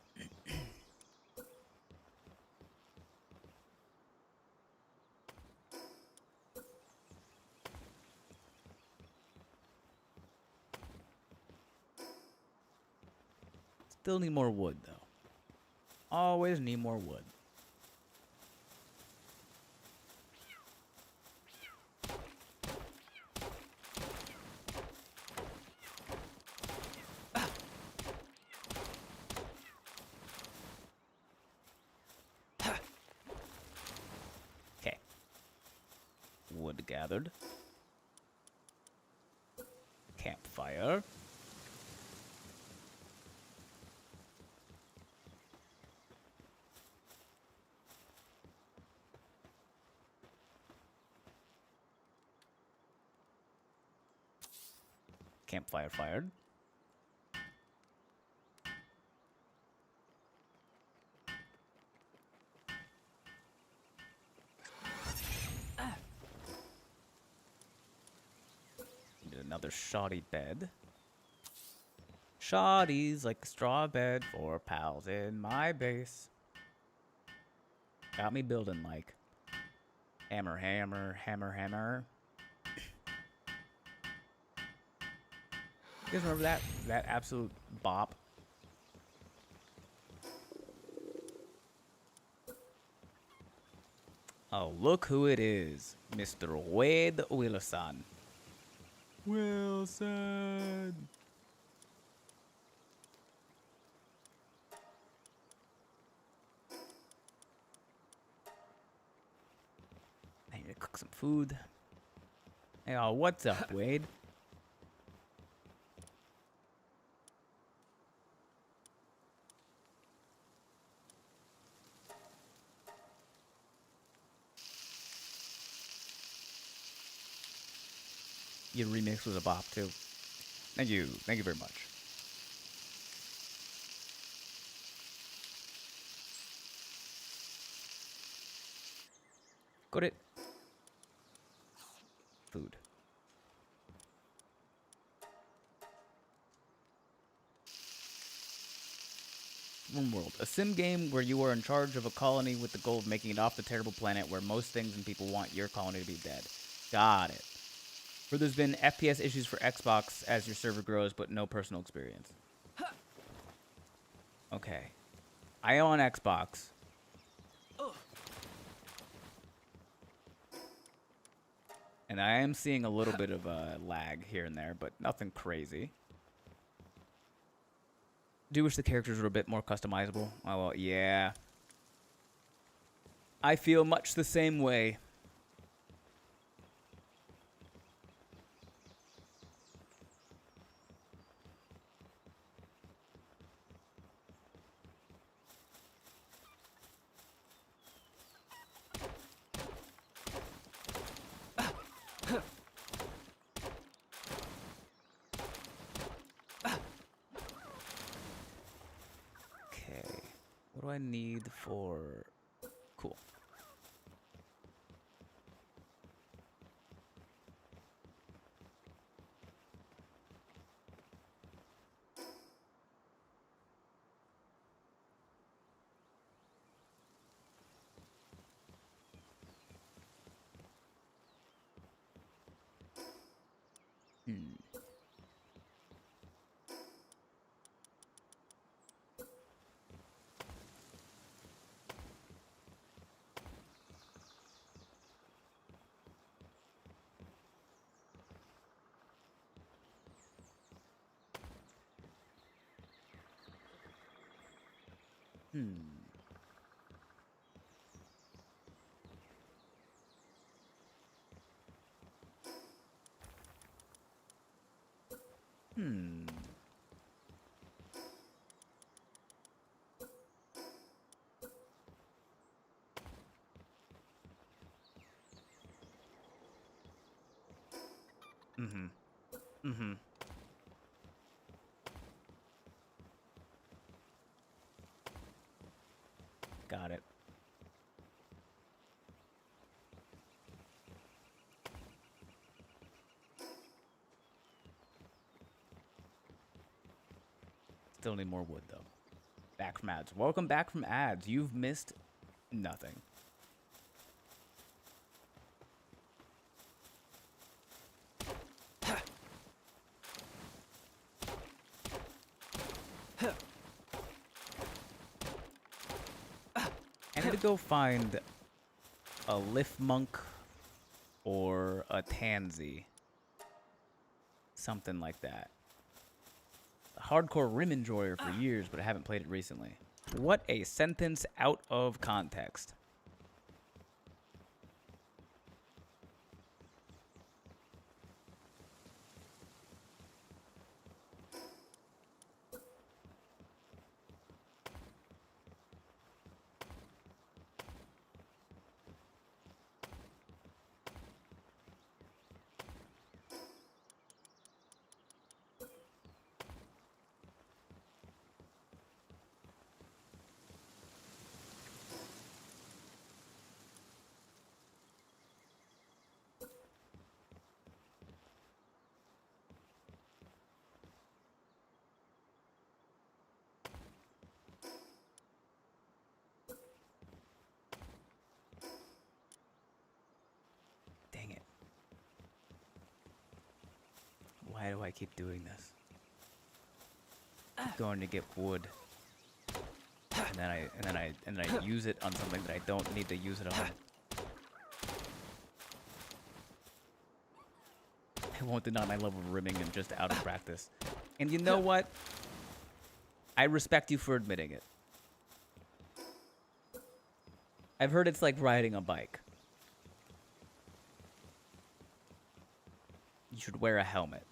Still need more wood, though. Always need more wood. gathered. Campfire. Campfire fired. Need another shoddy bed. Shoddy's like a straw bed for pals in my base. Got me building like hammer, hammer, hammer, hammer. You guys remember that? That absolute bop. Oh, look who it is. Mr. Wade Wilson. Wilson! I need to cook some food. Hey, oh, what's up, Wade? Your remix was a bop too. Thank you very much. Got it. Food. World, a sim game where you are in charge of a colony with the goal of making it off the terrible planet where most things and people want your colony to be dead. Got it. Where there's been FPS issues for Xbox as your server grows, but no personal experience. Okay. I own Xbox. And I am seeing a little bit of lag here and there, but nothing crazy. Do wish the characters were a bit more customizable. Oh, well, yeah. I feel much the same way. What do I need for... Cool. Got it. Still need more wood, though. Back from ads. Welcome back from ads. You've missed nothing. I need to go find a lift monk or a tansy. Something like that. A hardcore rim enjoyer for years, but I haven't played it recently. What a sentence out of context. I keep doing this. Keep going to get wood. And then I use it on something that I don't need to use it on. I won't deny my love of rimming and just out of practice. And you know what? I respect you for admitting it. I've heard it's like riding a bike. You should wear a helmet.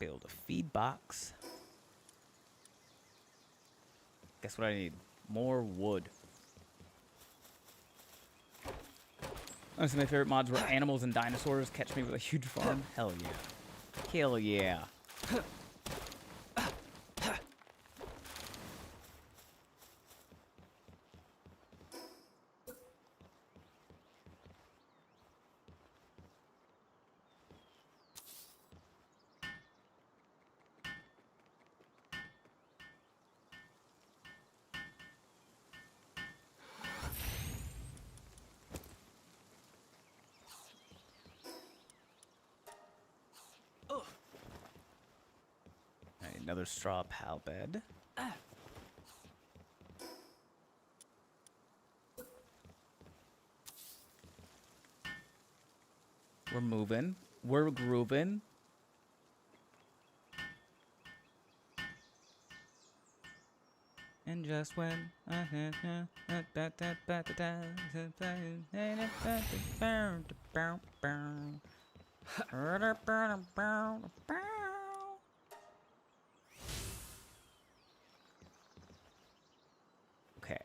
Build a feed box. Guess what I need? More wood. Honestly, my favorite mods were animals and dinosaurs. Catch me with a huge farm. Hell yeah. Hell yeah. Another straw pal bed. We're moving. We're grooving. And just when okay.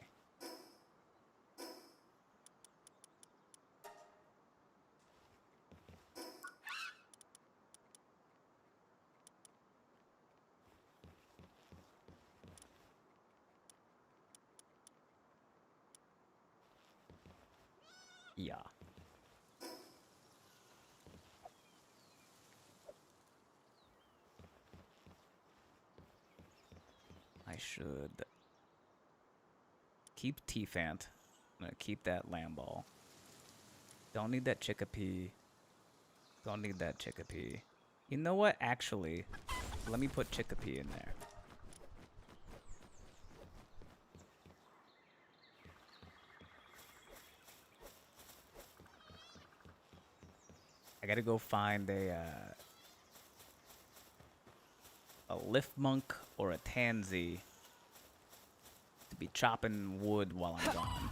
Yeah. I should keep T-Fant. I'm gonna keep that lamb ball. Don't need that chickpea. Don't need that chickpea. You know what? Actually, let me put chickpea in there. I gotta go find a lift monk or a tansy to be chopping wood while I'm gone.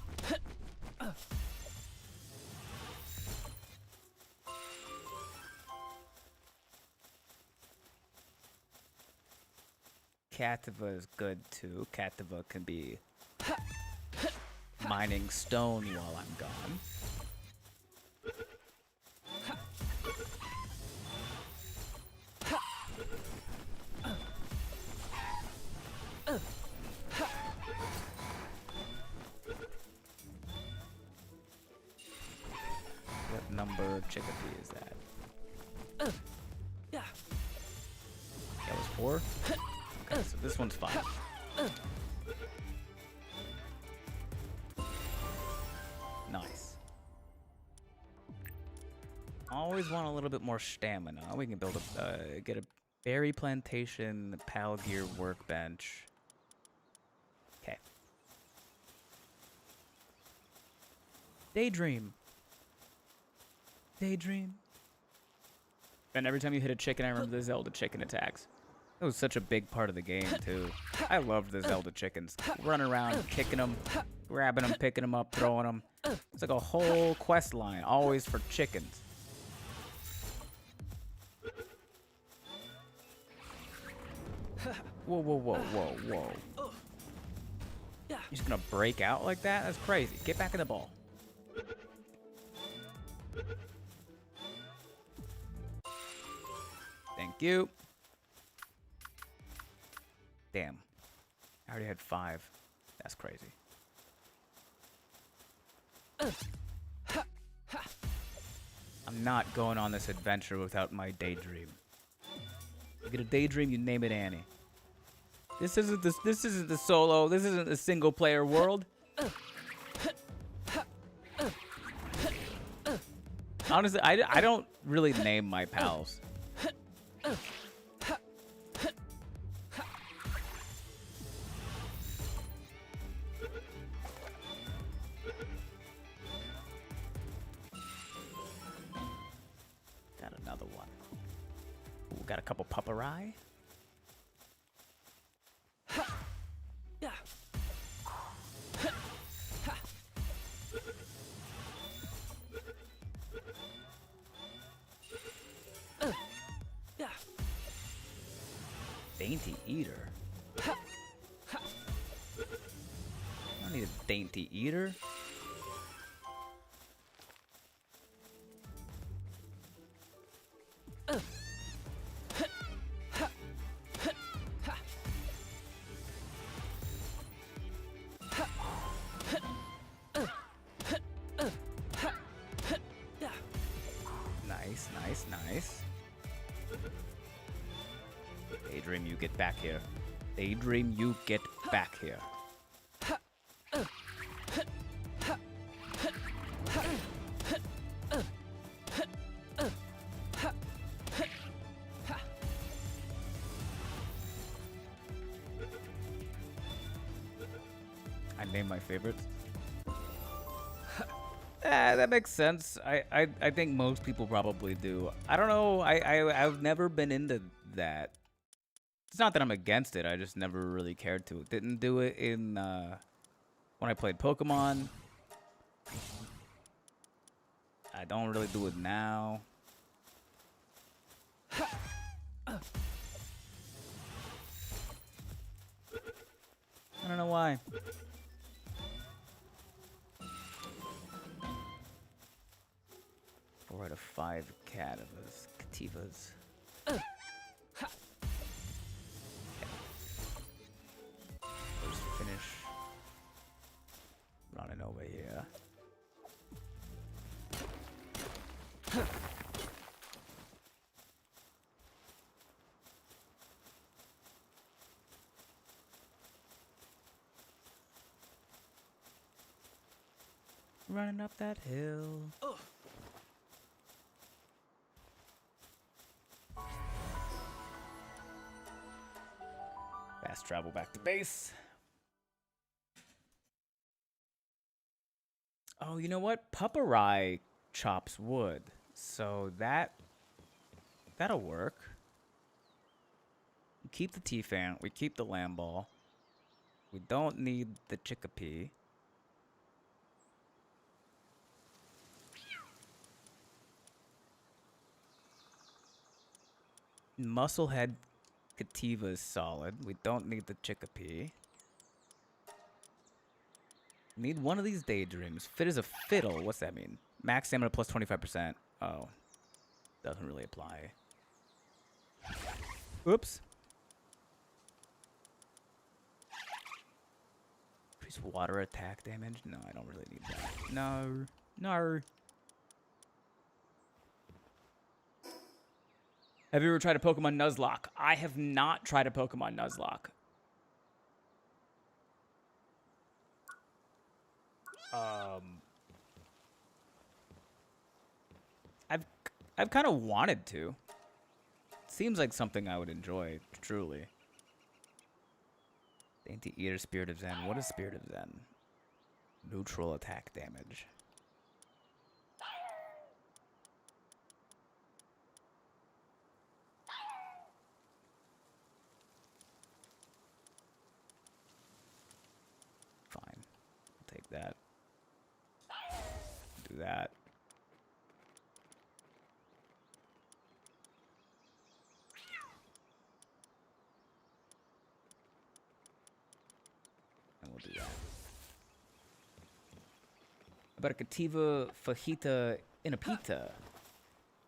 Kativa is good too. Kativa can be mining stone while I'm gone. What number chickpea is that? Yeah. That was 4? Okay, so this one's 5. Nice. Always want a little bit more stamina. We can build a get a berry plantation, pal gear workbench. Okay. Daydream. Daydream. And every time you hit a chicken, I remember the Zelda chicken attacks. That was such a big part of the game, too. I loved the Zelda chickens. Running around, kicking them, grabbing them, picking them up, throwing them. It's like a whole quest line, always for chickens. Whoa, whoa, whoa, whoa, whoa. You're just gonna break out like that? That's crazy. Get back in the ball. Thank you. Damn. I already had 5. That's crazy. I'm not going on this adventure without my daydream. You get a daydream, you name it Annie. This isn't the solo. This isn't the single player world. Honestly, I don't really name my pals. Got another one. Ooh, got a couple pupperai. Dainty eater. I don't need a dainty eater. Nice, nice, nice. Daydream, you get back here. Daydream, you get back here. I named my favorites. That makes sense. I think most people probably do. I don't know. I've never been into that. It's not that I'm against it. I just never really cared to. Didn't do it in when I played Pokemon. I don't really do it now. I don't know why. 4 out of 5 Cativas. First finish. Running over here. Running up that hill. Fast travel back to base. Oh, you know what? Pupperai chops wood. So that'll work. We keep the T-Fan. We keep the Lamb Ball. We don't need the Chickapee. Musclehead Cativa is solid. We don't need the Chickapee. Need one of these daydreams. Fit as a fiddle. What's that mean? Max stamina plus 25%. Oh. Doesn't really apply. Oops. Increase water attack damage? No, I don't really need that. No. No. Have you ever tried a Pokemon Nuzlocke? I have not tried a Pokemon Nuzlocke. I've kind of wanted to. Seems like something I would enjoy, truly. Dainty Eater, Spirit of Zen. What is Spirit of Zen? Neutral attack damage. Fine. I'll take that. Do that. And we'll do that. About a Cativa, Fajita, and a pita.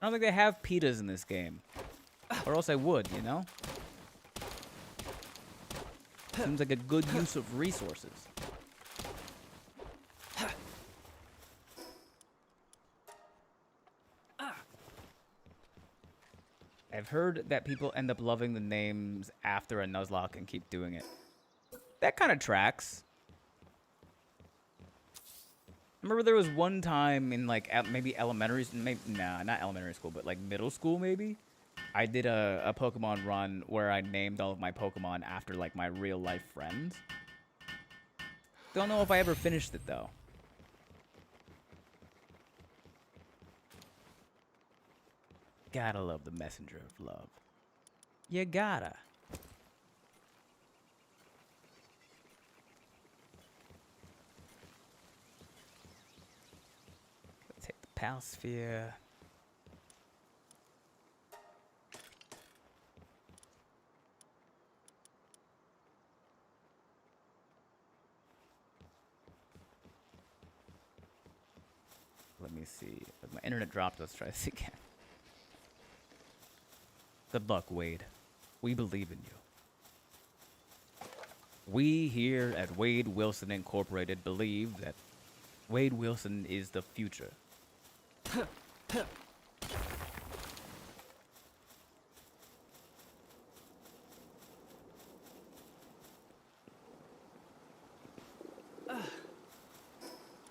I don't think they have pitas in this game. Or else I would, you know? Seems like a good use of resources. I've heard that people end up loving the names after a Nuzlocke and keep doing it. That kind of tracks. Remember there was one time in like maybe nah, not elementary school, but like middle school maybe? I did a Pokemon run where I named all of my Pokemon after like my real life friends. Don't know if I ever finished it though. Gotta love the messenger of love. You gotta. Let's hit the Palsphere. Let me see. If my internet dropped, let's try this again. Good luck, Wade. We believe in you. We here at Wade Wilson Incorporated believe that Wade Wilson is the future.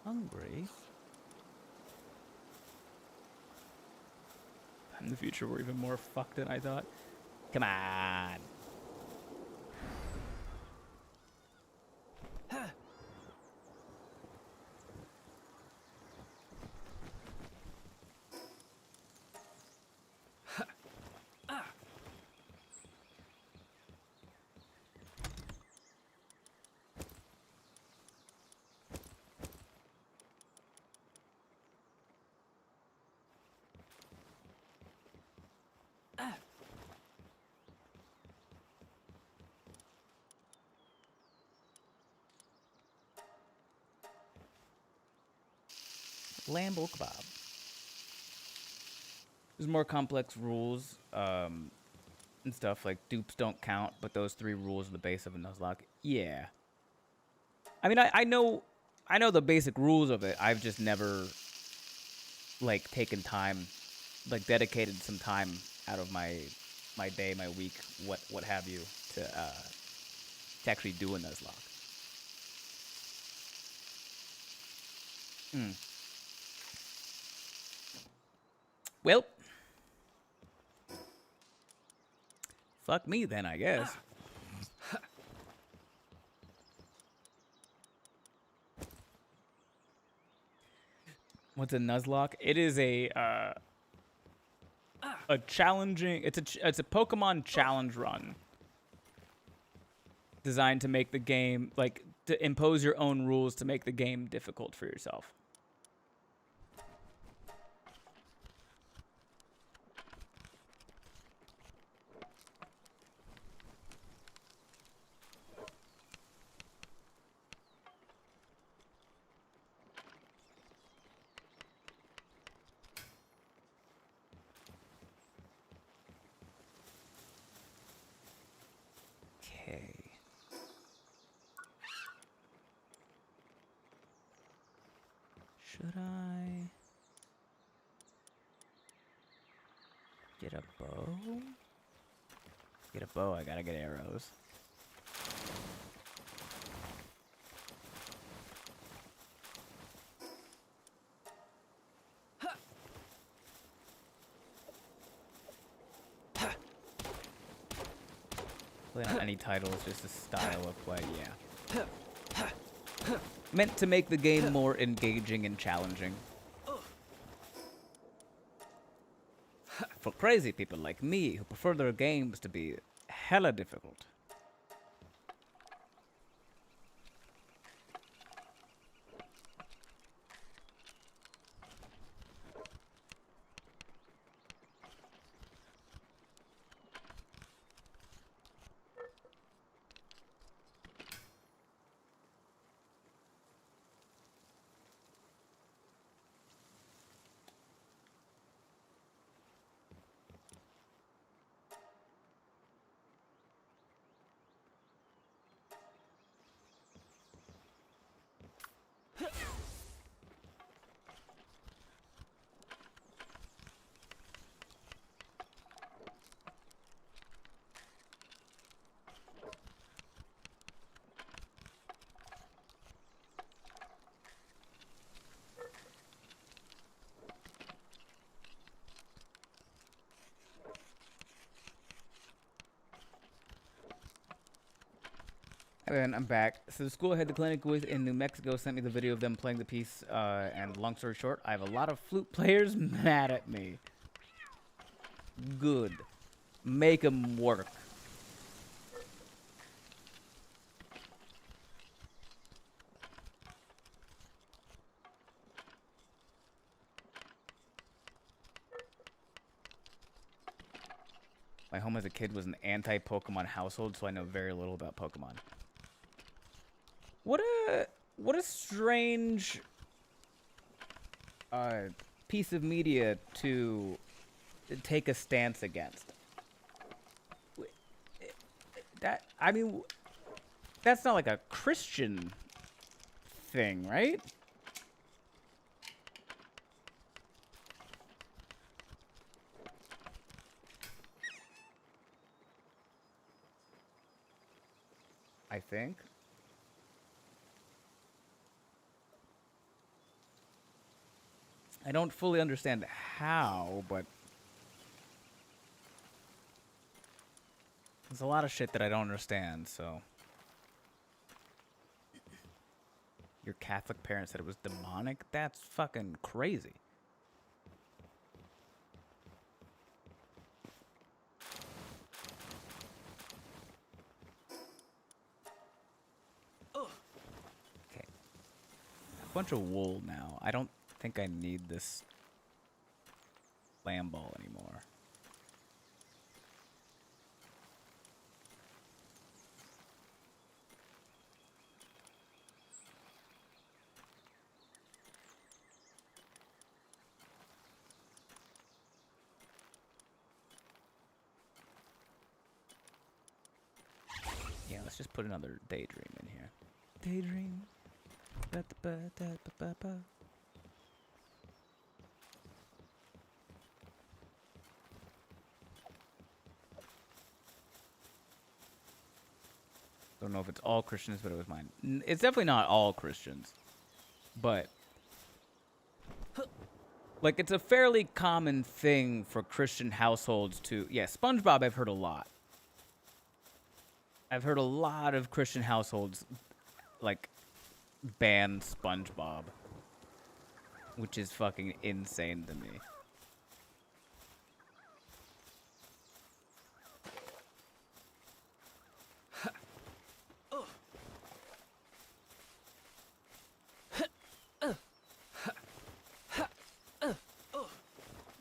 Hungry? In the future, we're even more fucked than I thought. Come on. Lambo kebab. There's more complex rules and stuff like dupes don't count, but those 3 rules are the base of a Nuzlocke. Yeah. I mean, I know the basic rules of it. I've just never like taken time, like dedicated some time out of my day, my week, what have you, to actually do a Nuzlocke. Well, fuck me then, I guess. What's a Nuzlocke? It is a challenging. It's a Pokemon challenge run designed to make the game like to impose your own rules to make the game difficult for yourself. Should I get a bow? Get a bow, I gotta get arrows. Play on any title, it's just a style of play, yeah. Meant to make the game more engaging and challenging. For crazy people like me who prefer their games to be hella difficult. And I'm back. So the school I had the clinic with in New Mexico sent me the video of them playing the piece, and long story short, I have a lot of flute players mad at me. Good. Make them work. My home as a kid was an anti-Pokemon household, so I know very little about Pokemon. What a strange piece of media to take a stance against. That, I mean, that's not like a Christian thing, right? I think. I don't fully understand how, but there's a lot of shit that I don't understand, so. Your Catholic parents said it was demonic? That's fucking crazy. Okay. A bunch of wool now. I don't think I need this lamb ball anymore. Yeah, let's just put another daydream in here. Daydream. Ba-da-ba-da-ba-ba-ba. Don't know if it's all Christians, but it was mine. It's definitely not all Christians. But, like, it's a fairly common thing for Christian households to... Yeah, SpongeBob I've heard a lot. I've heard a lot of Christian households, like, ban SpongeBob. Which is fucking insane to me.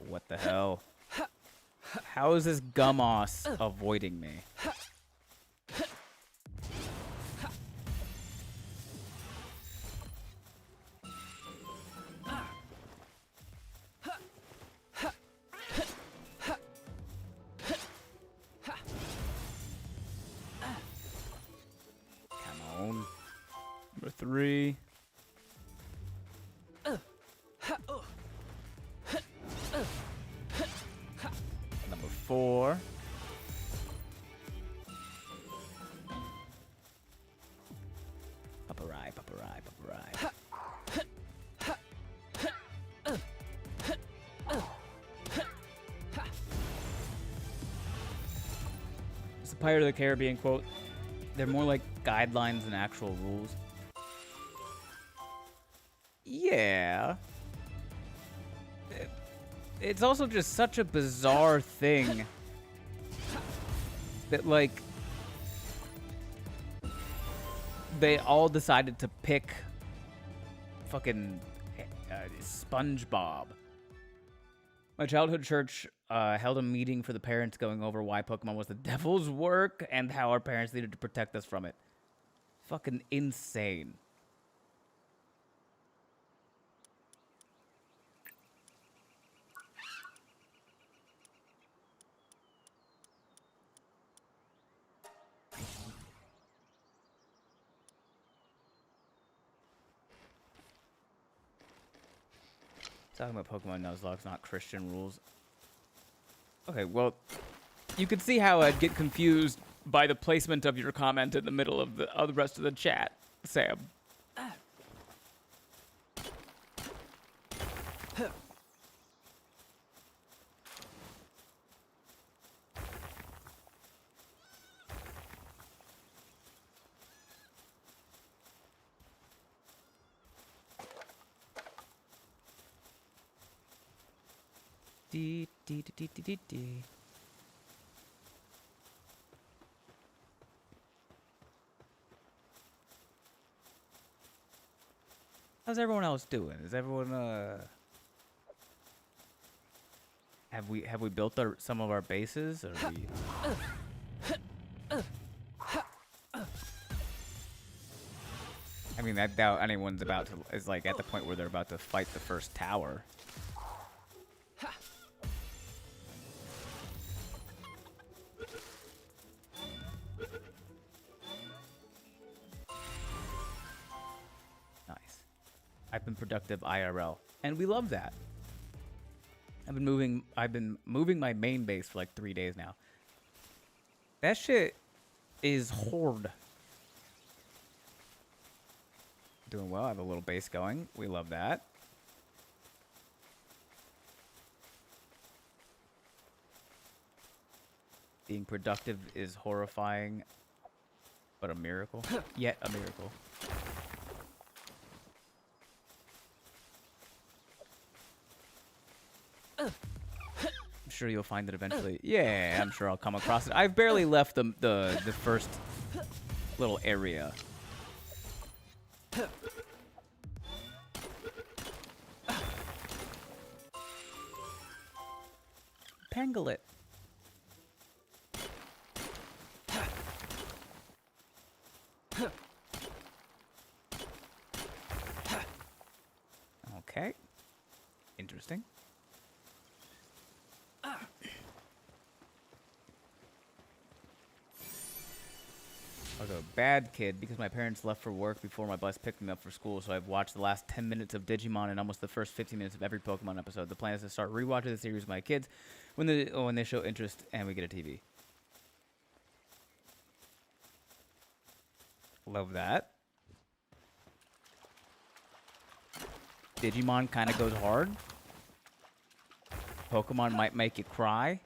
What the hell? How is this Gummoss avoiding me? Come on. Number 3. Number 4. Paparai, paparai, paparai. It's the Pirate of the Caribbean quote. They're more like guidelines than actual rules. Yeah. It's also just such a bizarre thing that, like, they all decided to pick fucking SpongeBob. My childhood church held a meeting for the parents going over why Pokemon was the devil's work and how our parents needed to protect us from it. Fucking insane. Talking about Pokemon Nuzlocke's not Christian rules. Okay, well, you can see how I'd get confused by the placement of your comment in the middle of the rest of the chat, Sam. Dee, dee, dee, dee, dee, dee, dee. How's everyone else doing? Is everyone have we built some of our bases? Or are we... I mean, I doubt anyone's is like at the point where they're about to fight the first tower. Nice. I've been productive IRL, and we love that. I've been moving my main base for like 3 days now. That shit is horde. Doing well. I have a little base going. We love that. Being productive is horrifying, but a miracle. Yet a miracle. I'm sure you'll find it eventually. Yeah, I'm sure I'll come across it. I've barely left the first little area. Pangle it. Okay. Interesting. I was a bad kid because my parents left for work before my bus picked me up for school, so I've watched the last 10 minutes of Digimon and almost the first 15 minutes of every Pokemon episode. The plan is to start rewatching the series with my kids when they show interest and we get a TV. Love that. Digimon kind of goes hard. Pokemon might make you cry.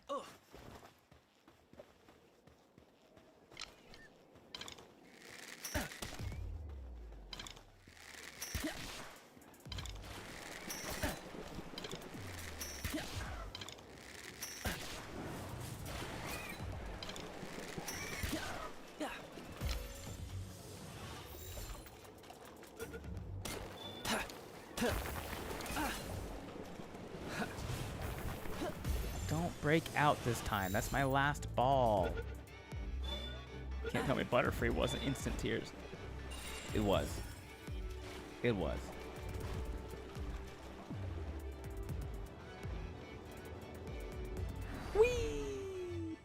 Don't break out this time. That's my last ball. Can't tell me Butterfree wasn't instant tears. It was. It was. Whee!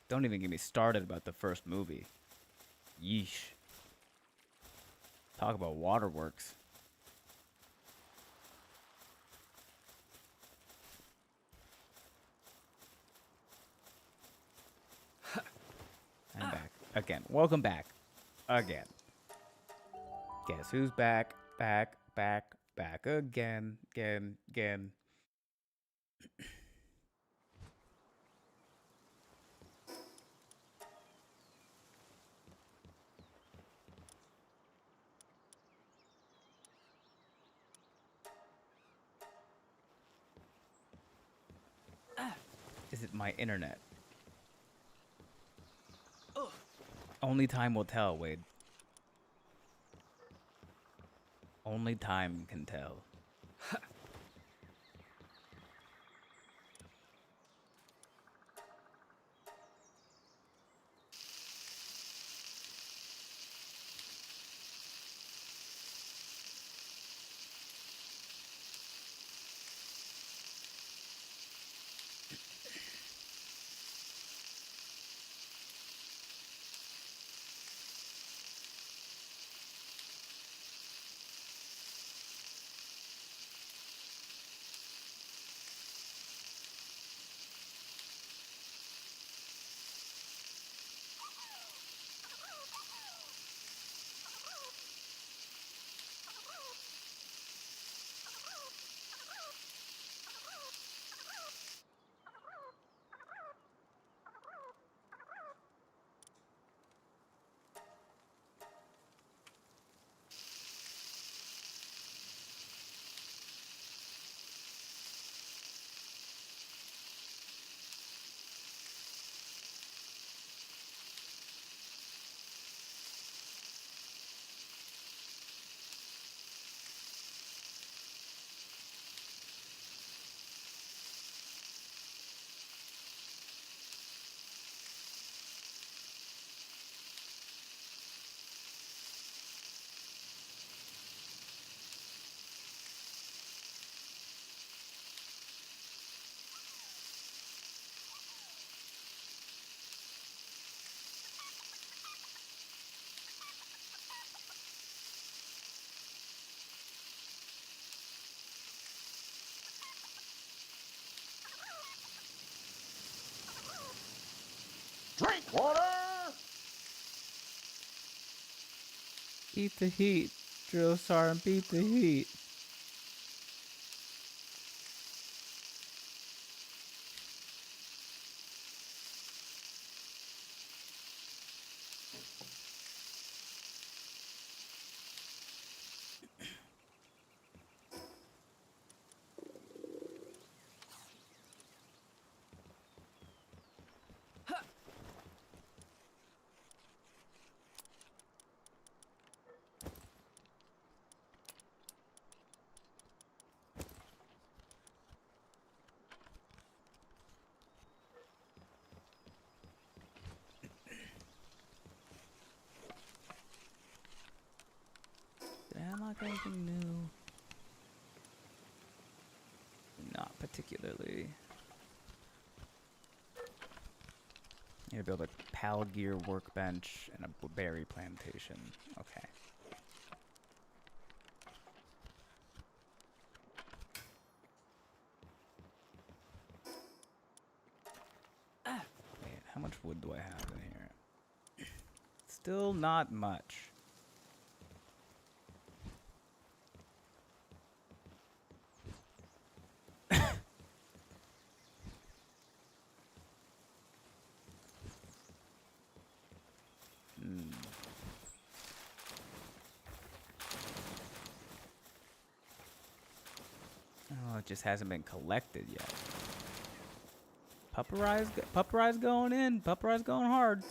Don't even get me started about the first movie. Yeesh. Talk about waterworks. I'm back. Again. Welcome back. Again. Guess who's back? Back again. Again. Is it my internet? Only time will tell, Wade. Only time can tell. Beat the heat. Drill sergeant, beat the heat. Did I unlock anything new? Not particularly. Need to build a pal gear workbench and a berry plantation. Okay. Wait, how much wood do I have in here? Still not much. Oh, it just hasn't been collected yet. Pupperize going in. Pupperize going hard.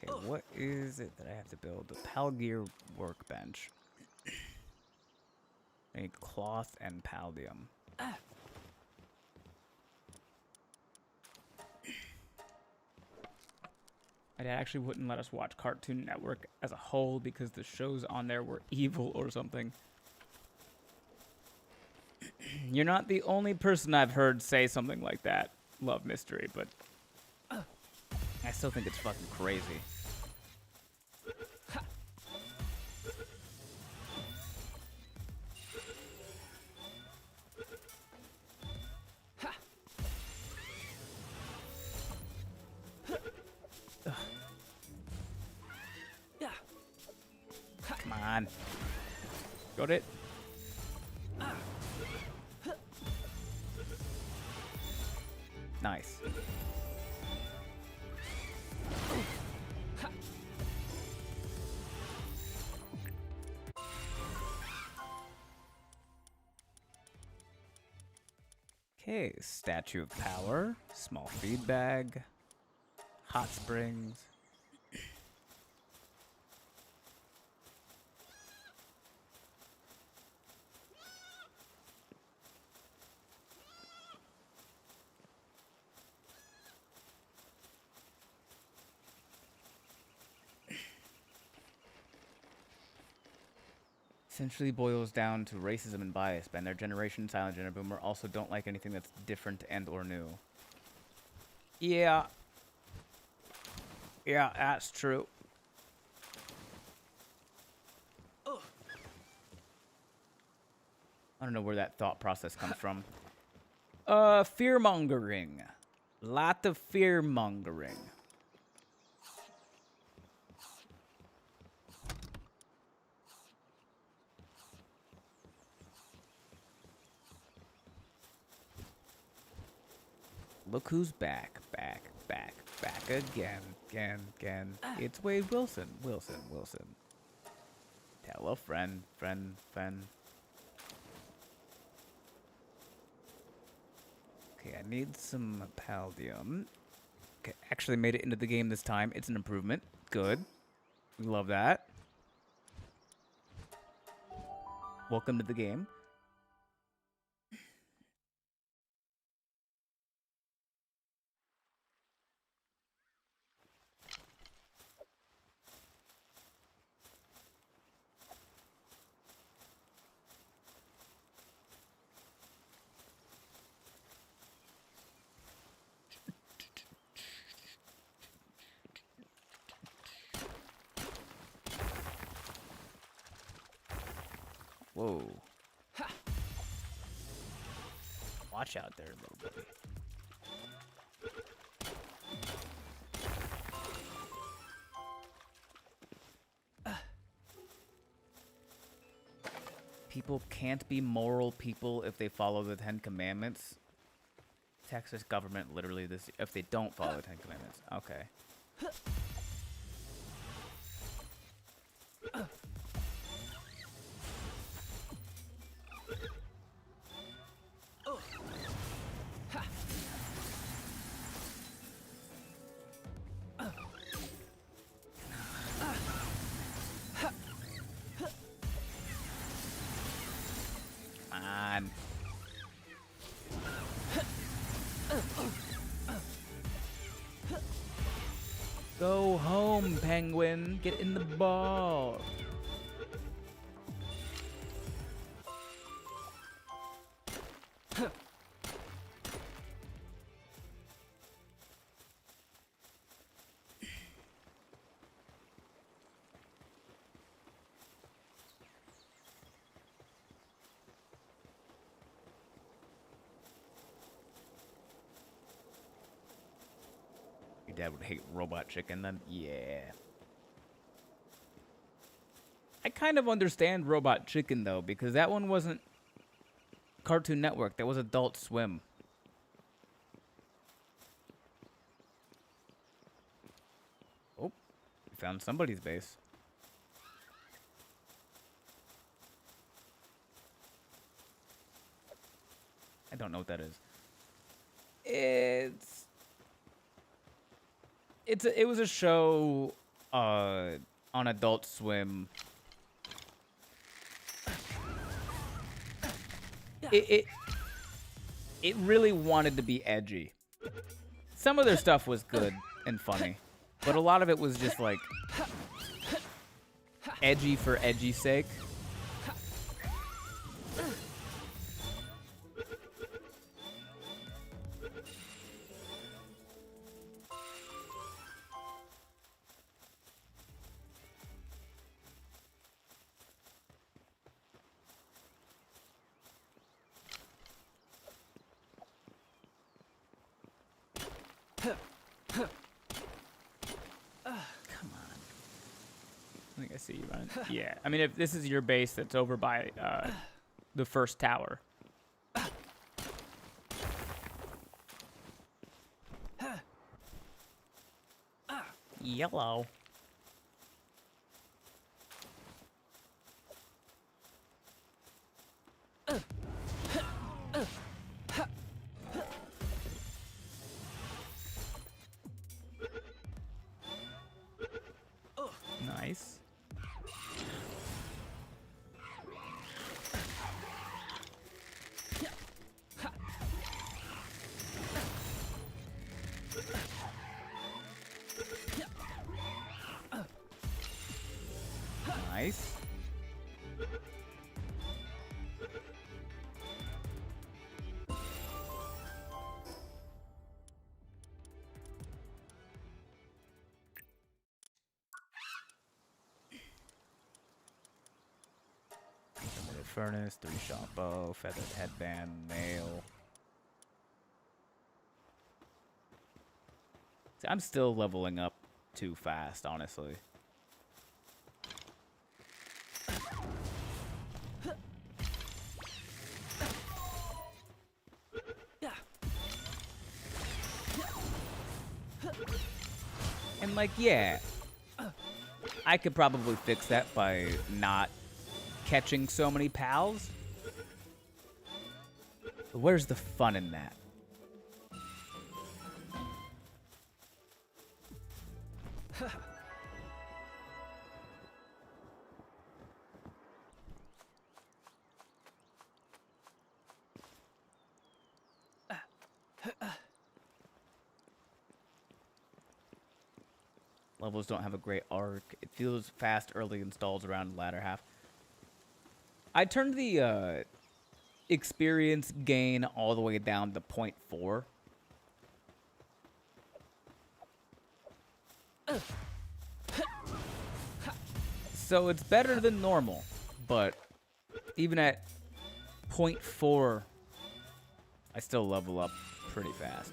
Okay, what is it that I have to build? A pal gear workbench. I need cloth and paldium. It actually wouldn't let us watch Cartoon Network as a whole because the shows on there were evil or something. You're not the only person I've heard say something like that, Love Mystery, but I still think it's fucking crazy. Come on. Got it? Nice. Okay, Statue of Power, small feed bag, hot springs. Essentially boils down to racism and bias. Ben, their generation, Silent Gen, Boomer also don't like anything that's different and or new. Yeah. Yeah, that's true. I don't know where that thought process comes from. Fear-mongering. Lot of fear-mongering. Look who's back, back again. It's Wade Wilson. Tell a friend. Okay, I need some Paldium. Okay, actually made it into the game this time. It's an improvement. Good. We love that. Welcome to the game. Whoa. Watch out there, little buddy. People can't be moral people if they follow the 10 Commandments. Texas government literally this if they don't follow the 10 Commandments. Okay. On. Go home, penguin. Get in the ball. Your dad would hate Robot Chicken then? Yeah. I kind of understand Robot Chicken though, because that one wasn't Cartoon Network, that was Adult Swim. Oh, we found somebody's base. I don't know what that is. It was a show on Adult Swim. It really wanted to be edgy. Some of their stuff was good and funny, but a lot of it was just like edgy for edgy's sake. Come on. I think I see you running. Yeah. I mean, if this is your base that's over by the first tower. Yellow. Nice. Nice. Limited furnace, 3-shot bow, feathered headband, nail. See, I'm still leveling up too fast, honestly. And like, yeah, I could probably fix that by not catching so many pals. But where's the fun in that? Levels don't have a great arc. It feels fast early and stalls around the latter half. I turned the experience gain all the way down to 0.4. So it's better than normal, but even at 0.4, I still level up pretty fast.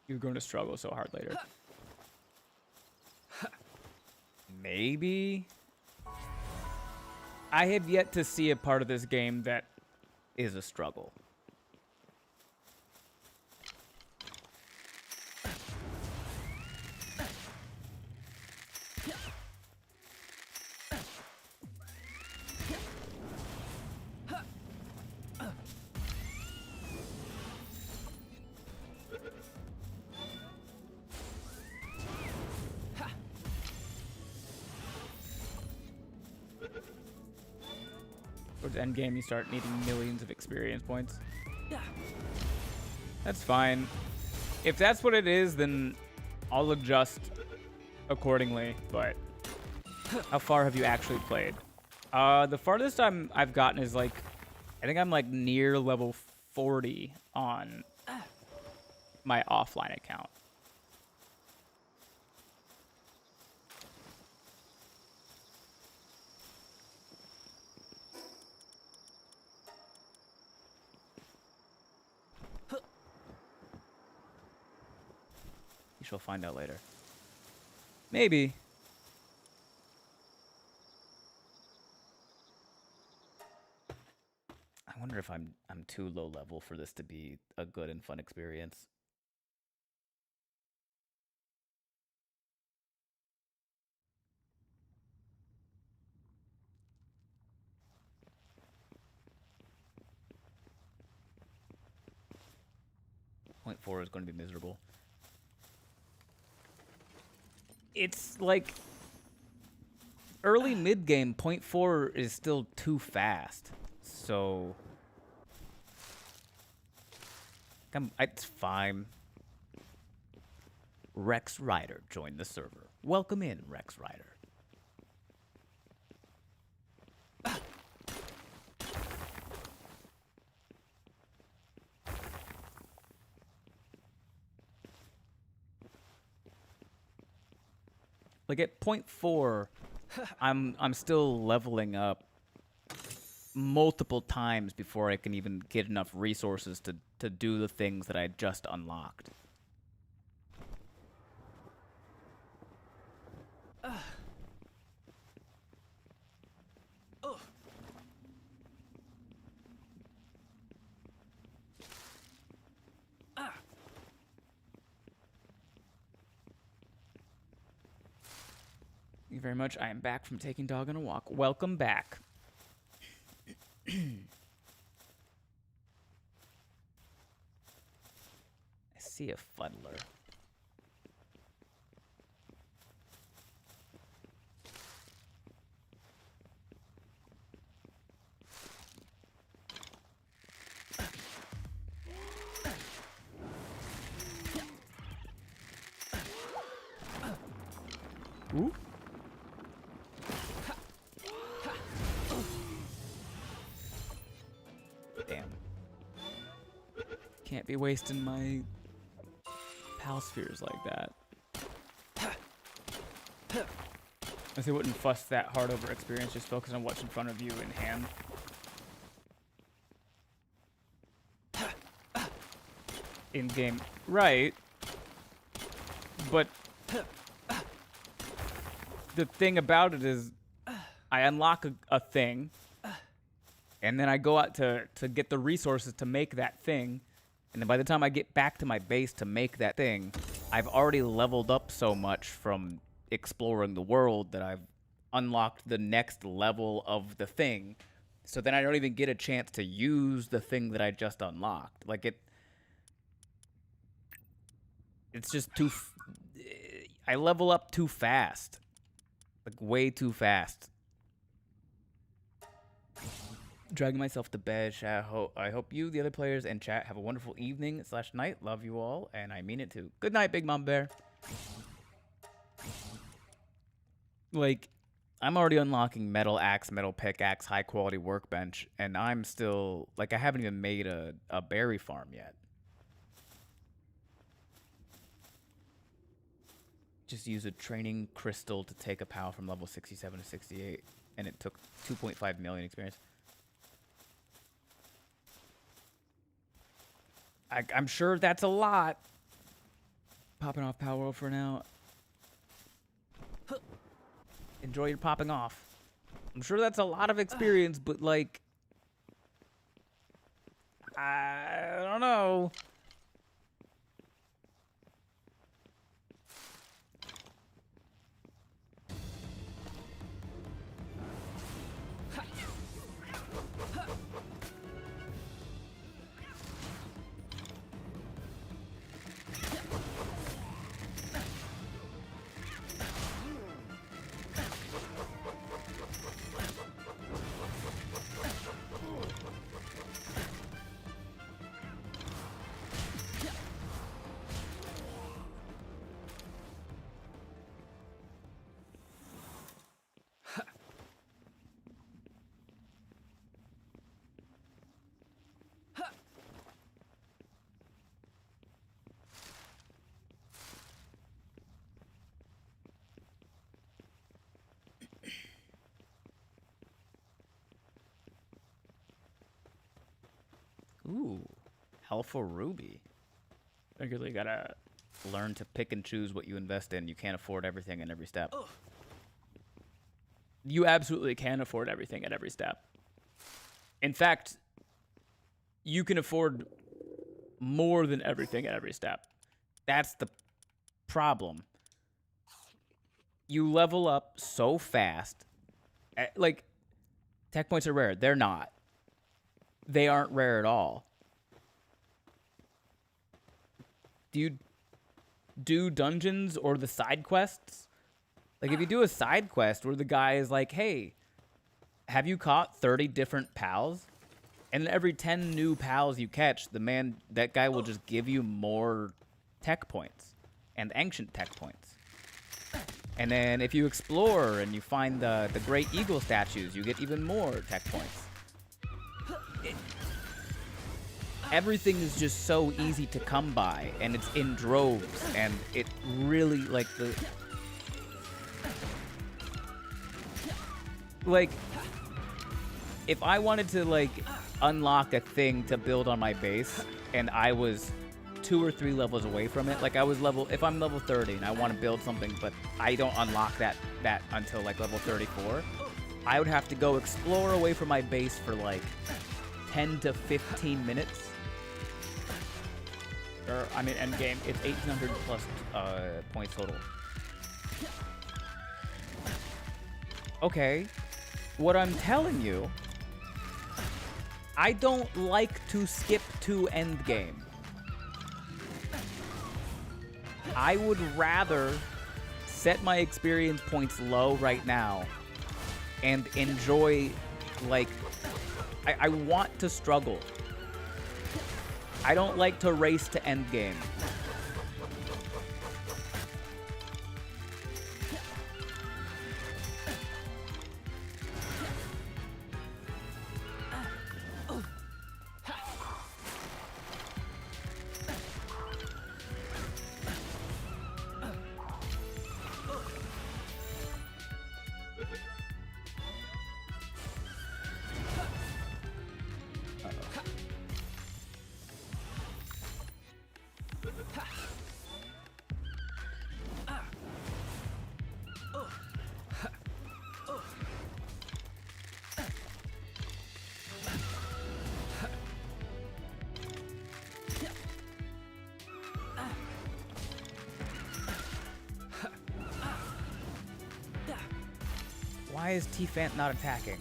You're going to struggle so hard later. Maybe. I have yet to see a part of this game that is a struggle. Towards end game, you start needing millions of experience points. That's fine. If that's what it is, then I'll adjust accordingly. But how far have you actually played? The farthest I've gotten is like, I think I'm like near level 40 on my offline account. You shall find out later. Maybe. I wonder if I'm too low level for this to be a good and fun experience. Point 4 is going to be miserable. It's like early mid game. 0.4 is still too fast, so it's fine. Rex Ryder joined the server. Welcome in, Rex Ryder. Like at 0.4, I'm still leveling up multiple times before I can even get enough resources to do the things that I just unlocked. Thank you very much. I am back from taking dog on a walk. Welcome back. I see a fuddler. Ooh. Damn. Can't be wasting my pal spheres like that. I guess I wouldn't fuss that hard over experience, just focus on what's in front of you in hand. In game, right? But the thing about it is, I unlock a thing, and then I go out to get the resources to make that thing, and then by the time I get back to my base to make that thing, I've already leveled up so much from exploring the world that I've unlocked the next level of the thing, So then I don't even get a chance to use the thing that I just unlocked. Like it's just too. I level up too fast, like way too fast. Dragging myself to bed. Chat. I hope you, the other players, and chat have a wonderful evening / night. Love you all, and I mean it too. Good night, Big Mom Bear. Like, I'm already unlocking metal axe, metal pickaxe, high quality workbench, and I'm still like I haven't even made a berry farm yet. Just use a training crystal to take a POW from level 67 to 68, and it took 2.5 million experience. I'm sure that's a lot. Popping off Palworld for now. Enjoy your popping off. I'm sure that's a lot of experience, but like, I don't know. Ooh, Alpha Ruby. I really gotta learn to pick and choose what you invest in. You can't afford everything in every step. You absolutely can afford everything at every step. In fact, you can afford more than everything at every step. That's the problem. You level up so fast. Like, tech points are rare. They're not. They aren't rare at all. Do you do dungeons or the side quests? Like, if you do a side quest where the guy is like, hey, have you caught 30 different pals? And every 10 new pals you catch, that guy will just give you more tech points and ancient tech points. And then if you explore and you find the great eagle statues, you get even more tech points. Everything is just so easy to come by, and it's in droves, and it really, like, if I wanted to, like, unlock a thing to build on my base, and I was 2 or 3 levels away from it, like, if I'm level 30 and I want to build something, but I don't unlock that until, like, level 34, I would have to go explore away from my base for, like, 10 to 15 minutes. Or, I mean, end game. It's 1,800 plus points total. Okay. What I'm telling you, I don't like to skip to end game. I would rather set my experience points low right now and enjoy, like, I want to struggle. I don't like to race to end game. Why is T-Fant not attacking?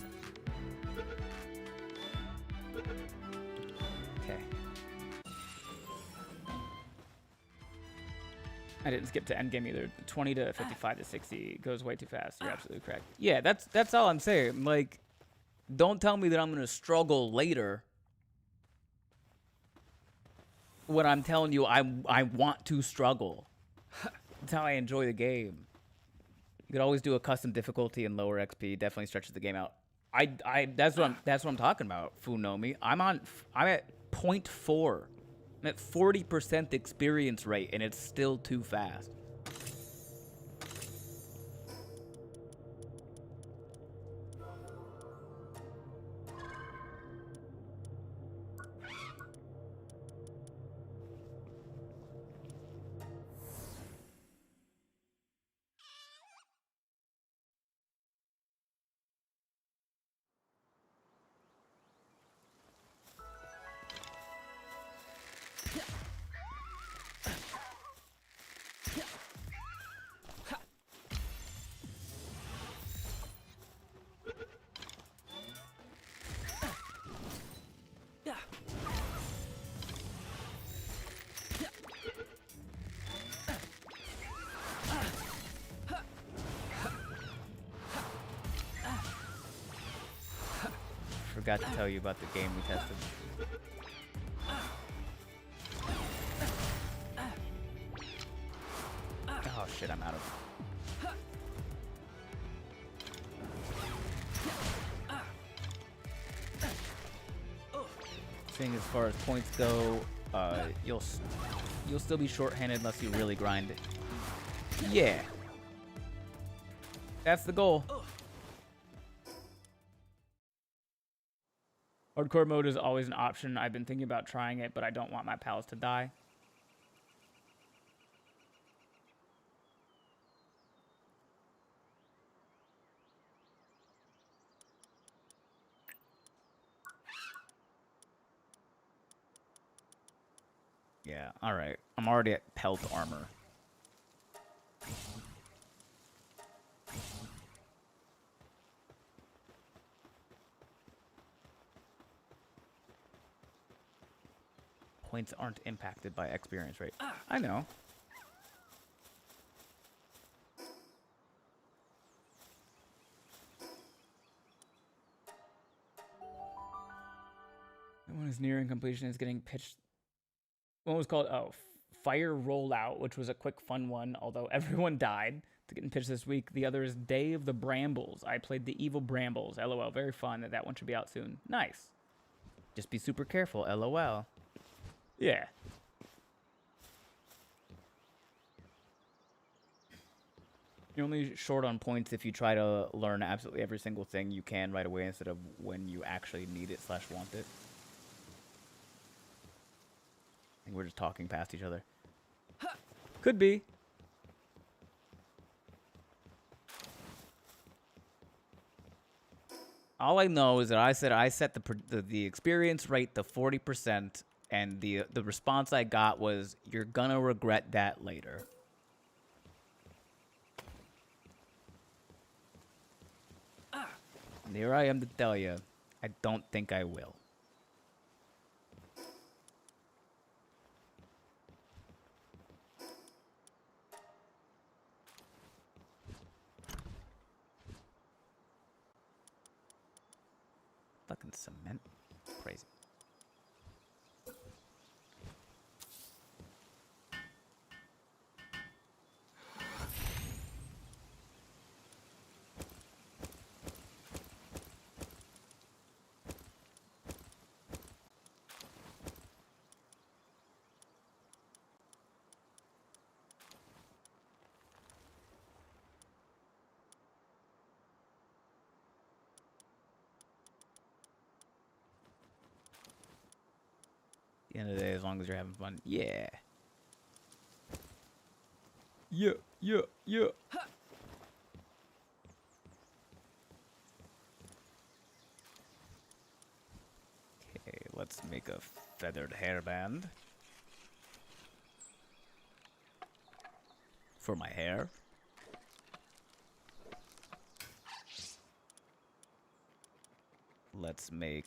Okay. I didn't skip to endgame either. 20 to 55 to 60 goes way too fast. You're absolutely correct. Yeah, that's all I'm saying. Like, don't tell me that I'm gonna struggle later when I'm telling you I want to struggle. That's how I enjoy the game. You could always do a custom difficulty and lower XP. Definitely stretches the game out. That's what I'm talking about. Funomi. I'm at 0.4. I'm at 40% experience rate, and it's still too fast. Forgot to tell you about the game we tested. Oh shit, I'm out of. Seeing as far as points go, you'll still be short-handed unless you really grind it. Yeah, that's the goal. Hardcore mode is always an option. I've been thinking about trying it, but I don't want my pals to die. Yeah, alright. I'm already at pelt armor. Points aren't impacted by experience rate. I know. One is nearing completion is getting pitched. One was called Fire Rollout, which was a quick fun one, although everyone died. To getting pitched this week. The other is Day of the Brambles. I played the Evil Brambles. LOL. Very fun. That one should be out soon. Nice. Just be super careful. LOL. Yeah. You're only short on points if you try to learn absolutely every single thing you can right away instead of when you actually need it / want it. I think we're just talking past each other. Could be. All I know is that I set the experience rate to 40%, and the response I got was, "You're gonna regret that later." And here I am to tell you, I don't think I will. Fucking cement. Crazy. At the end of the day, as long as you're having fun. Yeah. Yeah, yeah, yeah. Okay, let's make a feathered hairband. For my hair. Let's make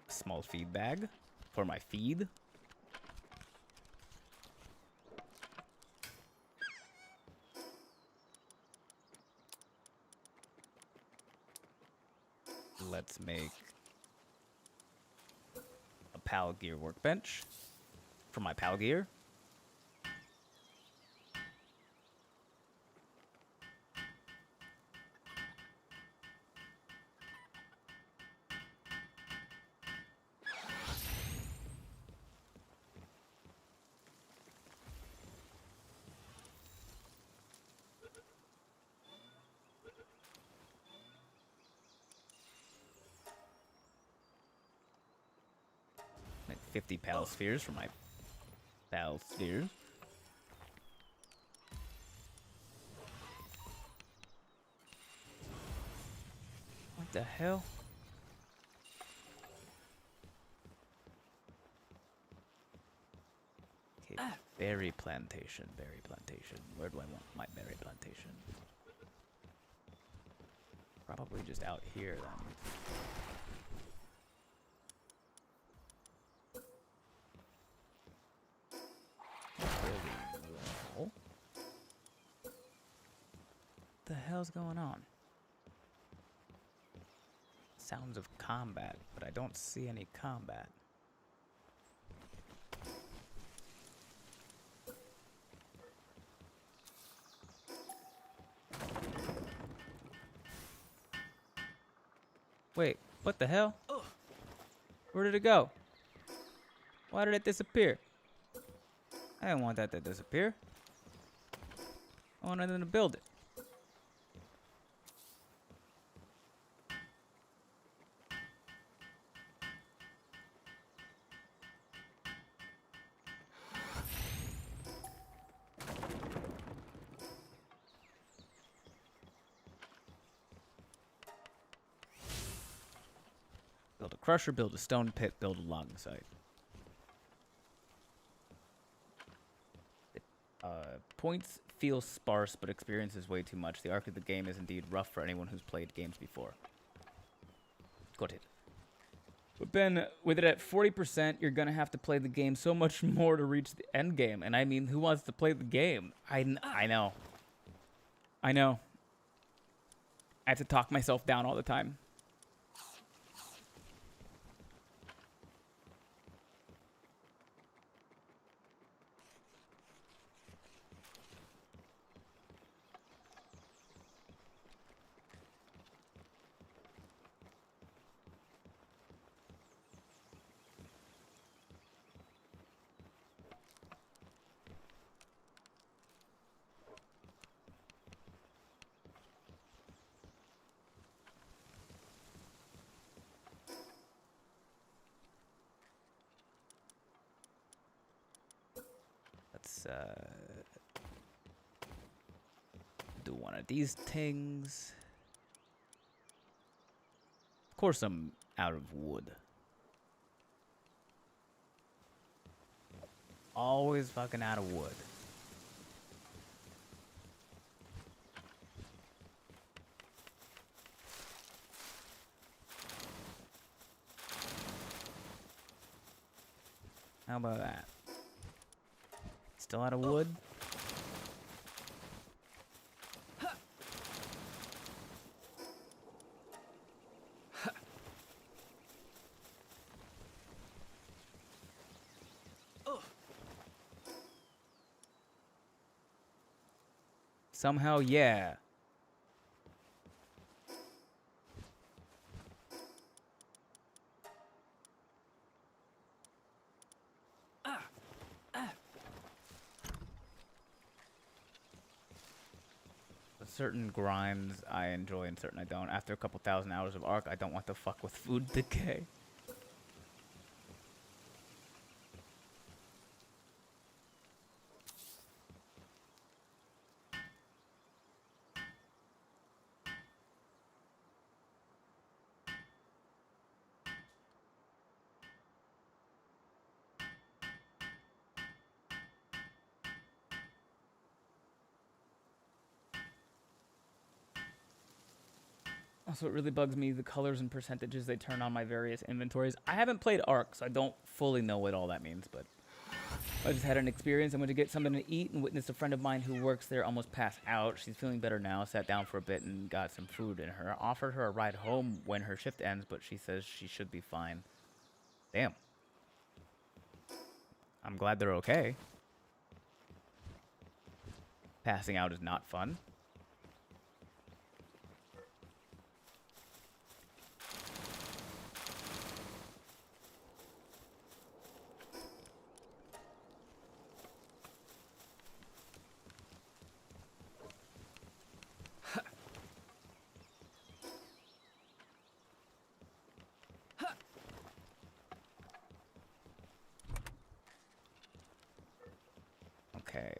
a small feed bag for my feed. Let's make a Pal Gear workbench for my Pal Gear. Make 50 Pal Spheres for my Pal Spheres. What the hell? Okay, berry plantation, berry plantation. Where do I want my berry plantation? Probably just out here then. What the hell's going on? Sounds of combat, but I don't see any combat. Wait, what the hell? Where did it go? Why did it disappear? I didn't want that to disappear. I wanted them to build it. Build a crusher, build a stone pit, build a logging site. Points feel sparse, but experience is way too much. The arc of the game is indeed rough for anyone who's played games before. Got it. But Ben, with it at 40%, you're gonna have to play the game so much more to reach the end game. And I mean, who wants to play the game? I know. I know. I have to talk myself down all the time. Let's do one of these things. Of course I'm out of wood. Always fucking out of wood. How about that? Still out of wood? Somehow, yeah. Certain grinds I enjoy and certain I don't. After a couple thousand hours of Ark, I don't want to fuck with food decay. Also, it really bugs me the colors and percentages they turn on my various inventories. I haven't played Ark, so I don't fully know what all that means, but I just had an experience. I went to get something to eat and witnessed a friend of mine who works there almost pass out. She's feeling better now, sat down for a bit and got some food in her. Offered her a ride home when her shift ends, but she says she should be fine. Damn. I'm glad they're okay. Passing out is not fun. Okay.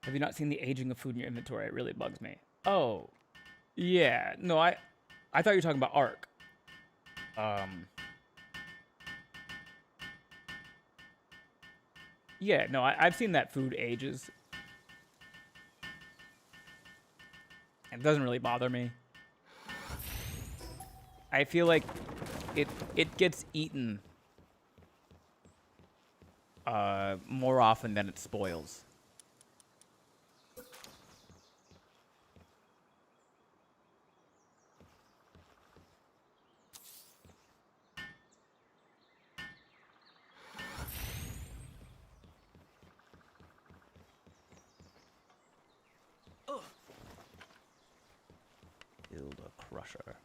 Have you not seen the aging of food in your inventory? It really bugs me. Oh, yeah. No, I thought you were talking about Ark. Yeah, no, I've seen that food ages. It doesn't really bother me. I feel like it gets eaten more often than it spoils. Build a crusher.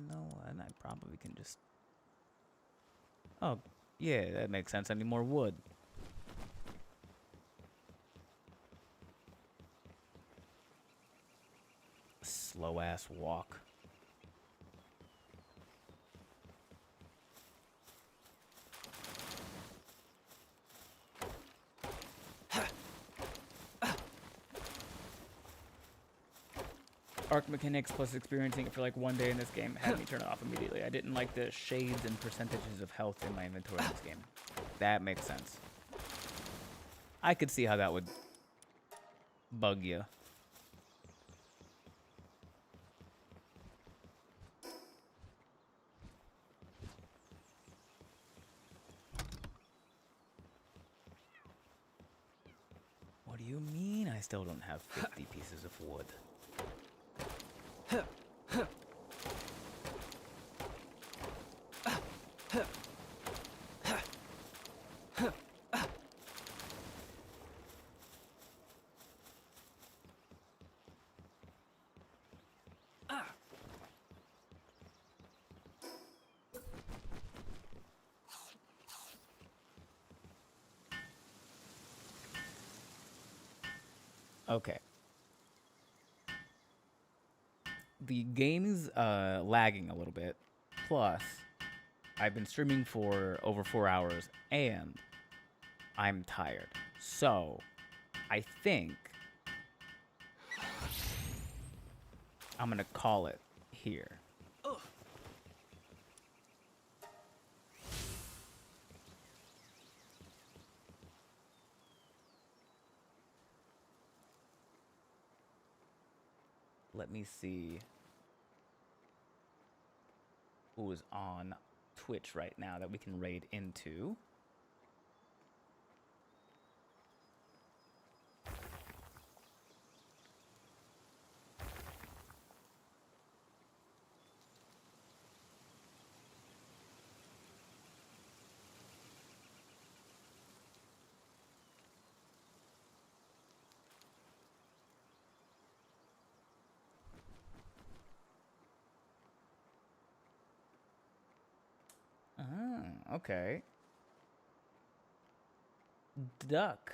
No, and I probably can just... Oh, yeah, that makes sense. I need more wood. Slow-ass walk. Arc mechanics plus experiencing it for like one day in this game had me turn it off immediately. I didn't like the shades and percentages of health in my inventory in this game. That makes sense. I could see how that would bug you. What do you mean I still don't have 50 pieces of wood? Okay. The game is lagging a little bit. Plus, I've been streaming for over 4 hours, and I'm tired. So, I think I'm gonna call it here. Let me see who is on Twitch right now that we can raid into. Okay. Duck.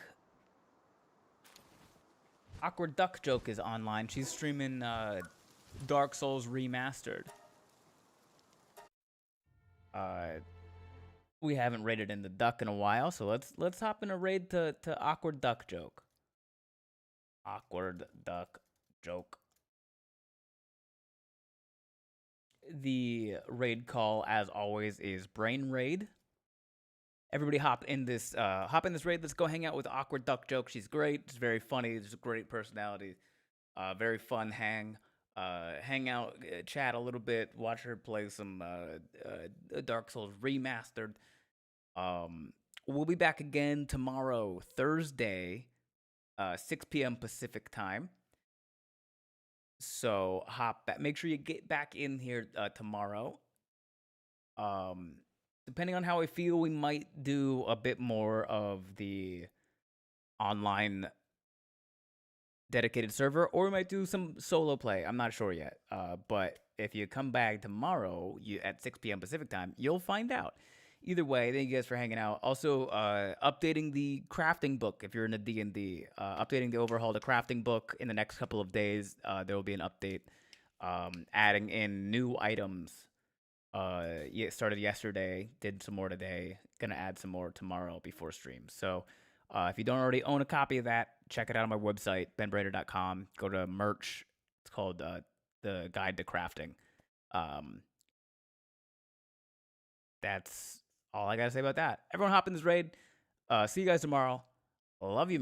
Awkward Duck Joke is online. She's streaming Dark Souls Remastered. We haven't raided in the duck in a while, so let's hop in a raid to Awkward Duck Joke. Awkward Duck Joke. The raid call, as always, is Brain Raid. Everybody hop in this raid. Let's go hang out with Awkward Duck Joke. She's great. She's very funny. She's a great personality. Very fun hang out, chat a little bit, watch her play some Dark Souls Remastered. We'll be back again tomorrow, Thursday, 6 p.m. Pacific time. So hop back. Make sure you get back in here tomorrow. Depending on how I feel, we might do a bit more of the online dedicated server, or we might do some solo play. I'm not sure yet. But if you come back tomorrow at 6 p.m. Pacific time, you'll find out. Either way, thank you guys for hanging out. Also, updating the crafting book if you're in a D&D. Updating the overhaul the crafting book in the next couple of days. There will be an update. Adding in new items. It started yesterday. Did some more today. Gonna add some more tomorrow before stream. So if you don't already own a copy of that, check it out on my website, benbrader.com. Go to merch. It's called The Guide to Crafting. That's all I gotta say about that. Everyone hop in this raid. See you guys tomorrow. Love you.